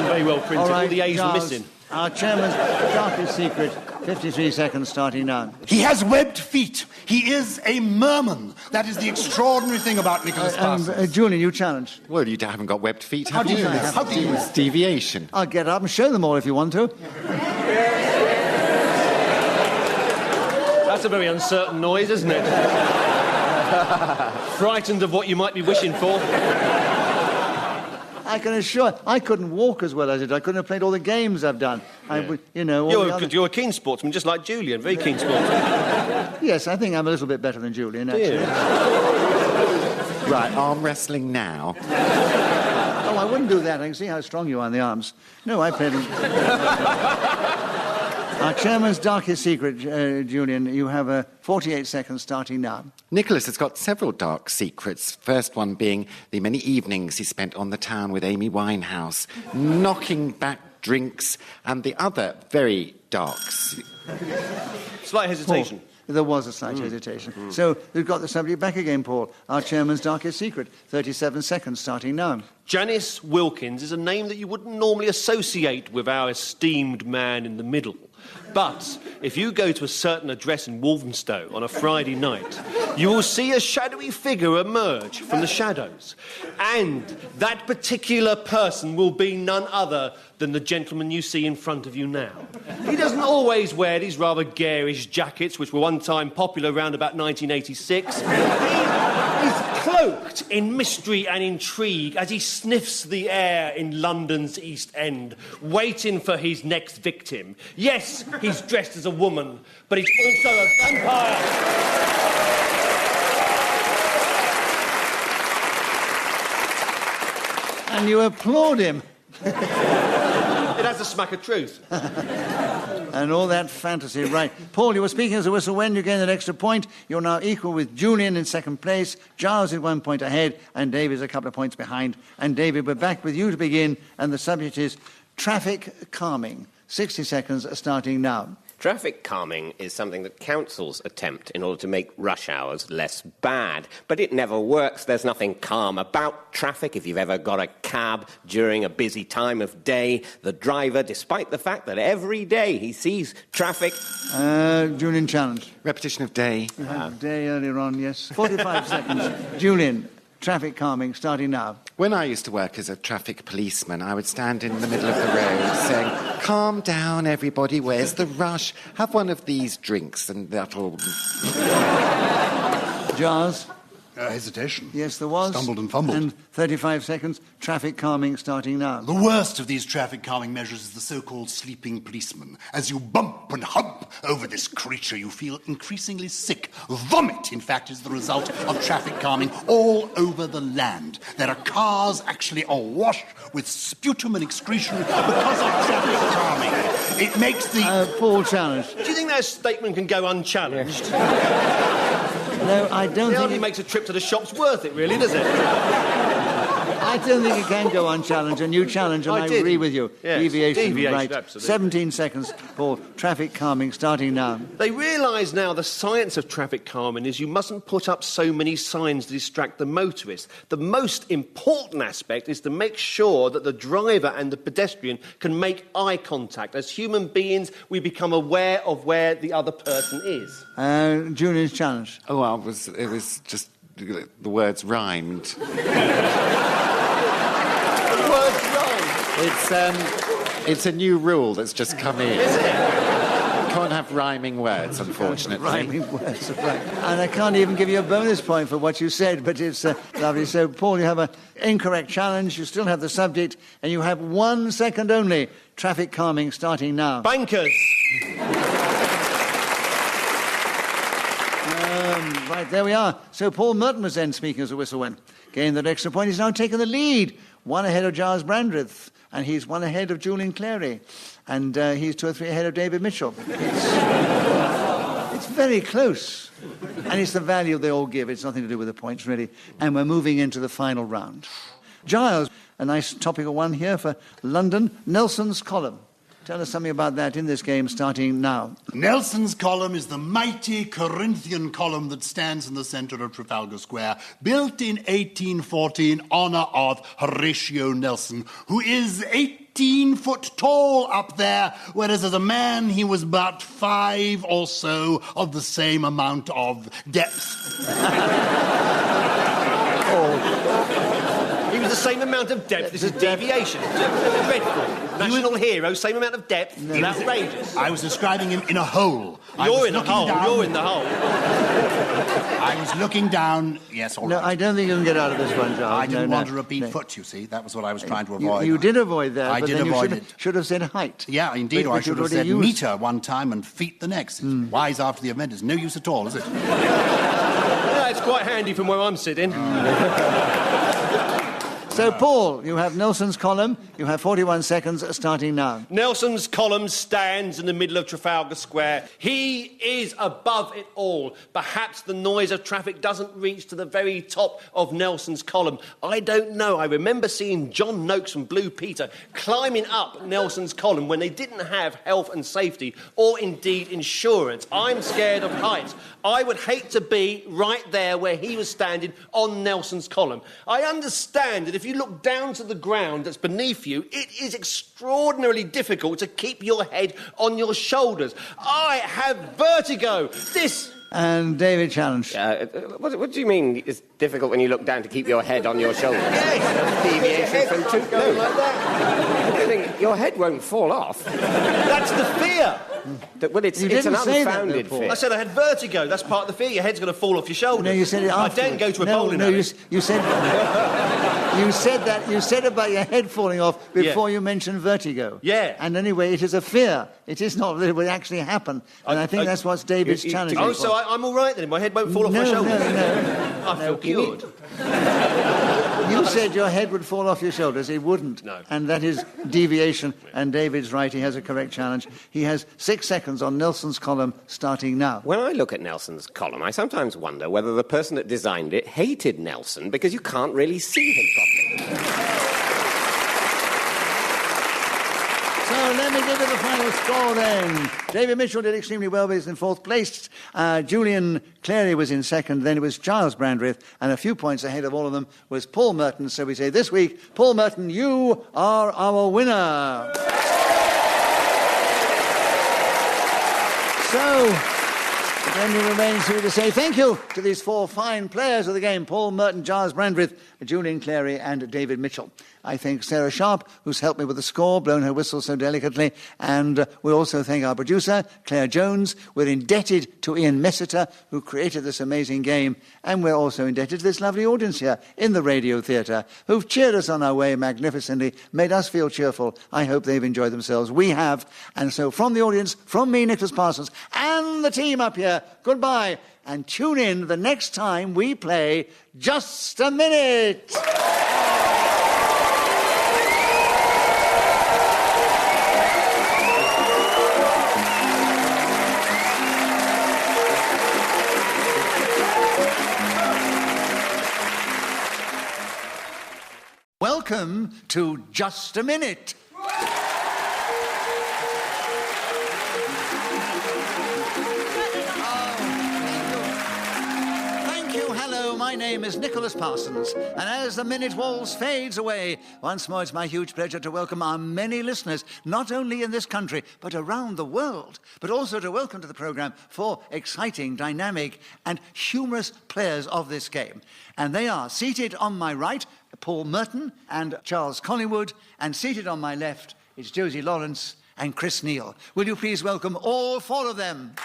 very well printed. All the A's were Gyles, missing. Our chairman's darkest secret, 53 seconds, starting now. He has webbed feet. He is a merman. That is the extraordinary thing about Nicholas Parsons. Julian, you challenge. Well, you haven't got webbed feet, How have do you? you? How do you? It's deviation. I'll get up and show them all if you want to. That's a very uncertain noise, isn't it? Frightened of what you might be wishing for. I can assure I couldn't walk as well as I did. I couldn't have played all the games I've done. You're a keen sportsman, just like Julian. Very keen sportsman. Yes, I think I'm a little bit better than Julian, actually. Right, arm wrestling now. Oh, I wouldn't do that. I can see how strong you are in the arms. No, I played... Our chairman's darkest secret, Julian, you have 48 seconds starting now. Nicholas has got several dark secrets. First one being the many evenings he spent on the town with Amy Winehouse, knocking back drinks, and the other very dark... Slight hesitation. Paul, there was a slight hesitation. So we've got the subject back again, Paul. Our chairman's darkest secret, 37 seconds starting now. Janice Wilkins is a name that you wouldn't normally associate with our esteemed man in the middle. But if you go to a certain address in Walthamstow on a Friday night, you will see a shadowy figure emerge from the shadows. And that particular person will be none other than the gentleman you see in front of you now. He doesn't always wear these rather garish jackets, which were one time popular around about 1986. He's cloaked in mystery and intrigue as he sniffs the air in London's East End, waiting for his next victim. Yes, he's dressed as a woman, but he's also a vampire. And you applaud him. It has a smack of truth. And all that fantasy, right. Paul, you were speaking as a whistle when you gained an extra point. You're now equal with Julian in second place, Gyles is 1 point ahead, and David's a couple of points behind. And David, we're back with you to begin, and the subject is traffic calming. 60 seconds starting now. Traffic calming is something that councils attempt in order to make rush hours less bad. But it never works. There's nothing calm about traffic. If you've ever got a cab during a busy time of day, the driver, despite the fact that every day he sees traffic... Julian challenge. Repetition of day. You had day earlier on, yes. 45 seconds. Julian, traffic calming, starting now. When I used to work as a traffic policeman, I would stand in the middle of the road saying, "Calm down, everybody, where's the rush? Have one of these drinks and that'll..." Gyles? Hesitation. Yes, there was. Stumbled and fumbled. And 35 seconds. Traffic calming starting now. The worst of these traffic calming measures is the so-called sleeping policeman. As you bump and hump over this creature, you feel increasingly sick. Vomit, in fact, is the result of traffic calming all over the land. There are cars actually awash with sputum and excretion because of traffic calming. It makes the... Paul challenge. Do you think that statement can go unchallenged? No, I don't think... It hardly makes a trip to the shops worth it, really, does it? I don't think it can go unchallenged, and you challenge, and I agree with you. Yes, Deviation, right. Absolutely. 17 seconds for traffic calming, starting now. They realise now the science of traffic calming is you mustn't put up so many signs to distract the motorist. The most important aspect is to make sure that the driver and the pedestrian can make eye contact. As human beings, we become aware of where the other person is. Julian's challenge. Oh, it was just... the words rhymed. It's a new rule that's just come in. Is it? You can't have rhyming words, unfortunately. Rhyming words, right. And I can't even give you a bonus point for what you said, but it's lovely. So, Paul, you have an incorrect challenge. You still have the subject, and you have 1 second only. Traffic calming starting now. Bankers. Right, there we are. So Paul Merton was then speaking as a whistle win. Gained that extra point. He's now taken the lead. One ahead of Giles Brandreth. and he's one ahead of Julian Clary, and he's 2 or 3 ahead of David Mitchell. It's very close, and it's the value they all give. It's nothing to do with the points, really. And we're moving into the final round. Gyles, a nice topical one here for London. Nelson's column. Tell us something about that in this game, starting now. Nelson's column is the mighty Corinthian column that stands in the centre of Trafalgar Square, built in 1840 in honour of Horatio Nelson, who is 18 foot tall up there, whereas as a man he was about 5 or so of the same amount of depth. He was the same amount of depth. This is deviation. Dreadful. National hero, same amount of depth. No. Outrageous. I was describing him in a hole. You're in a hole. You're in the hole. I was looking down. Yes, all No, right. I don't think you can get out of this one, Gyles. I didn't want to No. repeat foot, you see. That was what I was trying to avoid. You did avoid that, I but did then avoid you it. should have said height. Yeah, indeed, or I Which should you'd have said already used. metre one time and feet the next. It's wise after the event. It's no use at all, is it? Yeah, it's quite handy from where I'm sitting. So, Paul, you have Nelson's column. You have 41 seconds starting now. Nelson's column stands in the middle of Trafalgar Square. He is above it all. Perhaps the noise of traffic doesn't reach to the very top of Nelson's column. I don't know. I remember seeing John Noakes from Blue Peter climbing up Nelson's column when they didn't have health and safety or indeed insurance. I'm scared of heights. I would hate to be right there where he was standing on Nelson's column. I understand that if you look down to the ground that's beneath you, it is extraordinarily difficult to keep your head on your shoulders. I have vertigo. This... And David challenged. What do you mean it's difficult when you look down to keep your head on your shoulders? Yes. Deviation from two... Going like that. I think your head won't fall off. That's the fear. Well, it's You an didn't say that, unfounded though, Paul. fear. I said I had vertigo. That's part of the fear. Your head's going to fall off your shoulders. No, you said it I afterwards. daren't go to a No, bowling no, alley. you said... You said that. You said about your head falling off before you mentioned vertigo. Yeah. And anyway, it is a fear. It is not that it will actually happen. And I think that's what David's challenging. Oh, so I'm all right then. My head won't fall off my shoulders. No. I feel cured. You said your head would fall off your shoulders. It wouldn't. No. And that is deviation. And David's right. He has a correct challenge. He has 6 seconds on Nelson's column starting now. When I look at Nelson's column, I sometimes wonder whether the person that designed it hated Nelson because you can't really see him properly. So let me give you the final score then. David Mitchell did extremely well, but he's in 4th place. Julian Clary was in 2nd. Then it was Gyles Brandreth, and a few points ahead of all of them was Paul Merton. So we say this week, Paul Merton, you are our winner. So it only remains for me to say thank you to these 4 fine players of the game, Paul Merton, Gyles Brandreth, Julian Clary and David Mitchell. I thank Sarah Sharp, who's helped me with the score, blown her whistle so delicately, and we also thank our producer, Claire Jones. We're indebted to Ian Messiter, who created this amazing game, and we're also indebted to this lovely audience here in the Radio Theatre, who've cheered us on our way magnificently, made us feel cheerful. I hope they've enjoyed themselves. We have. And so from the audience, from me, Nicholas Parsons, and the team up here, goodbye, and tune in the next time we play Just a Minute. Welcome to Just a Minute. Thank you. Hello, my name is Nicholas Parsons, and as the minute waltz fades away, once more it's my huge pleasure to welcome our many listeners, not only in this country, but around the world, but also to welcome to the programme 4 exciting, dynamic, and humorous players of this game. And they are seated on my right, Paul Merton and Charles Collingwood, and seated on my left is Josie Lawrence and Chris Neill. Will you please welcome all 4 of them?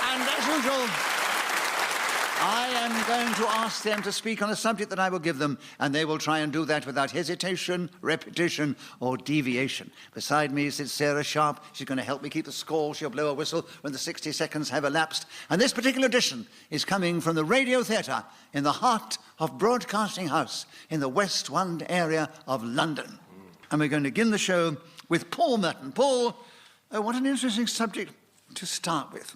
And as usual, I am I'm going to ask them to speak on a subject that I will give them, and they will try and do that without hesitation, repetition, or deviation. Beside me sits Sarah Sharp. She's going to help me keep the score. She'll blow a whistle when the 60 seconds have elapsed. And this particular edition is coming from the Radio Theatre in the heart of Broadcasting House in the West Wand area of London. And we're going to begin the show with Paul Merton. Paul, what an interesting subject to start with.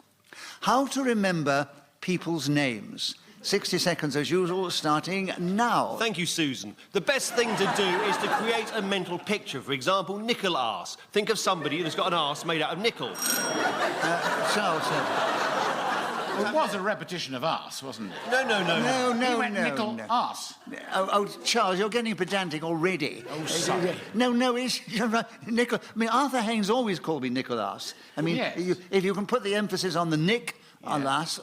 How to remember people's names. 60 seconds as usual, starting now. Thank you, Susan. The best thing to do is to create a mental picture. For example, nickel arse. Think of somebody who's got an arse made out of nickel. Charles, It was a repetition of arse, wasn't it? No. He went nickel arse. Oh, Charles, you're getting pedantic already. Oh, sorry. No, you're right. Nickel. I mean, Arthur Haynes always called me Nickel Arse. I mean, Yes. if you can put the emphasis on the Nick, alas,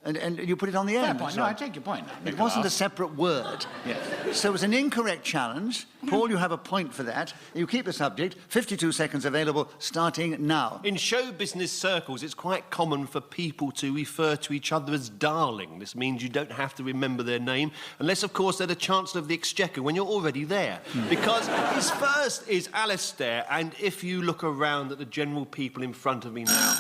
and you put it on the Fair end. point. No, I take your point. It wasn't a separate word. Yes. So it was an incorrect challenge. Paul, you have a point for that. You keep the subject. 52 seconds available, starting now. In show business circles, it's quite common for people to refer to each other as darling. This means you don't have to remember their name, unless, of course, they're the Chancellor of the Exchequer when you're already there. Because his first is Alistair, and if you look around at the general people in front of me now...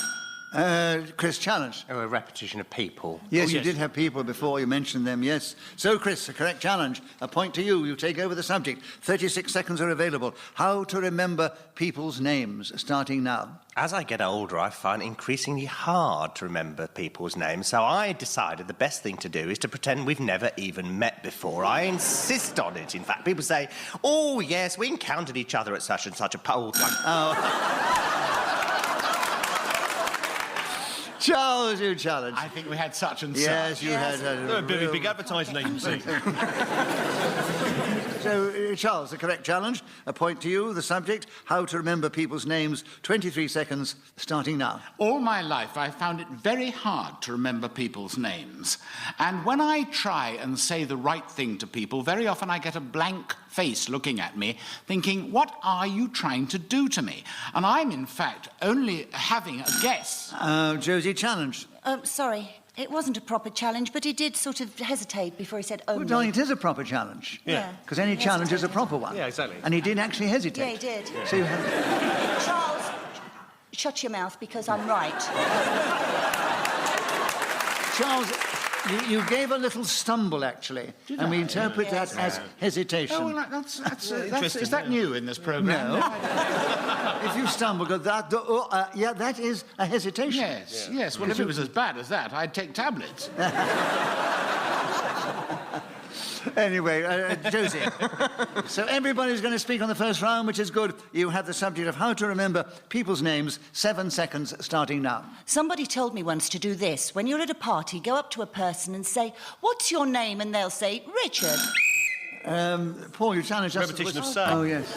Chris, challenge. Oh, a repetition of people. Yes, you did have people before, you mentioned them, yes. So, Chris, a correct challenge. A point to you. You take over the subject. 36 seconds are available. How to remember people's names, starting now. As I get older, I find it increasingly hard to remember people's names, so I decided the best thing to do is to pretend we've never even met before. I insist on it, in fact. People say, oh, yes, we encountered each other at such and such a poll. Charles, you challenge. I think we had such and such. Yes, you had They're a very big advertising agency. So, Charles, the correct challenge. A point to you. The subject, how to remember people's names. 23 seconds, starting now. All my life, I found it very hard to remember people's names. And when I try and say the right thing to people, very often I get a blank face looking at me, thinking, what are you trying to do to me? And I'm, in fact, only having a guess. Josie, challenge. Sorry, it wasn't a proper challenge, but he did sort of hesitate before he said, oh, Well, darling, it is a proper challenge. Yeah. Because any challenge is a proper one. Yeah, exactly. And he did actually hesitate. Yeah, he did. Yeah. So you have... Charles, shut your mouth, because I'm right. Charles, you gave a little stumble, actually. And we interpret that as hesitation. Oh, well, that's is that new in this programme? No. If you stumble, go, that is a hesitation. Yes. Well, if it was as bad as that, I'd take tablets. Anyway, Josie. So everybody's going to speak on the first round, which is good. You have the subject of how to remember people's names. 7 seconds, starting now. Somebody told me once to do this. When you're at a party, go up to a person and say, what's your name? And they'll say, Richard. Paul, you challenged us. Repetition of Sir. Oh, yes.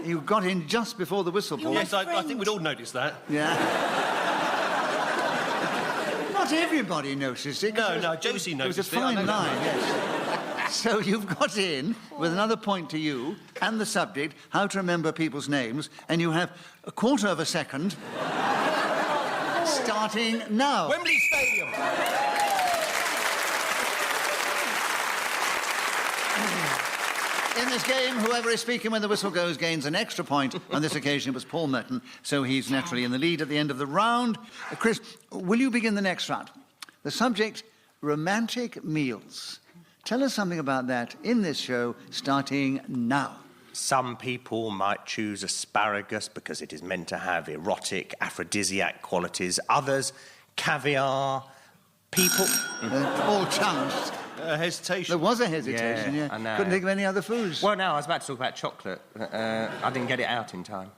You got in just before the whistle, Paul. Yes, I think we'd all notice that. Yeah. Not everybody noticed it. No, Josie noticed it. It was a fine line, yes. So you've got in with another point to you and the subject, how to remember people's names, and you have a quarter of a second starting now. Wembley Stadium. In this game, whoever is speaking when the whistle goes gains an extra point. On this occasion, it was Paul Merton, so he's naturally in the lead at the end of the round. Chris, will you begin the next round? The subject, romantic meals. Tell us something about that in this show, starting now. Some people might choose asparagus because it is meant to have erotic, aphrodisiac qualities. Others, caviar. People... all challenged. Hesitation. There was a hesitation, yeah. I know. Couldn't think of any other foods. Well, no, I was about to talk about chocolate. I didn't get it out in time.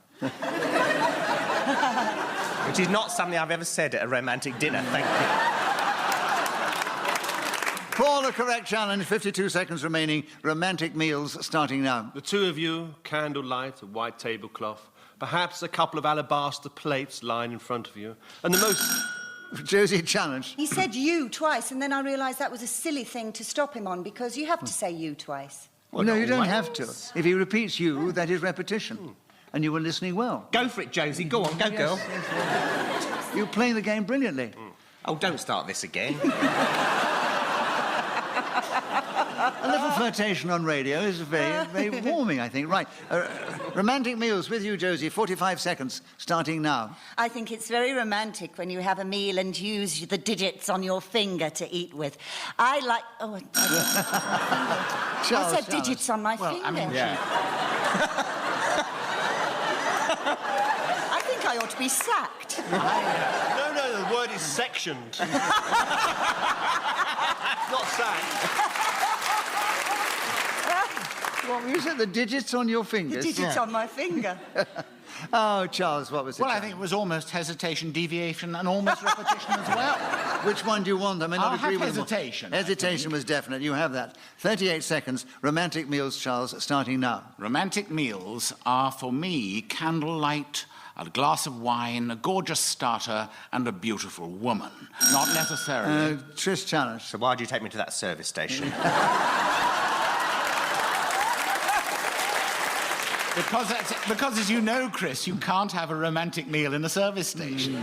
Which is not something I've ever said at a romantic dinner, thank you. Paul, the correct challenge, 52 seconds remaining. Romantic meals starting now. The two of you, candlelight, a white tablecloth, perhaps a couple of alabaster plates lying in front of you, and the most... Josie, challenge. He said you twice, and then I realised that was a silly thing to stop him on, because you have to say you twice. Well, no, you don't have to. If he repeats you, that is repetition. And you were listening well. Go for it, Josie. Go on, go, girl. You're playing the game brilliantly. Oh, don't start this again. A little flirtation on radio is very, very warming, I think. Right. Romantic meals with you, Josie. 45 seconds, starting now. I think it's very romantic when you have a meal and use the digits on your finger to eat with. I like... Oh, I said digits on my finger. I mean, yeah. I think I ought to be sacked. No, the word is sectioned. Not sacked. What, you said the digits on your fingers? The digits on my finger. Oh, Charles, what was it? Well, I think it was almost hesitation, deviation, and almost repetition as well. Which one do you want? I may not I'll agree have with hesitation. Hesitation was definite. You have that. 38 seconds. Romantic meals, Charles, starting now. Romantic meals are, for me, candlelight, a glass of wine, a gorgeous starter, and a beautiful woman. Not necessarily... Trish challenge. So why do you take me to that service station? Because, as you know, Chris, you can't have a romantic meal in a service station.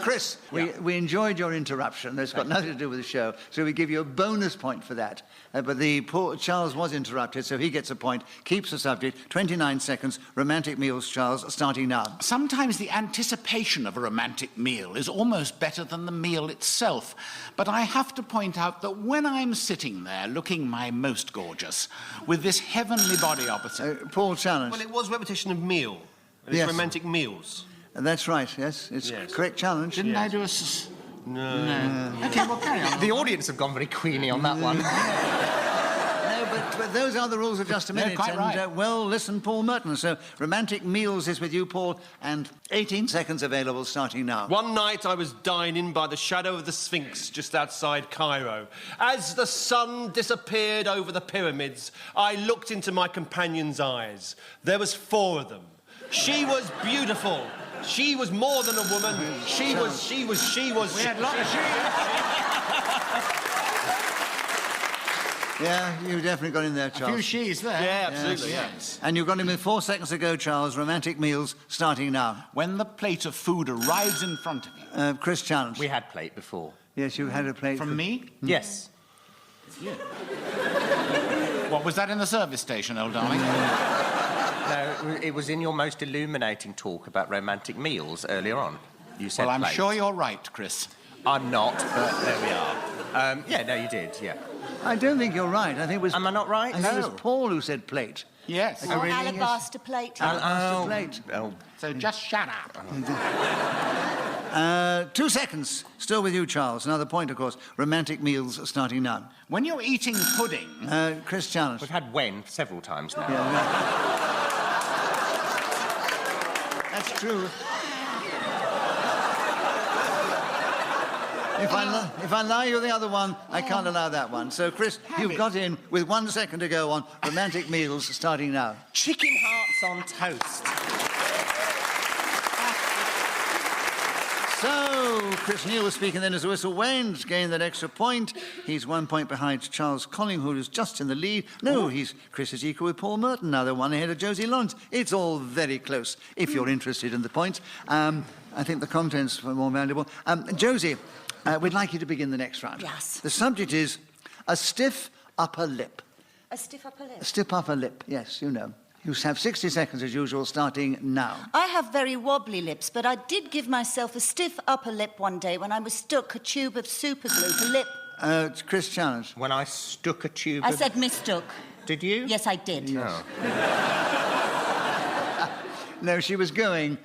Chris, we enjoyed your interruption. It's got nothing to do with the show, so we give you a bonus point for that. But poor Charles was interrupted, so he gets a point. Keeps the subject. 29 seconds. Romantic meals, Charles, starting now. Sometimes the anticipation of a romantic meal is almost better than the meal itself. But I have to point out that when I'm sitting there looking my most gorgeous, with this heavenly body opposite... Paul challenge. Well, it was repetition of meal. And Yes. it's romantic meals. That's right, yes. It's correct challenge. Didn't I do a... No. OK, well, carry on. The audience have gone very Queenie on that one. No, but those are the rules of Just a Minute. quite right. Well, listen, Paul Merton. So, romantic meals is with you, Paul, and 18 seconds available starting now. One night I was dining by the shadow of the Sphinx just outside Cairo. As the sun disappeared over the pyramids, I looked into my companion's eyes. There was 4 of them. She was beautiful. She was more than a woman. She was... We had a lot of Yeah, you definitely got in there, A Charles. few she's there. Yeah, absolutely. Yes. And you've got him in 4 seconds ago, Charles. Romantic meals starting now. When the plate of food arrives in front of you... Chris challenge. We had plate before. Yes, you had a plate. From me? Yes. Yeah. What, was that in the service station, old darling? No, it was in your most illuminating talk about romantic meals earlier on. You said Well, I'm plate. sure you're right, Chris. I'm not, but there we are. Yeah, no, you did, yeah. I don't think you're right. I think it was... Am I not right? I think it No. was Paul who said plate. Yes. Or alabaster plate. Alabaster plate. Oh. So just shut up. 2 seconds. Still with you, Charles. Another point, of course. Romantic meals starting now. When you're eating pudding... Chris challenge. We've had when several times now. That's true. If I allow you the other one, I can't allow that one. So, Chris, you've got in with 1 second to go on romantic meals starting now. Chicken hearts on toast. So, Chris Neill was speaking then as the whistle went, gained that extra point. He's 1 point behind Charles Collingwood, who's just in the lead. No, Chris is equal with Paul Merton now. They're 1 ahead of Josie Lawrence. It's all very close, if you're interested in the points. I think the contents were more valuable. Josie, we'd like you to begin the next round. Yes. The subject is a stiff upper lip. A stiff upper lip. A stiff upper lip, yes, you know. You have 60 seconds as usual, starting now. I have very wobbly lips, but I did give myself a stiff upper lip one day when I was stuck a tube of super glue to lip. Chris challenge. When I stuck a tube I of... said mistook. Did you? Yes, I did. No. No, she was going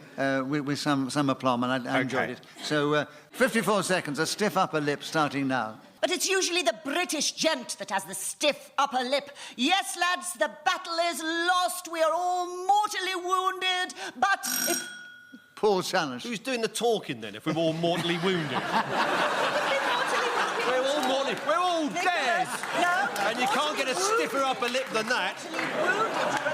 with some aplomb, and I enjoyed it. So, 54 seconds, a stiff upper lip, starting now. But it's usually the British gent that has the stiff upper lip. Yes, lads, the battle is lost. We are all mortally wounded. But if... Paul challenge. Who's doing the talking, then, if we're all mortally wounded? We're all dead! No. And you can't get a stiffer upper lip than that. Wounded, you're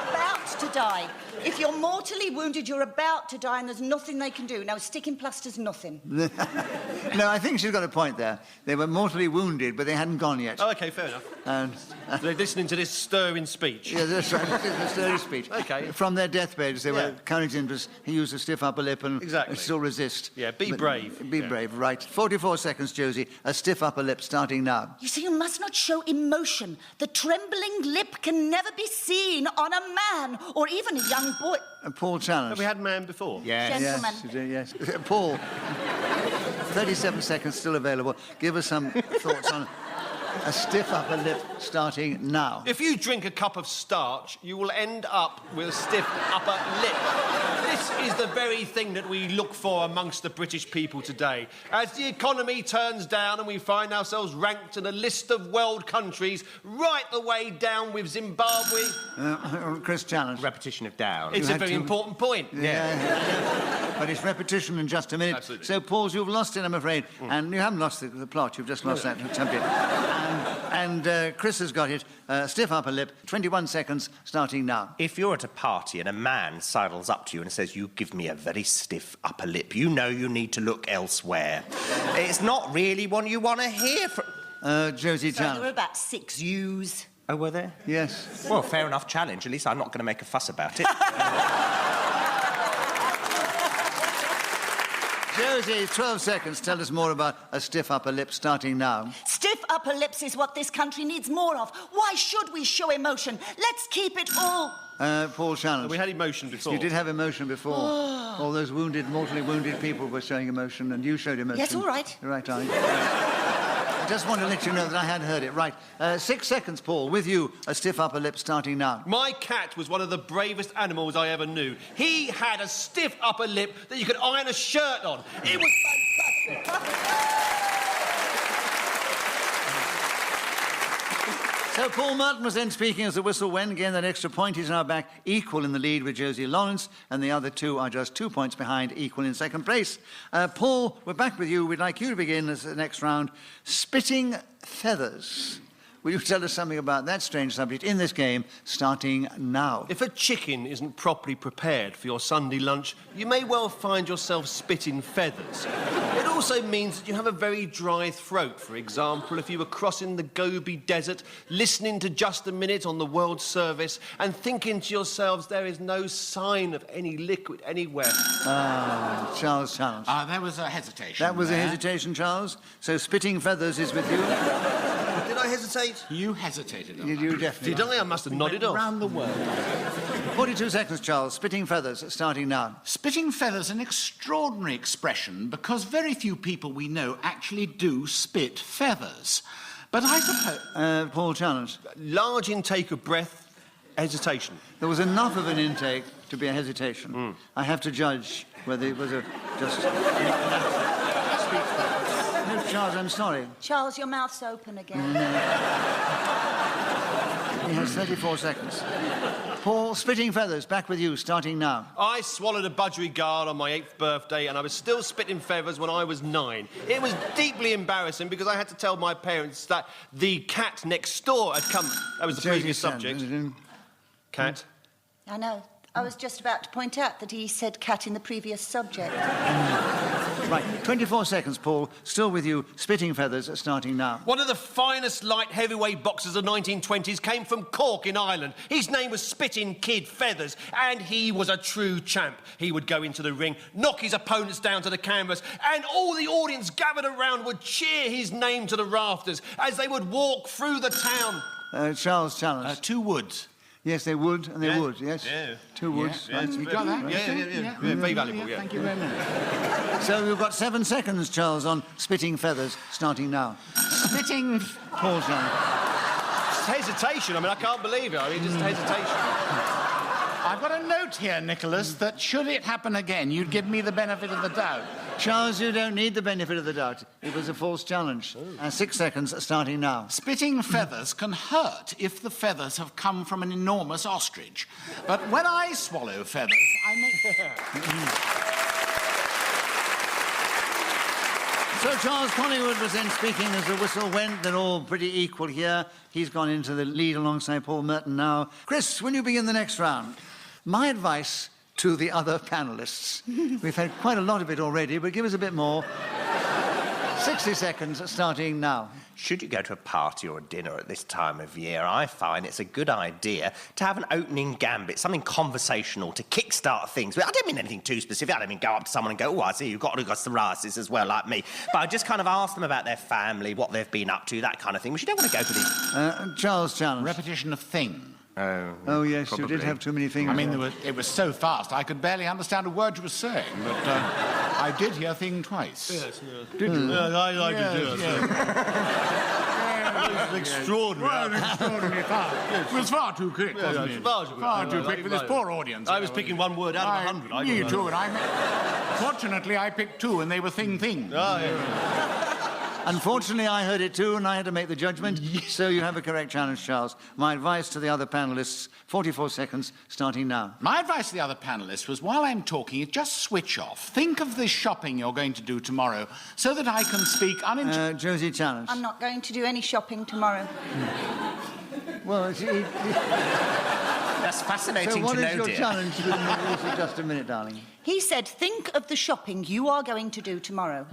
about to die. If you're mortally wounded, you're about to die and there's nothing they can do. Now, sticking plaster's nothing. No, I think she's got a point there. They were mortally wounded, but they hadn't gone yet. Oh, OK, fair enough. They're listening to this stirring speech. Yeah, that's right. This is a stirring speech. OK. From their deathbeds, they were Carrington was he used a stiff upper lip and still resist. Yeah, be brave. Be brave, right. 44 seconds, Josie. A stiff upper lip starting now. You see, you must not show emotion. The trembling lip can never be seen on a man or even a young boy. Paul challenge. Have we had man before? Yes. Gentlemen. Yes. Paul, 37 seconds still available. Give us some thoughts on a stiff upper lip starting now. If you drink a cup of starch, you will end up with a stiff upper lip. This is the very thing that we look for amongst the British people today. As the economy turns down and we find ourselves ranked in a list of world countries, right the way down with Zimbabwe... Chris challenge. Repetition of down. It's a very important point. Yeah. But it's repetition in just a minute. Absolutely. So, Paul, you've lost it, I'm afraid. And you haven't lost the plot, you've just lost that champion. And Chris has got it. Stiff upper lip, 21 seconds, starting now. If you're at a party and a man sidles up to you and says, you give me a very stiff upper lip, you know you need to look elsewhere. It's not really what you want to hear from... Josie So there were challenge. about 6 U's. Oh, were there? Yes. Well, fair enough challenge. At least I'm not going to make a fuss about it. Josie, 12 seconds. Tell us more about a stiff upper lip starting now. Stiff upper lips is what this country needs more of. Why should we show emotion? Let's keep it all... Paul challenge. We had emotion before. You did have emotion before. All those mortally wounded people were showing emotion, and you showed emotion. Yes, all right. Right, I just want to let you know that I had heard it. Right. 6 seconds, Paul. With you, a stiff upper lip starting now. My cat was one of the bravest animals I ever knew. He had a stiff upper lip that you could iron a shirt on. It was fantastic. So Paul Merton was then speaking as the whistle went. Again, that extra point. He's now back equal in the lead with Josie Lawrence, and the other two are just 2 points behind, equal in second place. Paul, we're back with you. We'd like you to begin as the next round. Spitting feathers. Will you tell us something about that strange subject in this game, starting now? If a chicken isn't properly prepared for your Sunday lunch, you may well find yourself spitting feathers. It also means that you have a very dry throat. For example, if you were crossing the Gobi Desert, listening to Just a Minute on the World Service, and thinking to yourselves, there is no sign of any liquid anywhere. Charles challenge. There was a hesitation. That was there. a hesitation, Charles. So spitting feathers is with you. Did I hesitate? You hesitated. Did you definitely? Did I must have nodded off. Around the world. 42 seconds, Charles. Spitting feathers, starting now. Spitting feathers, an extraordinary expression, because very few people we know actually do spit feathers. But I suppose... Paul challenge. Large intake of breath, hesitation. There was enough of an intake to be a hesitation. I have to judge whether it was just... No, Charles, I'm sorry. Charles, your mouth's open again. He has 34 seconds. Paul, spitting feathers, back with you, starting now. I swallowed a budgerigard on my 8th birthday, and I was still spitting feathers when I was 9. It was deeply embarrassing because I had to tell my parents that the cat next door had come... That was the previous subject. Cat. I know. I was just about to point out that he said cat in the previous subject. Right, 24 seconds, Paul. Still with you, spitting feathers, starting now. One of the finest light heavyweight boxers of the 1920s came from Cork in Ireland. His name was Spitting Kid Feathers, and he was a true champ. He would go into the ring, knock his opponents down to the canvas, and all the audience gathered around would cheer his name to the rafters as they would walk through the town. Charles challenge. 2 woods. Yes, they would, and they would, yes. Yeah. 2 woods. Yeah, you got that? Yeah. Very valuable, yeah. Thank you very much. So you've got 7 seconds, Charles, on spitting feathers, starting now. Spitting... Paul challenge. Hesitation. I mean, I can't believe it. I mean, just hesitation. I've got a note here, Nicholas, that should it happen again, you'd give me the benefit of the doubt. Charles, you don't need the benefit of the doubt. It was a false challenge. 6 seconds, starting now. Spitting feathers can hurt if the feathers have come from an enormous ostrich. But when I swallow feathers, I make... So Charles Collingwood was then speaking as the whistle went. They're all pretty equal here. He's gone into the lead alongside Paul Merton now. Chris, when you begin the next round? my advice to the other panellists. We've had quite a lot of it already, but give us a bit more. 60 seconds starting now. Should you go to a party or a dinner at this time of year, I find it's a good idea to have an opening gambit, something conversational to kickstart things. I don't mean anything too specific. I don't mean go up to someone and go, oh, I see you've got psoriasis as well, like me. But I just kind of ask them about their family, what they've been up to, that kind of thing. But you don't want to go to these... Charles challenge. Repetition of thing. Oh, yes, probably. you did have too many things. I mean, it was so fast I could barely understand a word you were saying, but I did hear thing twice. Yes. Did you? Yeah, I like it, yes. It was extraordinary. Well, extraordinarily fast. It was far too quick, wasn't it? Far too quick for this poor audience. I was picking one word out of 100. Me too, and fortunately, I picked two, and they were things. Oh, yeah. Unfortunately, I heard it too, and I had to make the judgment. So you have a correct challenge, Charles. My advice to the other panellists, 44 seconds, starting now. My advice to the other panellists was, while I'm talking, just switch off. Think of the shopping you're going to do tomorrow, so that I can speak uninterrupted. Josie, challenge. I'm not going to do any shopping tomorrow. Well, That's fascinating so to know, what is your dear. challenge? Just a minute, darling. He said, think of the shopping you are going to do tomorrow.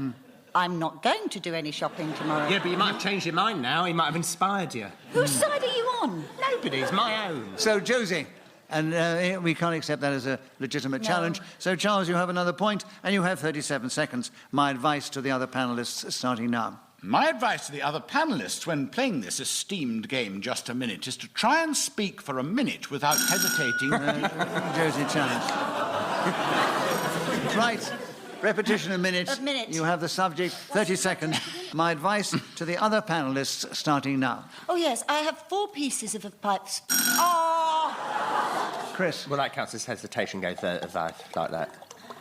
I'm not going to do any shopping tomorrow. Yeah, but you might have changed your mind now. He might have inspired you. Whose side are you on? Nobody's, my own. So, Josie, and we can't accept that as a legitimate challenge. So, Charles, you have another point, and you have 37 seconds. My advice to the other panellists, starting now. My advice to the other panellists when playing this esteemed game, Just a Minute, is to try and speak for a minute without hesitating. Josie, challenge. Right. Repetition a minute. A minute. You have the subject, 30 seconds. My advice to the other panellists, starting now. Oh, yes, I have 4 pieces of pipes. Oh! Chris. Well, that counts as hesitation, goes like that.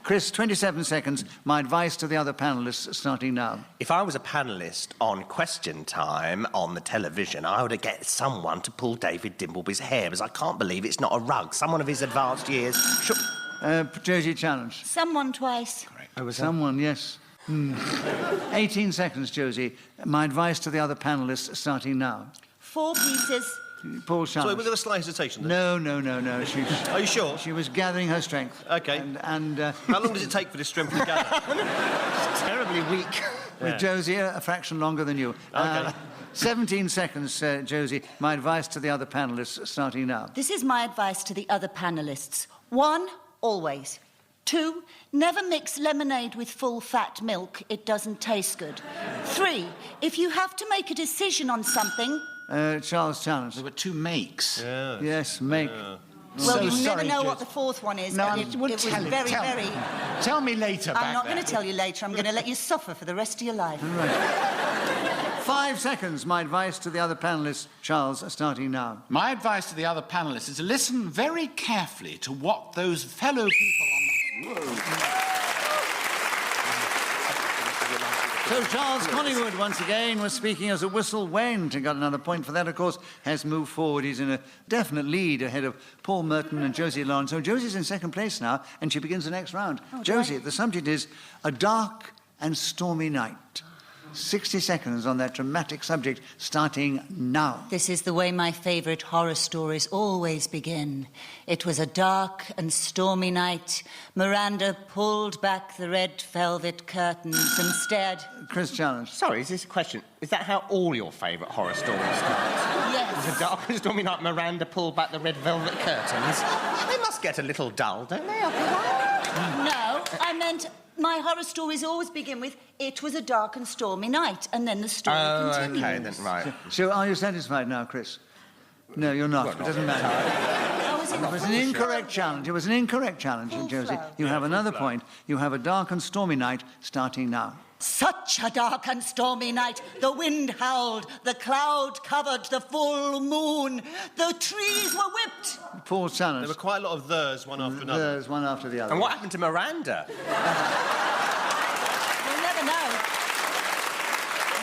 Chris, 27 seconds. My advice to the other panellists, starting now. If I was a panellist on Question Time on the television, I would get someone to pull David Dimbleby's hair, because I can't believe it's not a rug. Someone of his advanced years should... Josie, challenge. Someone twice. Someone, yes. 18 seconds, Josie. My advice to the other panellists, starting now. 4 pieces. Paul challenge. So was there a slight hesitation then? No. Are you sure? She was gathering her strength. OK. And how long does it take for this strength to gather? It's terribly weak. With Josie, a fraction longer than you. OK. 17 seconds, Josie. My advice to the other panellists, starting now. This is my advice to the other panellists. 1, always. 2, never mix lemonade with full-fat milk. It doesn't taste good. 3, if you have to make a decision on something... Charles, challenge. There were 2 makes. Yes, make. Well, So you sorry, never know Josie. what the 4th one is. No, and it was very... Tell me later, I'm not going to tell you later. I'm going to let you suffer for the rest of your life. Right. 5 seconds. My advice to the other panellists, Charles, starting now. My advice to the other panellists is to listen very carefully to what those fellow people on the... So Charles Collingwood, once again, was speaking as a whistle went and got another point for that, of course, has moved forward. He's in a definite lead ahead of Paul Merton and Josie Lawrence. So Josie's in second place now, and she begins the next round. Josie, the subject is A Dark and Stormy Night. 60 seconds on that dramatic subject, starting now. This is the way my favourite horror stories always begin. It was a dark and stormy night. Miranda pulled back the red velvet curtains and stared... Chris, challenge. Sorry, is this a question? Is that how all your favourite horror stories start? Yes. It was a dark and stormy night. Miranda pulled back the red velvet curtains. They must get a little dull, don't they? No, I meant... My horror stories always begin with, it was a dark and stormy night, and then the story continues. OK, then, right. So are you satisfied now, Chris? No, you're not. It doesn't matter. It was an incorrect challenge. It was an incorrect challenge, Josie. You have another point. You have a dark and stormy night, starting now. Such a dark and stormy night. The wind howled, the cloud covered the full moon. The trees were whipped. Paul challenge. There were quite a lot of thers, one after another. There's one after the other. And what happened to Miranda? We'll never know.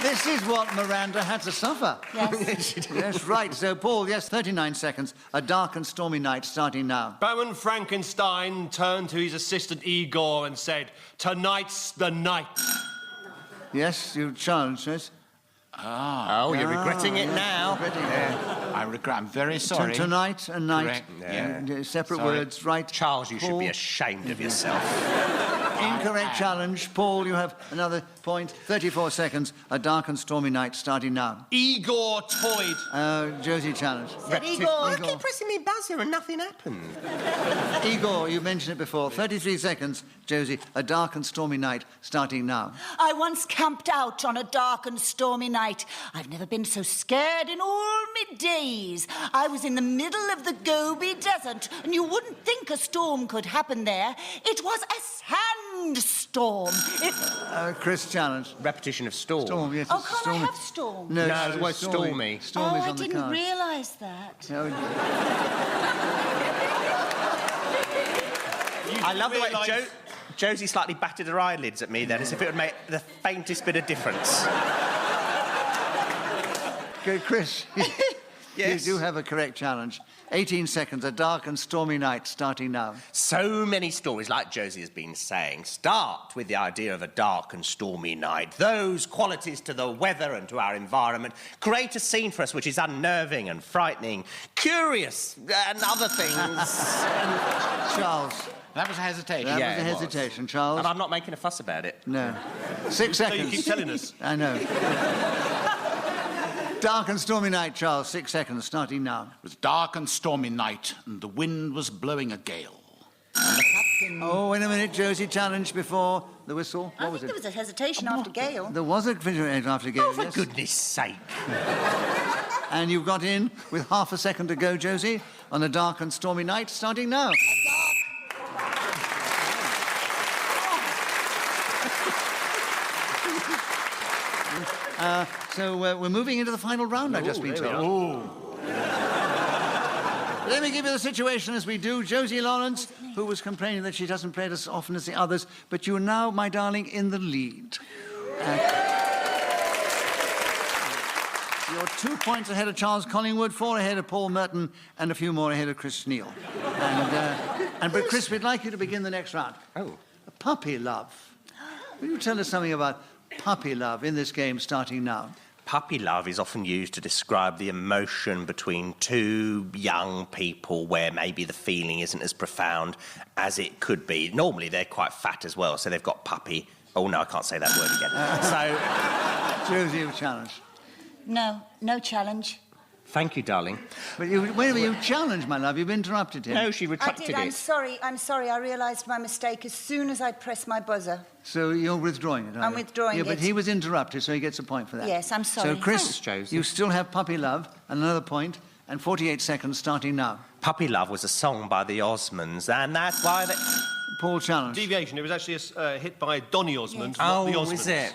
This is what Miranda had to suffer. Yes. Yes, right. So, Paul, yes, 39 seconds. A dark and stormy night, starting now. Baron Frankenstein turned to his assistant Igor and said, "Tonight's the night." Yes, you challenge, yes? Oh, you're regretting it now. Regretting it. I regret. I'm very sorry. Tonight and night. Correct. And, separate Sorry. words, right? Charles, you should Paul? be ashamed of yourself. Incorrect challenge. Paul, you have another point. 34 seconds. A dark and stormy night starting now. Igor Toyd. Josie challenge. Igor, I keep pressing my buzzer and nothing happened. Igor, you mentioned it before. 33 seconds, Josie. A dark and stormy night starting now. I once camped out on a dark and stormy night. I've never been so scared in all my days. I was in the middle of the Gobi Desert, and you wouldn't think a storm could happen there. It was a sandstorm. Chris challenge. Repetition of storm. Storm, yes. Oh, it's can't stormy. I have storm? No, No, the word stormy. Storm is I on the didn't card. realise that. I love the way Josie slightly batted her eyelids at me then, as if it would make the faintest bit of difference. Okay, Chris. Yes? You do have a correct challenge. 18 seconds, a dark and stormy night starting now. So many stories, like Josie has been saying, start with the idea of a dark and stormy night. Those qualities to the weather and to our environment create a scene for us which is unnerving and frightening, curious and other things. Charles. That was a hesitation. That Yeah, was a it was. hesitation, Charles. And I'm not making a fuss about it. No. 6 seconds. you keep telling us. I know. Dark and stormy night, Charles. 6 seconds, starting now. It was dark and stormy night, and the wind was blowing a gale. Oh, wait a minute, Josie challenge before the whistle. What was There it? was a hesitation after Gale. There was a vision after game. Oh, for yes. goodness sake. And you've got in with half a second to go, Josie, on a dark and stormy night, starting now. So we're moving into the final round, I've just been told. Let me give you the situation as we do. Josie Lawrence, who was complaining that she doesn't play it as often as the others, but you're now, my darling, in the lead. You're 2 points ahead of Charles Collingwood, 4 ahead of Paul Merton, and a few more ahead of Chris Neill. But Chris, we'd like you to begin the next round. Oh. Puppy love. Will you tell us something about puppy love in this game starting now? Puppy love is often used to describe the emotion between two young people where maybe the feeling isn't as profound as it could be. Normally, they're quite fat as well, so they've got puppy. Oh, no, I can't say that word again. Josie, you challenge. No challenge. Thank you, darling. But whenever you challenge, my love, you've interrupted him. No, she I retracted did. it. I'm sorry. I realised my mistake as soon as I pressed my buzzer. So you're withdrawing it, are I'm you? withdrawing But it. he was interrupted, so he gets a point for that. Yes, I'm sorry. So, Chris, Thanks, Josie. you still have puppy love, and another point, and 48 seconds starting now. Puppy Love was a song by the Osmonds, and that's why they... Paul challenge. Deviation. It was actually a hit by Donny Osmond, not the Osmonds. is it?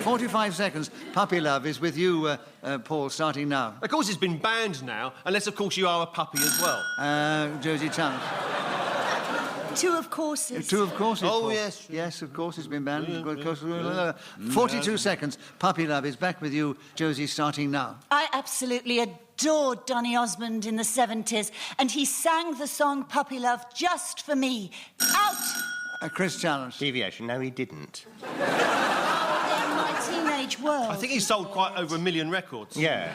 45 seconds. Puppy love is with you, Paul, starting now. Of course, it's been banned now, unless, of course, you are a puppy as well. Josie challenge. Two of courses. Two of courses. Oh, Paul. yes. Yes, of course, it's been banned. 42 seconds. Puppy love is back with you, Josie, starting now. I absolutely adored Donny Osmond in the 70s, and he sang the song Puppy Love just for me. Out! Chris challenge. Deviation. No, he didn't. In my teenage world. I think he sold quite over 1 million records. Yeah.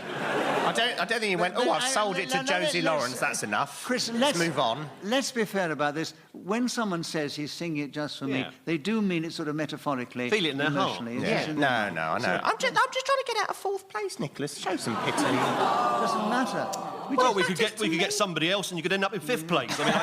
I don't think he went, I've sold it to Josie Lawrence, that's enough. Chris, let's move on. Let's be fair about this. When someone says he's singing it just for me, they do mean it sort of metaphorically. Feel it in their heart. emotionally. Yeah. Yes, No, I know. So- I'm just trying to get out of fourth place, Nicholas. Show some pity. Doesn't matter. Well, we could get somebody else and you could end up in 5th place. I mean,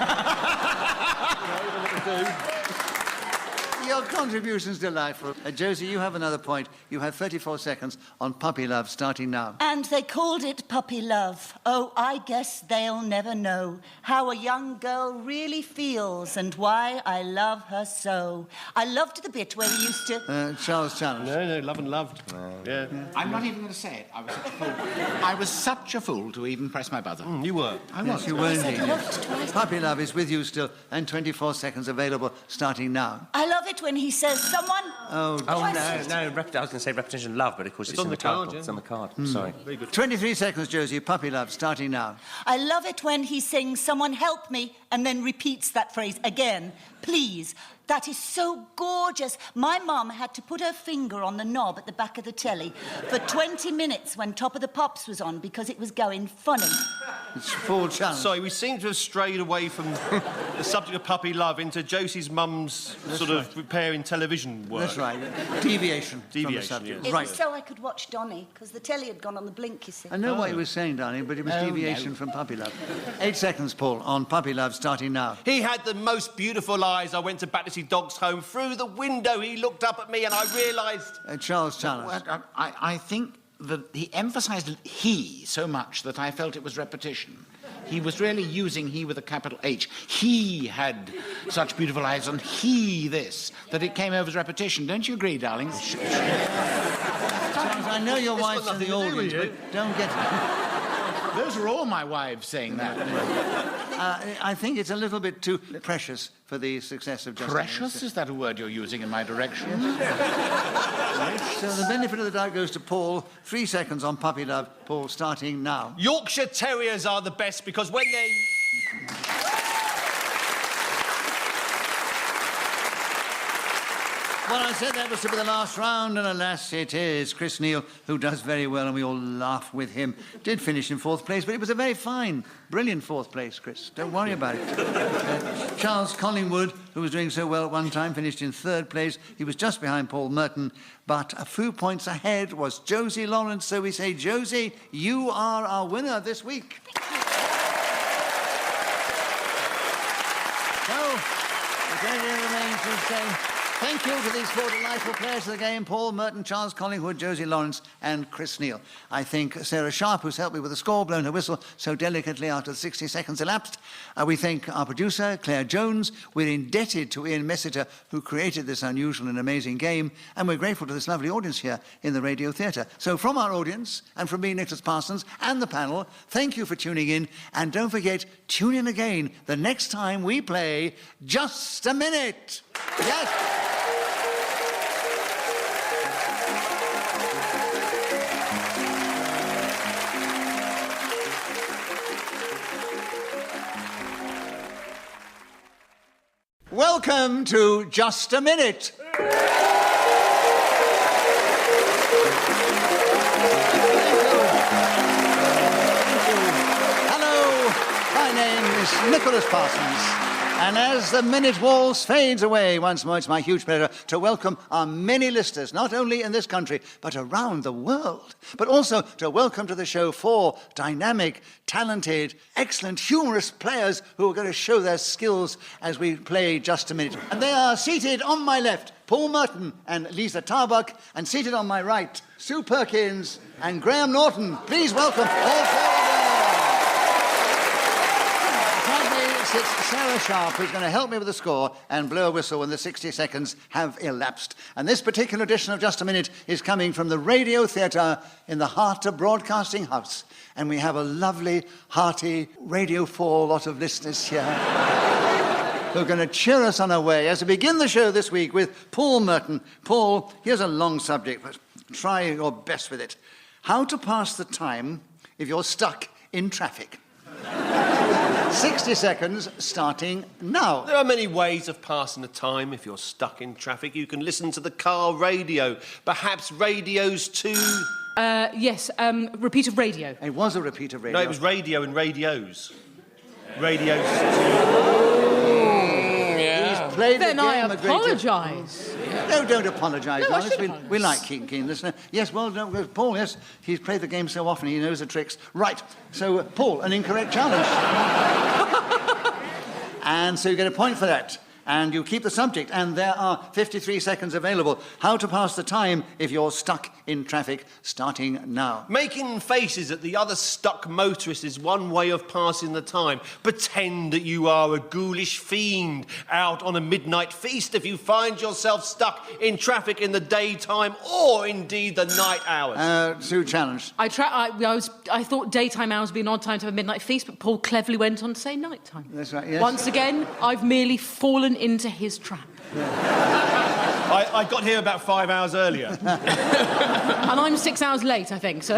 Your contribution's delightful. Josie, you have another point. You have 34 seconds on Puppy Love, starting now. And they called it Puppy Love. Oh, I guess they'll never know how a young girl really feels and why I love her so. I loved the bit where we used to... Charles challenge. No, love and loved. Yeah. I'm not even going to say it. I was such a fool. I was such a fool to even press my buzzer. You were. I was. Yes, you were indeed. loved twice. Puppy Love is with you still, and 24 seconds available, starting now. I love it when he says, someone... Oh, no. I was going to say repetition of love, but of course it's on in the title. card, yeah. It's on the card. Sorry. Very good. 23 seconds, Josie. Puppy Love, starting now. I love it when he sings, someone help me, and then repeats that phrase again. Please. That is so gorgeous. My mum had to put her finger on the knob at the back of the telly for 20 minutes when Top of the Pops was on because it was going funny. It's full challenge. Sorry, we seem to have strayed away from the subject of puppy love into Josie's mum's of repairing television work. That's right. Deviation from the subject. Yes. It was so I could watch Donny, because the telly had gone on the blink, you see. I know what he was saying, darling, but it was deviation from puppy love. 8 seconds, Paul, on puppy love, starting now. He had the most beautiful eyes. I went to Battersea Dogs Home. Through the window, he looked up at me and I realised... Charles Challis. Well, I think that he emphasised he so much that I felt it was repetition. He was really using he with a capital H. He had such beautiful eyes and he this, that it came over as repetition. Don't you agree, darling? Charles, I know your wife's in the audience, but don't get... Those are all my wives saying that. I think it's a little bit too precious for the success of Just Precious? Is that a word you're using in my direction? Right, so the benefit of the doubt goes to Paul. 3 seconds on puppy love. Paul, starting now. Yorkshire Terriers are the best because when they... Well, I said that was to be the last round, and alas, it is. Chris Neill, who does very well, and we all laugh with him, did finish in 4th place, but it was a very fine, brilliant 4th place, Chris. Don't worry about it. Charles Collingwood, who was doing so well at one time, finished in 3rd place. He was just behind Paul Merton, but a few points ahead was Josie Lawrence. So we say, Josie, you are our winner this week. So, it only remains to say... Thank you to these 4 delightful players of the game, Paul Merton, Charles Collingwood, Josie Lawrence and Chris Neill. I thank Sarah Sharp, who's helped me with the score, blown her whistle so delicately after the 60 seconds elapsed. We thank our producer, Claire Jones. We're indebted to Ian Messiter, who created this unusual and amazing game, and we're grateful to this lovely audience here in the Radio Theatre. So from our audience, and from me, Nicholas Parsons, and the panel, thank you for tuning in, and don't forget, tune in again the next time we play Just a Minute. Yes? Welcome to Just a Minute. Hello, my name is Nicholas Parsons. And as the minute waltz fades away once more, it's my huge pleasure to welcome our many listeners, not only in this country, but around the world. But also to welcome to the show 4 dynamic, talented, excellent, humorous players who are going to show their skills as we play Just a Minute. And they are seated on my left, Paul Merton and Lisa Tarbuck, and seated on my right, Sue Perkins and Graham Norton. Please welcome all 4 of them. Sits Sarah Sharp, who's going to help me with the score and blow a whistle when the 60 seconds have elapsed. And this particular edition of Just a Minute is coming from the Radio Theatre in the heart of Broadcasting House. And we have a lovely, hearty Radio 4 lot of listeners here who are going to cheer us on our way as we begin the show this week with Paul Merton. Paul, here's a long subject, but try your best with it. How to pass the time if you're stuck in traffic. 60 seconds starting now. There are many ways of passing the time if you're stuck in traffic. You can listen to the car radio, perhaps radios too. Yes, repeat of radio. It was a repeat of radio. No, it was radio and radios. Radios He's played Then the game I a great deal. apologise. No, don't apologise, No, I darling. should We apologise. like keen listener. Yes, well, no, Paul, yes, he's played the game so often, he knows the tricks. Right, so, Paul, an incorrect challenge. And so you get a point for that. And you keep the subject, and there are 53 seconds available. How to pass the time if you're stuck in traffic, starting now. Making faces at the other stuck motorist is one way of passing the time. Pretend that you are a ghoulish fiend out on a midnight feast if you find yourself stuck in traffic in the daytime or indeed the night hours. Sue challenged. I thought daytime hours would be an odd time to have a midnight feast, but Paul cleverly went on to say nighttime. That's right, yes. Once again, I've merely fallen into his trap. I got here about 5 hours earlier. And I'm 6 hours late, I think, so...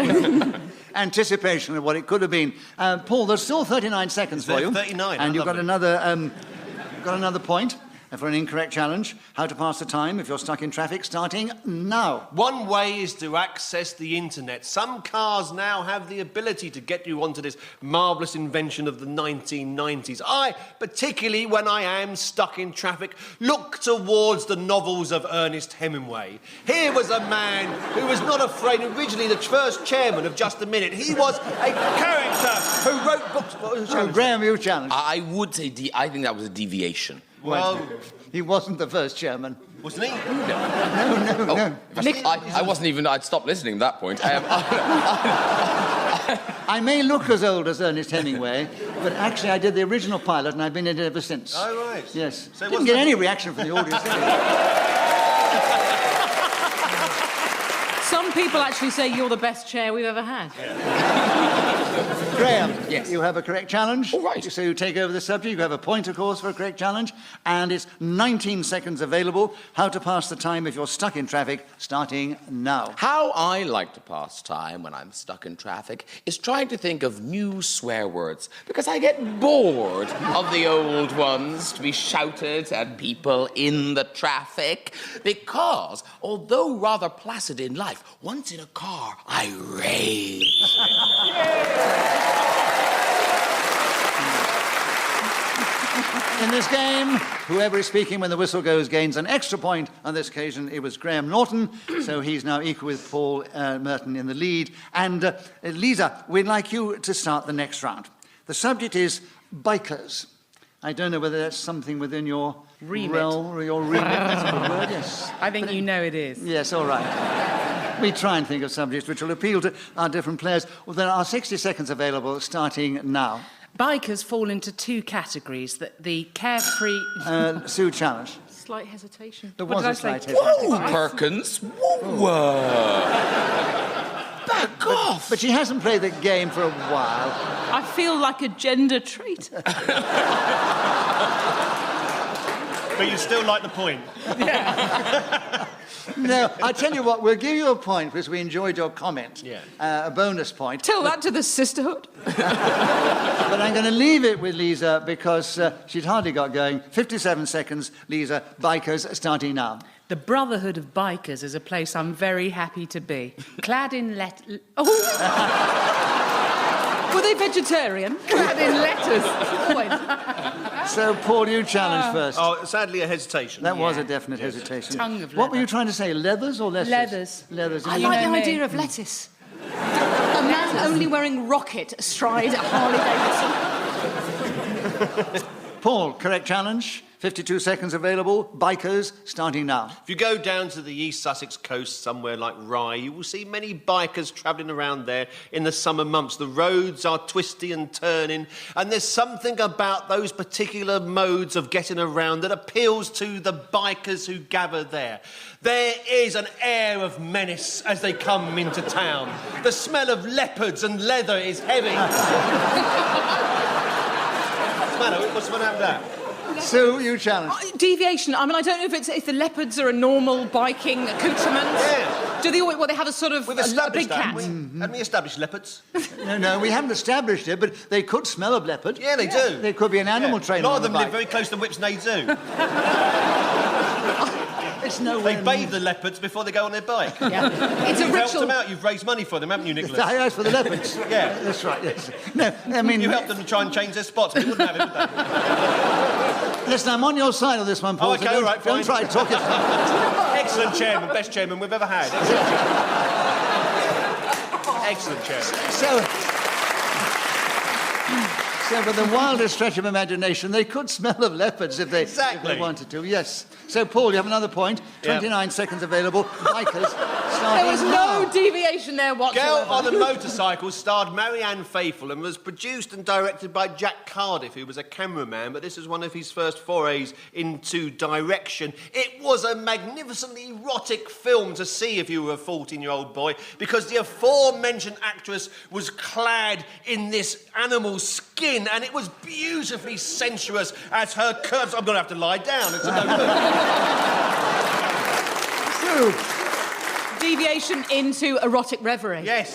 Anticipation of what it could have been. Paul, there's still 39 seconds for you. 39. And you've got another point. for an incorrect challenge. How to pass the time if you're stuck in traffic, starting now. One way is to access the internet. Some cars now have the ability to get you onto this marvellous invention of the 1990s. I, particularly when I am stuck in traffic, look towards the novels of Ernest Hemingway. Here was a man who was not afraid, originally the first chairman of Just a Minute. He was a character who wrote books... Oh, Graham, you challenge. I would say I think that was a deviation. Well, he wasn't the first chairman. Wasn't he? No. I wasn't even... I'd stopped listening at that point. I may look as old as Ernest Hemingway, but actually I did the original pilot and I've been in it ever since. Oh, right. Yes. So Didn't get any reaction from the audience. Some people actually say you're the best chair we've ever had. Graham, yes. You have a correct challenge. All right. So you take over the subject. You have a point, of course, for a correct challenge. And it's 19 seconds available. How to pass the time if you're stuck in traffic, starting now. How I like to pass time when I'm stuck in traffic is trying to think of new swear words, because I get bored of the old ones to be shouted at people in the traffic. Because, although rather placid in life, once in a car, I rage. In this game, whoever is speaking when the whistle goes gains an extra point. On this occasion, it was Graham Norton, so he's now equal with Paul Merton in the lead. And Lisa, we'd like you to start the next round. The subject is bikers. I don't know whether that's something within your remit. Realm, your remit. That's a good word, yes. I think you know it is. Yes, all right. We try and think of subjects which will appeal to our different players. Well, there are 60 seconds available, starting now. Bikers fall into two categories: the carefree. Sue, challenge. Slight hesitation. There What was did a I say? slight hesitation. Whoa, Perkins. Whoa. Back off. But she hasn't played the game for a while. I feel like a gender traitor. But you still like the point. No, I tell you what, we'll give you a point because we enjoyed your comment. Yeah. A bonus point. Tell that to the sisterhood. But I'm going to leave it with Lisa because she'd hardly got going. 57 seconds, Lisa. Bikers, starting now. The Brotherhood of Bikers is a place I'm very happy to be. Clad in Were they vegetarian? Clad in letters. Wait. So, Paul, you challenge first. Oh, sadly, a hesitation. That was a definite hesitation. Tongue of What were leather. you trying to say, leathers or letters? Leathers. Leathers. I You like mean- the idea of lettuce. A man only wearing rocket astride a Harley Davidson. Paul, correct challenge. 52 seconds available. Bikers, starting now. If you go down to the East Sussex coast, somewhere like Rye, you will see many bikers travelling around there in the summer months. The roads are twisty and turning, and there's something about those particular modes of getting around that appeals to the bikers who gather there. There is an air of menace as they come into town. The smell of leopards and leather is heavy. What's the matter with that? Sue, you challenge. Deviation. I mean, I don't know if the leopards are a normal biking accoutrement. Yeah. Do they always? Well, they have a sort of We've a established big cat. that. Haven't we established leopards? No, we haven't established it, but they could smell of leopard. Yeah, they do. They could be an animal trainer. A lot on of them the live bike. very close to Whipsnade Zoo. It's no They bathe the leopards before they go on their bike. Yeah. It's a You've helped ritual. them out. You've raised money for them, haven't you, Nicholas? I asked for the leopards. Yeah. That's right, yes. No, I mean... You helped them try and change their spots, but they wouldn't have it, would they? Listen, I'm on your side on this one, Paul. Oh, okay, so all right, don't fine. try talking. Excellent chairman, best chairman we've ever had. Excellent chairman. So, with the wildest stretch of imagination, they could smell of leopards if they Exactly. wanted to, yes. So, Paul, you have another point. 29 seconds available. Bikers starting There was now. no deviation there whatsoever. Girl on a Motorcycle starred Marianne Faithfull and was produced and directed by Jack Cardiff, who was a cameraman, but this was one of his first forays into direction. It was a magnificently erotic film to see if you were a 14-year-old boy, because the aforementioned actress was clad in this animal skin, and it was beautifully sensuous as her curves... I'm going to have to lie down. It's a no-go. Deviation into erotic reverie. Yes.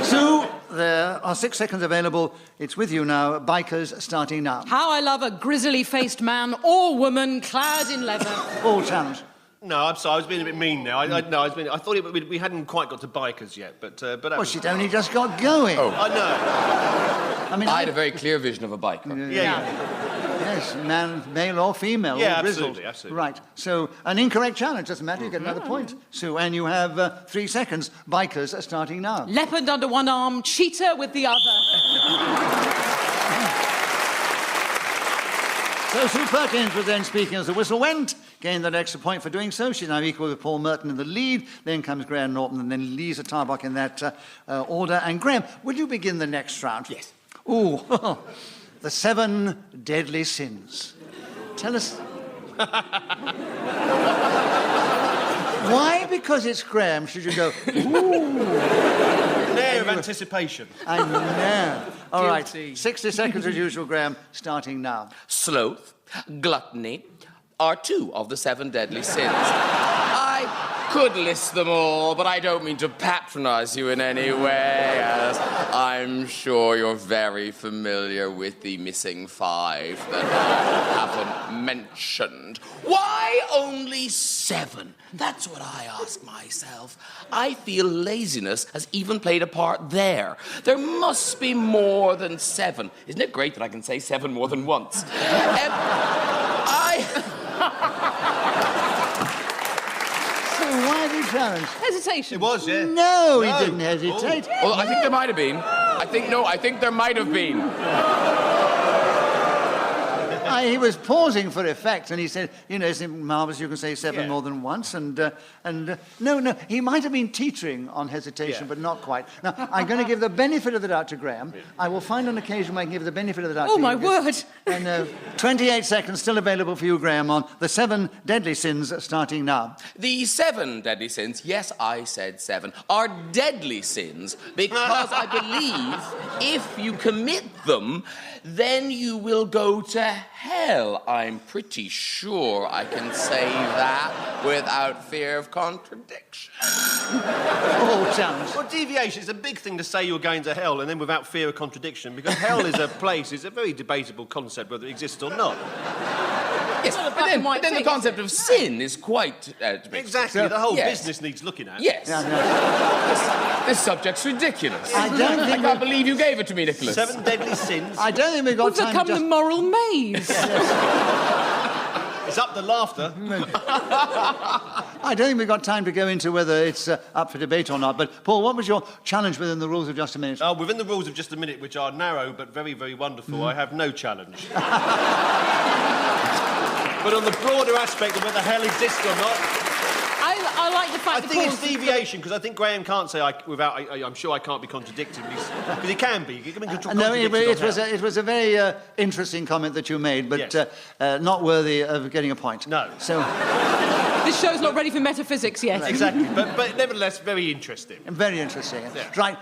Sue, there are 6 seconds available. It's with you now. Bikers starting now. How I love a grizzly-faced man or woman clad in leather. All challenge. No, I'm sorry, I was being a bit mean now. I thought we hadn't quite got to bikers yet, but... Well, she'd only just got going. Oh. I know. I had a very clear vision of a biker. Yes, man, male or female, Yeah, or grizzled. absolutely. Right, so an incorrect challenge, doesn't matter, you get another point. Sue, and you have 3 seconds. Bikers are starting now. Leopard under one arm, cheetah with the other. So Sue Perkins was then speaking as the whistle went, gained that extra point for doing so. She's now equal with Paul Merton in the lead. Then comes Graham Norton and then Lisa Tarbuck in that order. And Graham, will you begin the next round? Yes. Ooh, the 7 deadly sins. Tell us... Why, because it's Graham, should you go, ooh? An air of anticipation. I know. All right, Guilty. 60 seconds as usual, Graham, starting now. Sloth, gluttony are 2 of the 7 deadly sins. I could list them all, but I don't mean to patronize you in any way, as I'm sure you're very familiar with the missing 5 that I haven't mentioned. Why only 7? That's what I ask myself. I feel laziness has even played a part there. There must be more than 7. Isn't it great that I can say 7 more than once? So why did you challenge? Hesitation. It was, yeah. No, he didn't hesitate. Well, I think there might have been. I think there might have been. He was pausing for effect, and he said, you know, isn't it marvellous you can say 7 more than once? No, he might have been teetering on hesitation, but not quite. Now, I'm going to give the benefit of the doubt to Graham. I will find an occasion where I can give the benefit of the doubt to Oh, you. my word. And 28 seconds still available for you, Graham, on the 7 deadly sins starting now. The 7 deadly sins, yes, I said 7, are deadly sins because I believe if you commit them, then you will go to hell. I'm pretty sure I can say that without fear of contradiction. All challenge. Well, deviation is a big thing to say you're going to hell and then without fear of contradiction, because hell is a place, it's a very debatable concept whether it exists or not. Yes, but then the concept of sin is quite... Exactly, the whole business needs looking at. Yes. This subject's ridiculous. I can't believe you gave it to me, Nicholas. 7 deadly sins. I don't think we've got time become to just... the moral maze. It's up to laughter. I don't think we've got time to go into whether it's up for debate or not. But, Paul, what was your challenge within the rules of just a minute? Within the rules of just a minute, which are narrow but very, very wonderful, I have no challenge. But on the broader aspect of whether hell exists or not... I like the fact I that think it's Paul's... deviation, because I think Graham can't say I'm sure I can't be contradicted, because he can be. He can be No, it was a very interesting comment that you made, but not worthy of getting a point. No. So... This show's not ready for metaphysics yet. Exactly, but nevertheless, very interesting. Very interesting. Yeah. Right,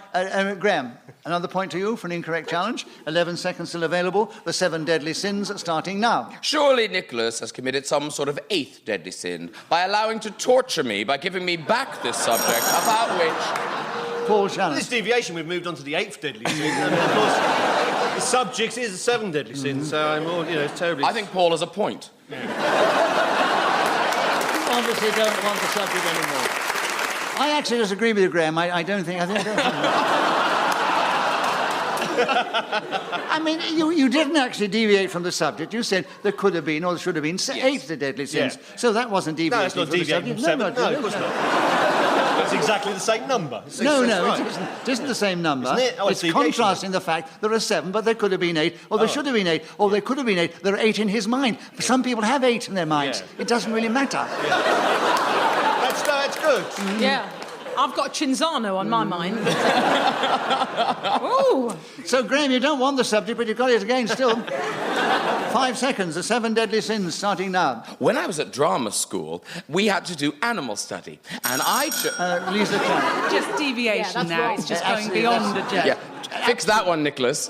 Graham, another point to you for an incorrect challenge. 11 seconds still available. The 7 deadly sins starting now. Surely Nicholas has committed some sort of 8th deadly sin by allowing to torture me by giving me back this subject about which... Paul challenge. This deviation, we've moved on to the 8th deadly sin. And of course, the subject is the 7 deadly sins, so I'm all, it's terribly... I think Paul has a point. Obviously don't want the subject anymore. I actually disagree with you, Graham. I don't think... I mean, you didn't actually deviate from the subject. You said there could have been, or there should have been, 8 deadly sins. Yeah. So that wasn't deviating No, it's not from the deviating subject. from 7. No, of course not. It's exactly the same number. No, right. it isn't the same number. Isn't it? Oh, it's contrasting the fact there are 7, but there could have been 8, or there should have been 8, or there could have been 8. There are 8 in his mind. Some people have 8 in their minds. It doesn't really matter. That's good. Yeah. I've got Cinzano on my mind. Ooh. So, Graham, you don't want the subject, but you've got it again still. 5 seconds, the 7 deadly sins starting now. When I was at drama school, we had to do animal study, and Lisa Clark. Just deviation now. wrong. It's just going beyond a joke. Yeah, fix that one, Nicholas.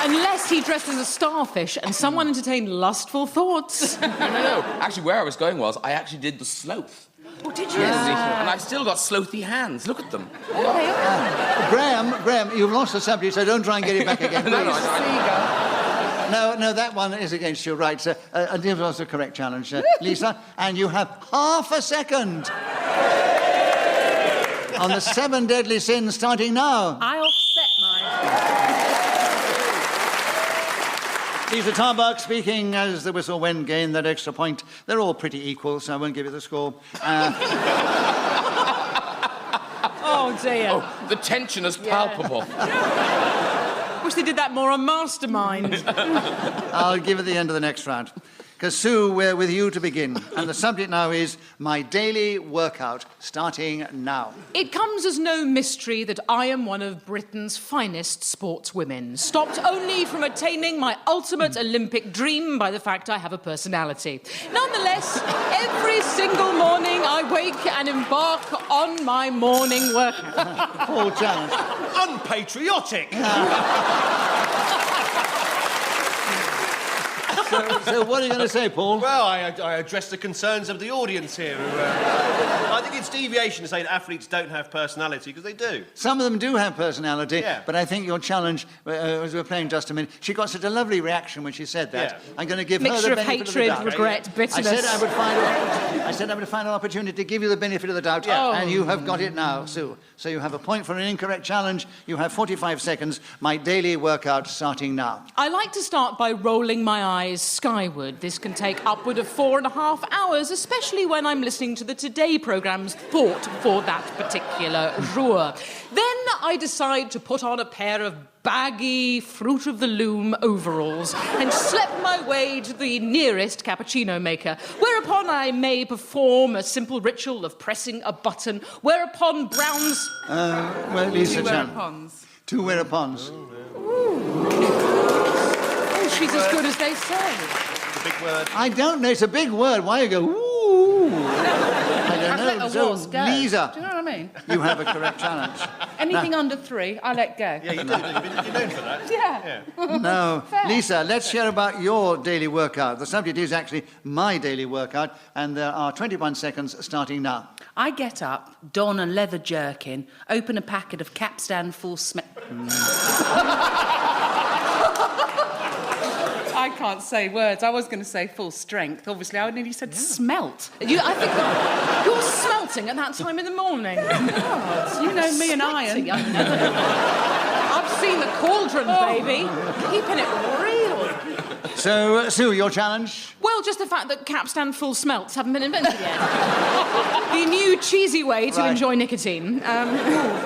Unless he dressed as a starfish and someone entertained lustful thoughts. No. Actually, where I was going was I actually did the sloth. Oh, did you? And I've still got slothy hands. Look at them. Graham, you've lost the subject, so don't try and get it back again, please. No, that one is against your rights. It was a correct challenge, Lisa. And you have half a second on the 7 deadly sins starting now. I offset mine. Lisa Tarbuck speaking as the whistle went, gained that extra point. They're all pretty equal, so I won't give you the score. Oh, dear. Oh, the tension is palpable. Wish they did that more on Mastermind. I'll give it the end of the next round. Because, Sue, we're with you to begin. And the subject now is my daily workout, starting now. It comes as no mystery that I am one of Britain's finest sportswomen, stopped only from attaining my ultimate Olympic dream by the fact I have a personality. Nonetheless, every single morning I wake and embark on my morning workout. Paul challenge. Unpatriotic! So what are you going to say, Paul? Well, I address the concerns of the audience here. I think it's deviation to say that athletes don't have personality, because they do. Some of them do have personality, Yeah. but I think your challenge, as we were playing just a minute, she got such a lovely reaction when she said that. Yeah. I'm going to give her Mixture the of benefit hatred, of the doubt. regret, bitterness. I said I would find an opportunity to give you the benefit of the doubt, and you have got it now, Sue. So you have a point for an incorrect challenge. You have 45 seconds. My daily workout starting now. I like to start by rolling my eyes skyward. This can take upward of 4.5 hours, especially when I'm listening to the Today programme's thought for that particular jour. Then I decide to put on a pair of baggy Fruit of the Loom overalls and slip my way to the nearest cappuccino maker, whereupon I may perform a simple ritual of pressing a button, whereupon Brown's... Well, Lisa Chan. Whereupons. Two whereupons. Oh, she's as good as they say. It's a big word. I don't know. It's a big word. Why you go, ooh? I don't know. Let a So, horse go. Lisa, Do you know what I mean? you have a correct challenge. Anything under 3, I let go. Yeah, you do. You're known for that. Yeah. No. Lisa, let's hear about your daily workout. The subject is actually my daily workout, and there are 21 seconds starting now. I get up, don a leather jerkin, open a packet of Capstan full I can't say words. I was going to say full strength. Obviously, I nearly said smelt. I think you're smelting at that time in the morning. God, you know me and iron. I've seen the cauldron, baby. Keeping it real. So, Sue, your challenge? Well, just the fact that Capstan full smelts haven't been invented yet. The new cheesy way to enjoy nicotine.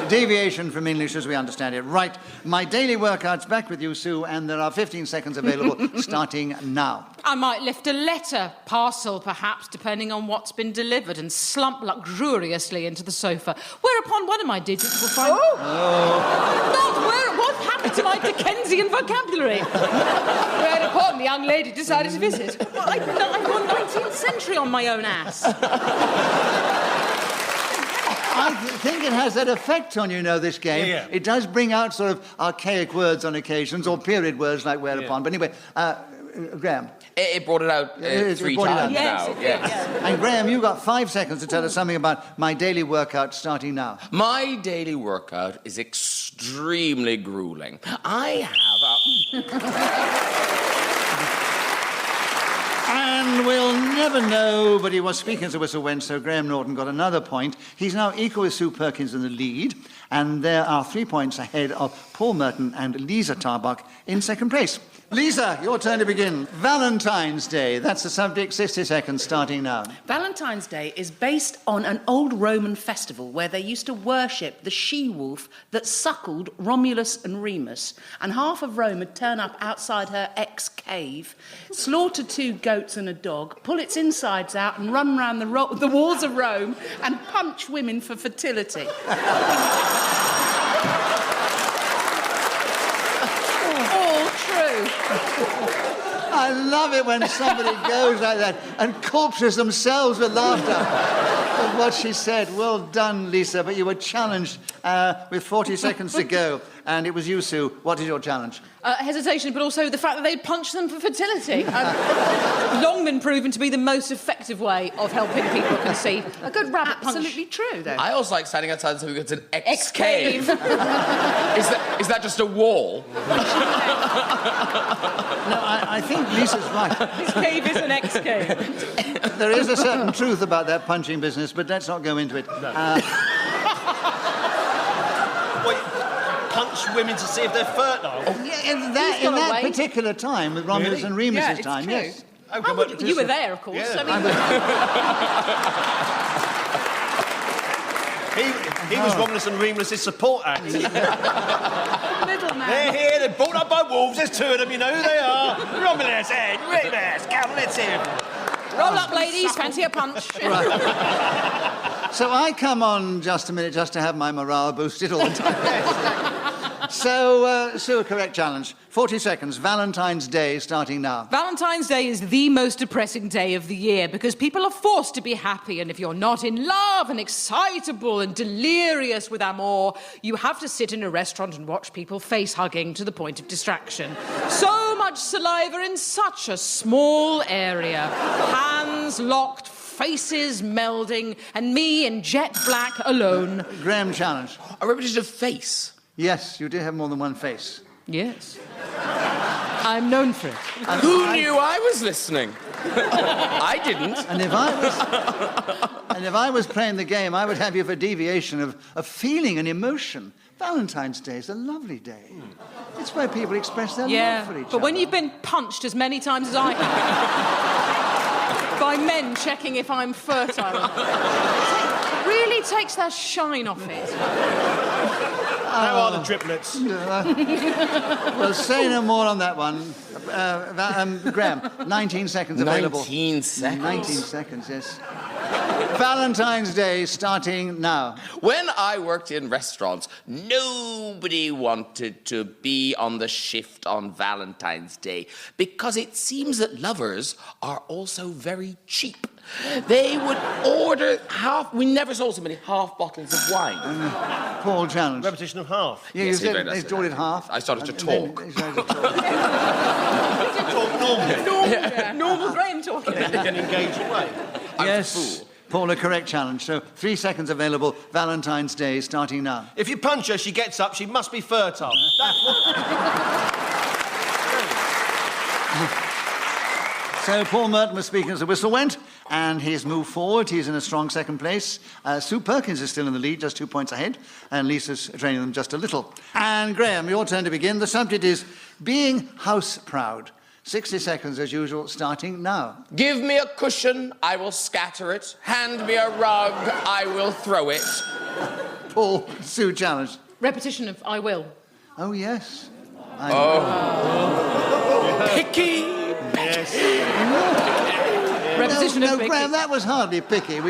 Deviation from English as we understand it. Right, my daily workout's back with you, Sue, and there are 15 seconds available starting now. I might lift a letter, parcel perhaps, depending on what's been delivered, and slump luxuriously into the sofa, whereupon one of my digits will find... What happened to my Dickensian vocabulary? Whereupon the young lady decided to visit. Well, I've gone 19th century on my own ass. I think it has that effect on you, this game. Yeah. It does bring out sort of archaic words on occasions, or period words like whereupon. But anyway, Graham. It brought it out 3 brought it out. times now. Yes. And Graham, you've got 5 seconds to tell us something about my daily workout starting now. My daily workout is extremely grueling. I have And we'll never know, but he was speaking as the whistle went, so Graham Norton got another point. He's now equal with Sue Perkins in the lead, and there are 3 points ahead of Paul Merton and Lisa Tarbuck in second place. Lisa, your turn to begin. Valentine's Day, that's the subject, 60 seconds starting now. Valentine's Day is based on an old Roman festival where they used to worship the she-wolf that suckled Romulus and Remus, and half of Rome would turn up outside her ex-cave, slaughter 2 goats and a dog, pull its insides out and run round the walls of Rome and punch women for fertility. All true. I love it when somebody goes like that and corpses themselves with laughter. what she said. Well done, Lisa, but you were challenged with 40 seconds to go. And it was you, Sue. What is your challenge? Hesitation, but also the fact that they'd punch them for fertility. Long been proven to be the most effective way of helping people conceive. A good rabbit punch. Absolutely true, though. I also like standing outside something that's an X cave. is that just a wall? No, I think Lisa's right. This cave is an X cave. There is a certain truth about that punching business, but let's not go into it. Punch women to see if they're fertile. Yeah, in that particular time, with Romulus and Remus's time, true. yes. You were there, of course. Yeah. I mean... He was Romulus and Remus's support act. Middleman. They're here, they're brought up by wolves. There's two of them, you know who they are. Romulus and Remus. Come, let's hear them. Roll up, ladies. Fancy a punch. So I come on just a minute just to have my morale boosted all the time. So, Sue, a correct challenge. 40 seconds. Valentine's Day starting now. Valentine's Day is the most depressing day of the year because people are forced to be happy, and if you're not in love and excitable and delirious with amour, you have to sit in a restaurant and watch people face-hugging to the point of distraction. So much saliva in such a small area. Hands locked, faces melding, and me in jet black alone. Graham challenge. A repetition of face. Yes, you did have more than one face. Yes. I'm known for it. Who knew I was listening? I didn't. And if I was playing the game, I would have you for deviation of feeling and emotion. Valentine's Day is a lovely day. It's where people express their love for each other. But when you've been punched as many times as I have, by men checking if I'm fertile, it really takes that shine off it. How are the triplets? Well, say no more on that one. Graham, 19 seconds available. 19 seconds? 19 seconds, yes. Valentine's Day starting now. When I worked in restaurants, nobody wanted to be on the shift on Valentine's Day because it seems that lovers are also very cheap. They would order we never saw so many half bottles of wine. Paul challenge. Repetition of half. Yeah, Yes, you said they ordered half. I started to talk. Normal Graham talking. In an engaging way. Yes. Paul, a correct challenge. So 3 seconds available. Valentine's Day starting now. If you punch her, she gets up, she must be fertile. That's what... So Paul Merton was speaking as the whistle went, and he's moved forward. He's in a strong second place. Sue Perkins is still in the lead, just 2 points ahead, and Lisa's trailing them just a little. And Graham, your turn to begin. The subject is being house proud. 60 seconds as usual, starting now. Give me a cushion, I will scatter it. Hand me a rug, I will throw it. Paul, Sue challenge. Repetition of I will. Oh, yes. Picky. Yes. Repetition no, of picky. Graham, that was hardly picky.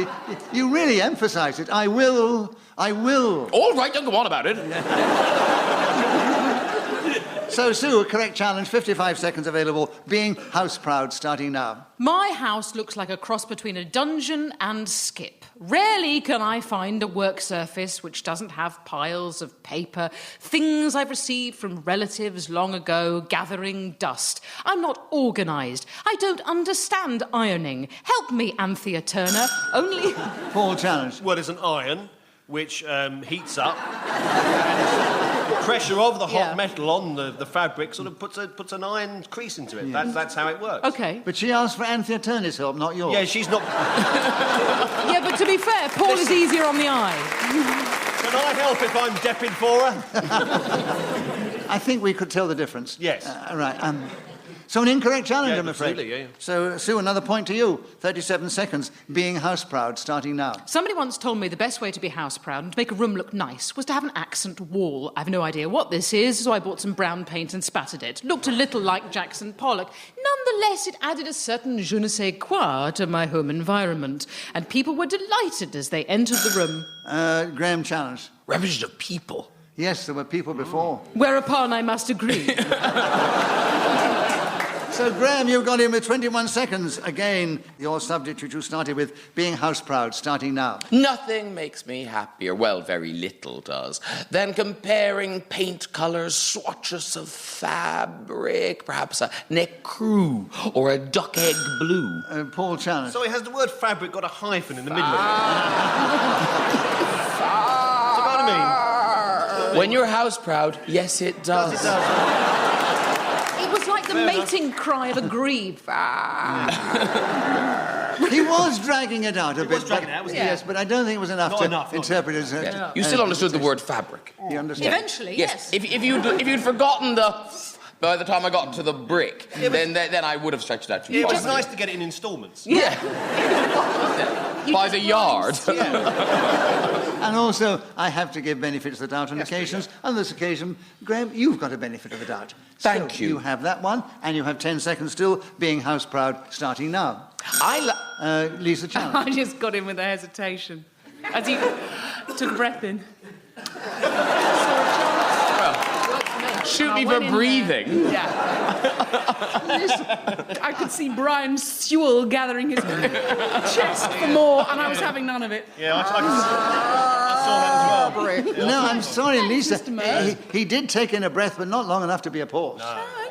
You really emphasised it. I will. All right, don't go on about it. So, Sue, a correct challenge, 55 seconds available. Being house proud, starting now. My house looks like a cross between a dungeon and Skip. Rarely can I find a work surface which doesn't have piles of paper, things I've received from relatives long ago, gathering dust. I'm not organised. I don't understand ironing. Help me, Anthea Turner. Only... Paul challenge. Well, there's an iron which heats up. The pressure of the hot metal on the fabric sort of puts an iron crease into it. Yeah. That's how it works. OK. But she asked for Anthea Turner's help, not yours. Yeah, she's not... Yeah, but to be fair, Paul is easier on the eye. Can I help if I'm depping for her? I think we could tell the difference. Yes. Right. So an incorrect challenge, I'm afraid. Absolutely, yeah. So, Sue, another point to you. 37 seconds. Being house proud, starting now. Somebody once told me the best way to be house proud and to make a room look nice was to have an accent wall. I've no idea what this is, so I bought some brown paint and spattered it. Looked a little like Jackson Pollock. Nonetheless, it added a certain je ne sais quoi to my home environment, and people were delighted as they entered the room. Graham challenge. Repetition of people. Yes, there were people before. Whereupon I must agree. So So, Graham, you've got in with 21 seconds. Again, your subject, which you started with, being house-proud, starting now. Nothing makes me happier, well, very little does, than comparing paint colours, swatches of fabric, perhaps a necrue or a duck egg blue. Paul Challis. Sorry, has the word fabric got a hyphen in the middle of it? Do you know what I mean? When you're house proud, yes, it does. It does. It was like the mating cry of a grebe. He was dragging it out a bit. Yeah. Yes, but I don't think it was enough to interpret it as... You still understood the word fabric. You understood? Eventually, yes. If you'd forgotten the... By the time I got to the brick, then I would have stretched it out too far. It was nice to get it in instalments. Yeah. By the yard. And also, I have to give benefits of the doubt on occasions. On this occasion, Graham, you've got a benefit of the doubt. Thank you. You have that one, and you have 10 seconds still, being house-proud, starting now. Lisa Challis. I just got in with a hesitation as he took a breath in. Shoot me for breathing. Yeah. I could see Brian Sewell gathering his chest for more, and I was having none of it. Yeah, I saw that as well. No, I'm sorry, Lisa. He did take in a breath, but not long enough to be a pause.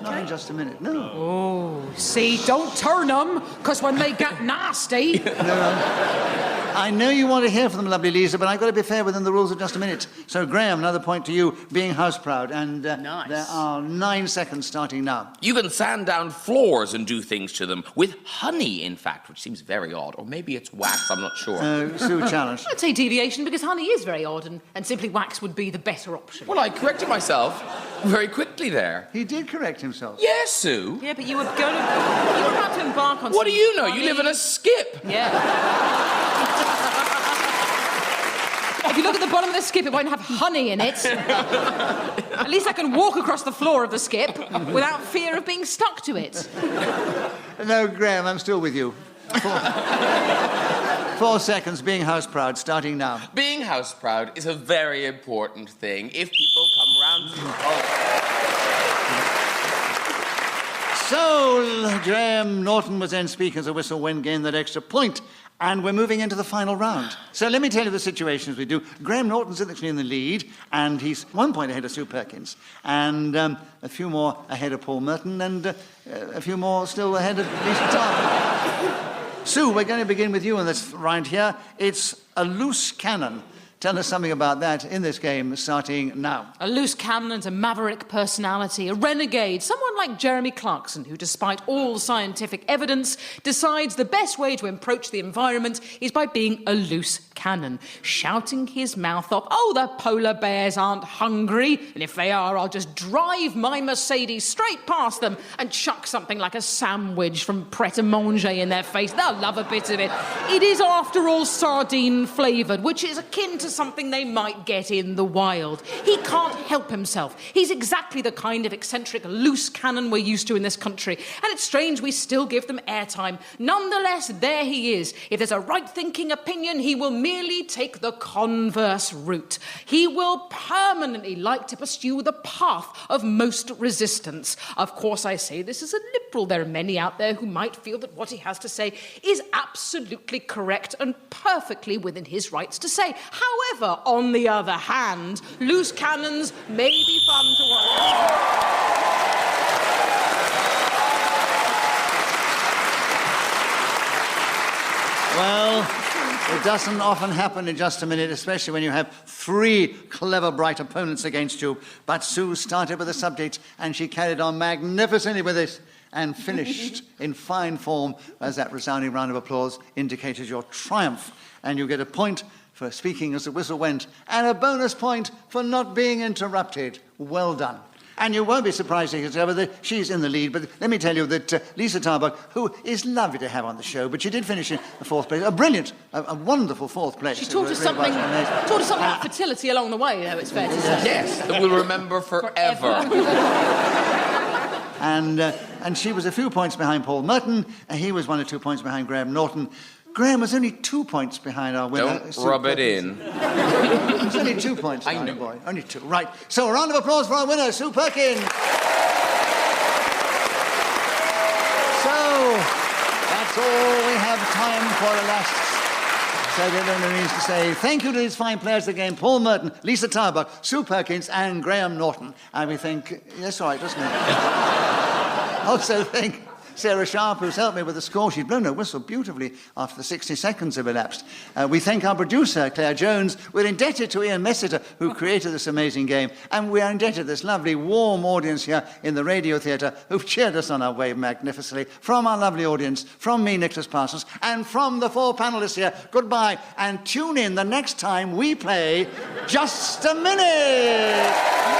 Not in just a minute, no. Oh, see, don't turn them, because when they get nasty... No. I know you want to hear from them, lovely Lisa, but I've got to be fair within the rules of just a minute. So, Graham, another point to you, being house-proud, and there are 9 seconds starting now. You can sand down floors and do things to them with honey, in fact, which seems very odd. Or maybe it's wax, I'm not sure. Sue Challis. I'd say deviation, because honey is very odd, and simply wax would be the better option. Well, I corrected myself very quickly there. He did correct himself. Yes, Sue. Yeah, but you were about to embark on What do some you know? funny... You live in a skip. Yeah. If you look at the bottom of the skip, it won't have honey in it. At least I can walk across the floor of the skip without fear of being stuck to it. No, Graham, I'm still with you. 4 seconds, being house-proud, starting now. Being house proud is a very important thing if people come round to... So, Graham Norton was then speaking as a whistle when gained that extra point. And we're moving into the final round. So let me tell you the situation as we do. Graham Norton's actually in the lead, and he's 1 point ahead of Sue Perkins, and a few more ahead of Paul Merton, and a few more still ahead of Lisa Tarbuck. Sue, we're going to begin with you in this round here. It's a loose cannon. Tell us something about that in this game, starting now. A loose cannon and a maverick personality, a renegade, someone like Jeremy Clarkson, who, despite all scientific evidence, decides the best way to approach the environment is by being a loose cannon, shouting his mouth off, "Oh, the polar bears aren't hungry, and if they are, I'll just drive my Mercedes straight past them and chuck something like a sandwich from Pret-a-Manger in their face. They'll love a bit of it. It is, after all, sardine-flavoured, which is akin to something they might get in the wild. He can't help himself. He's exactly the kind of eccentric loose cannon we're used to in this country, and it's strange we still give them airtime. Nonetheless, there he is. If there's a right-thinking opinion, he will merely take the converse route. He will permanently like to pursue the path of most resistance. Of course, I say this as a liberal. There are many out there who might feel that what he has to say is absolutely correct and perfectly within his rights to say. However, on the other hand, loose cannons may be fun to watch. Well, it doesn't often happen in just a minute, especially when you have 3 clever, bright opponents against you. But Sue started with the subject, and she carried on magnificently with it, and finished in fine form, as that resounding round of applause indicated your triumph. And you get a point for speaking as the whistle went, and a bonus point for not being interrupted. Well done. And you won't be surprised to discover that she's in the lead, but let me tell you that Lisa Tarbuck, who is lovely to have on the show, but she did finish in the 4th place. A brilliant, a wonderful 4th place. She taught us something about fertility along the way, though, it's fair to say. Yes, that we'll remember forever. And she was a few points behind Paul Merton, and he was 1 or 2 points behind Graham Norton. Graham was only 2 points behind our winner. Don't rub it in. It's only 2 points behind him, boy. Only 2. Right. So a round of applause for our winner, Sue Perkins. That's all we have time for, alas. So that only means to say thank you to these fine players of the game, Paul Merton, Lisa Tarbuck, Sue Perkins and Graham Norton. And we think, that's all right, doesn't it? Also thank Sarah Sharp, who's helped me with the score. She's blown her whistle beautifully after the 60 seconds have elapsed. We thank our producer, Claire Jones. We're indebted to Ian Messiter, who created this amazing game. And we are indebted to this lovely, warm audience here in the Radio Theatre who've cheered us on our way magnificently. From our lovely audience, from me, Nicholas Parsons, and from the 4 panellists here, goodbye. And tune in the next time we play Just a Minute!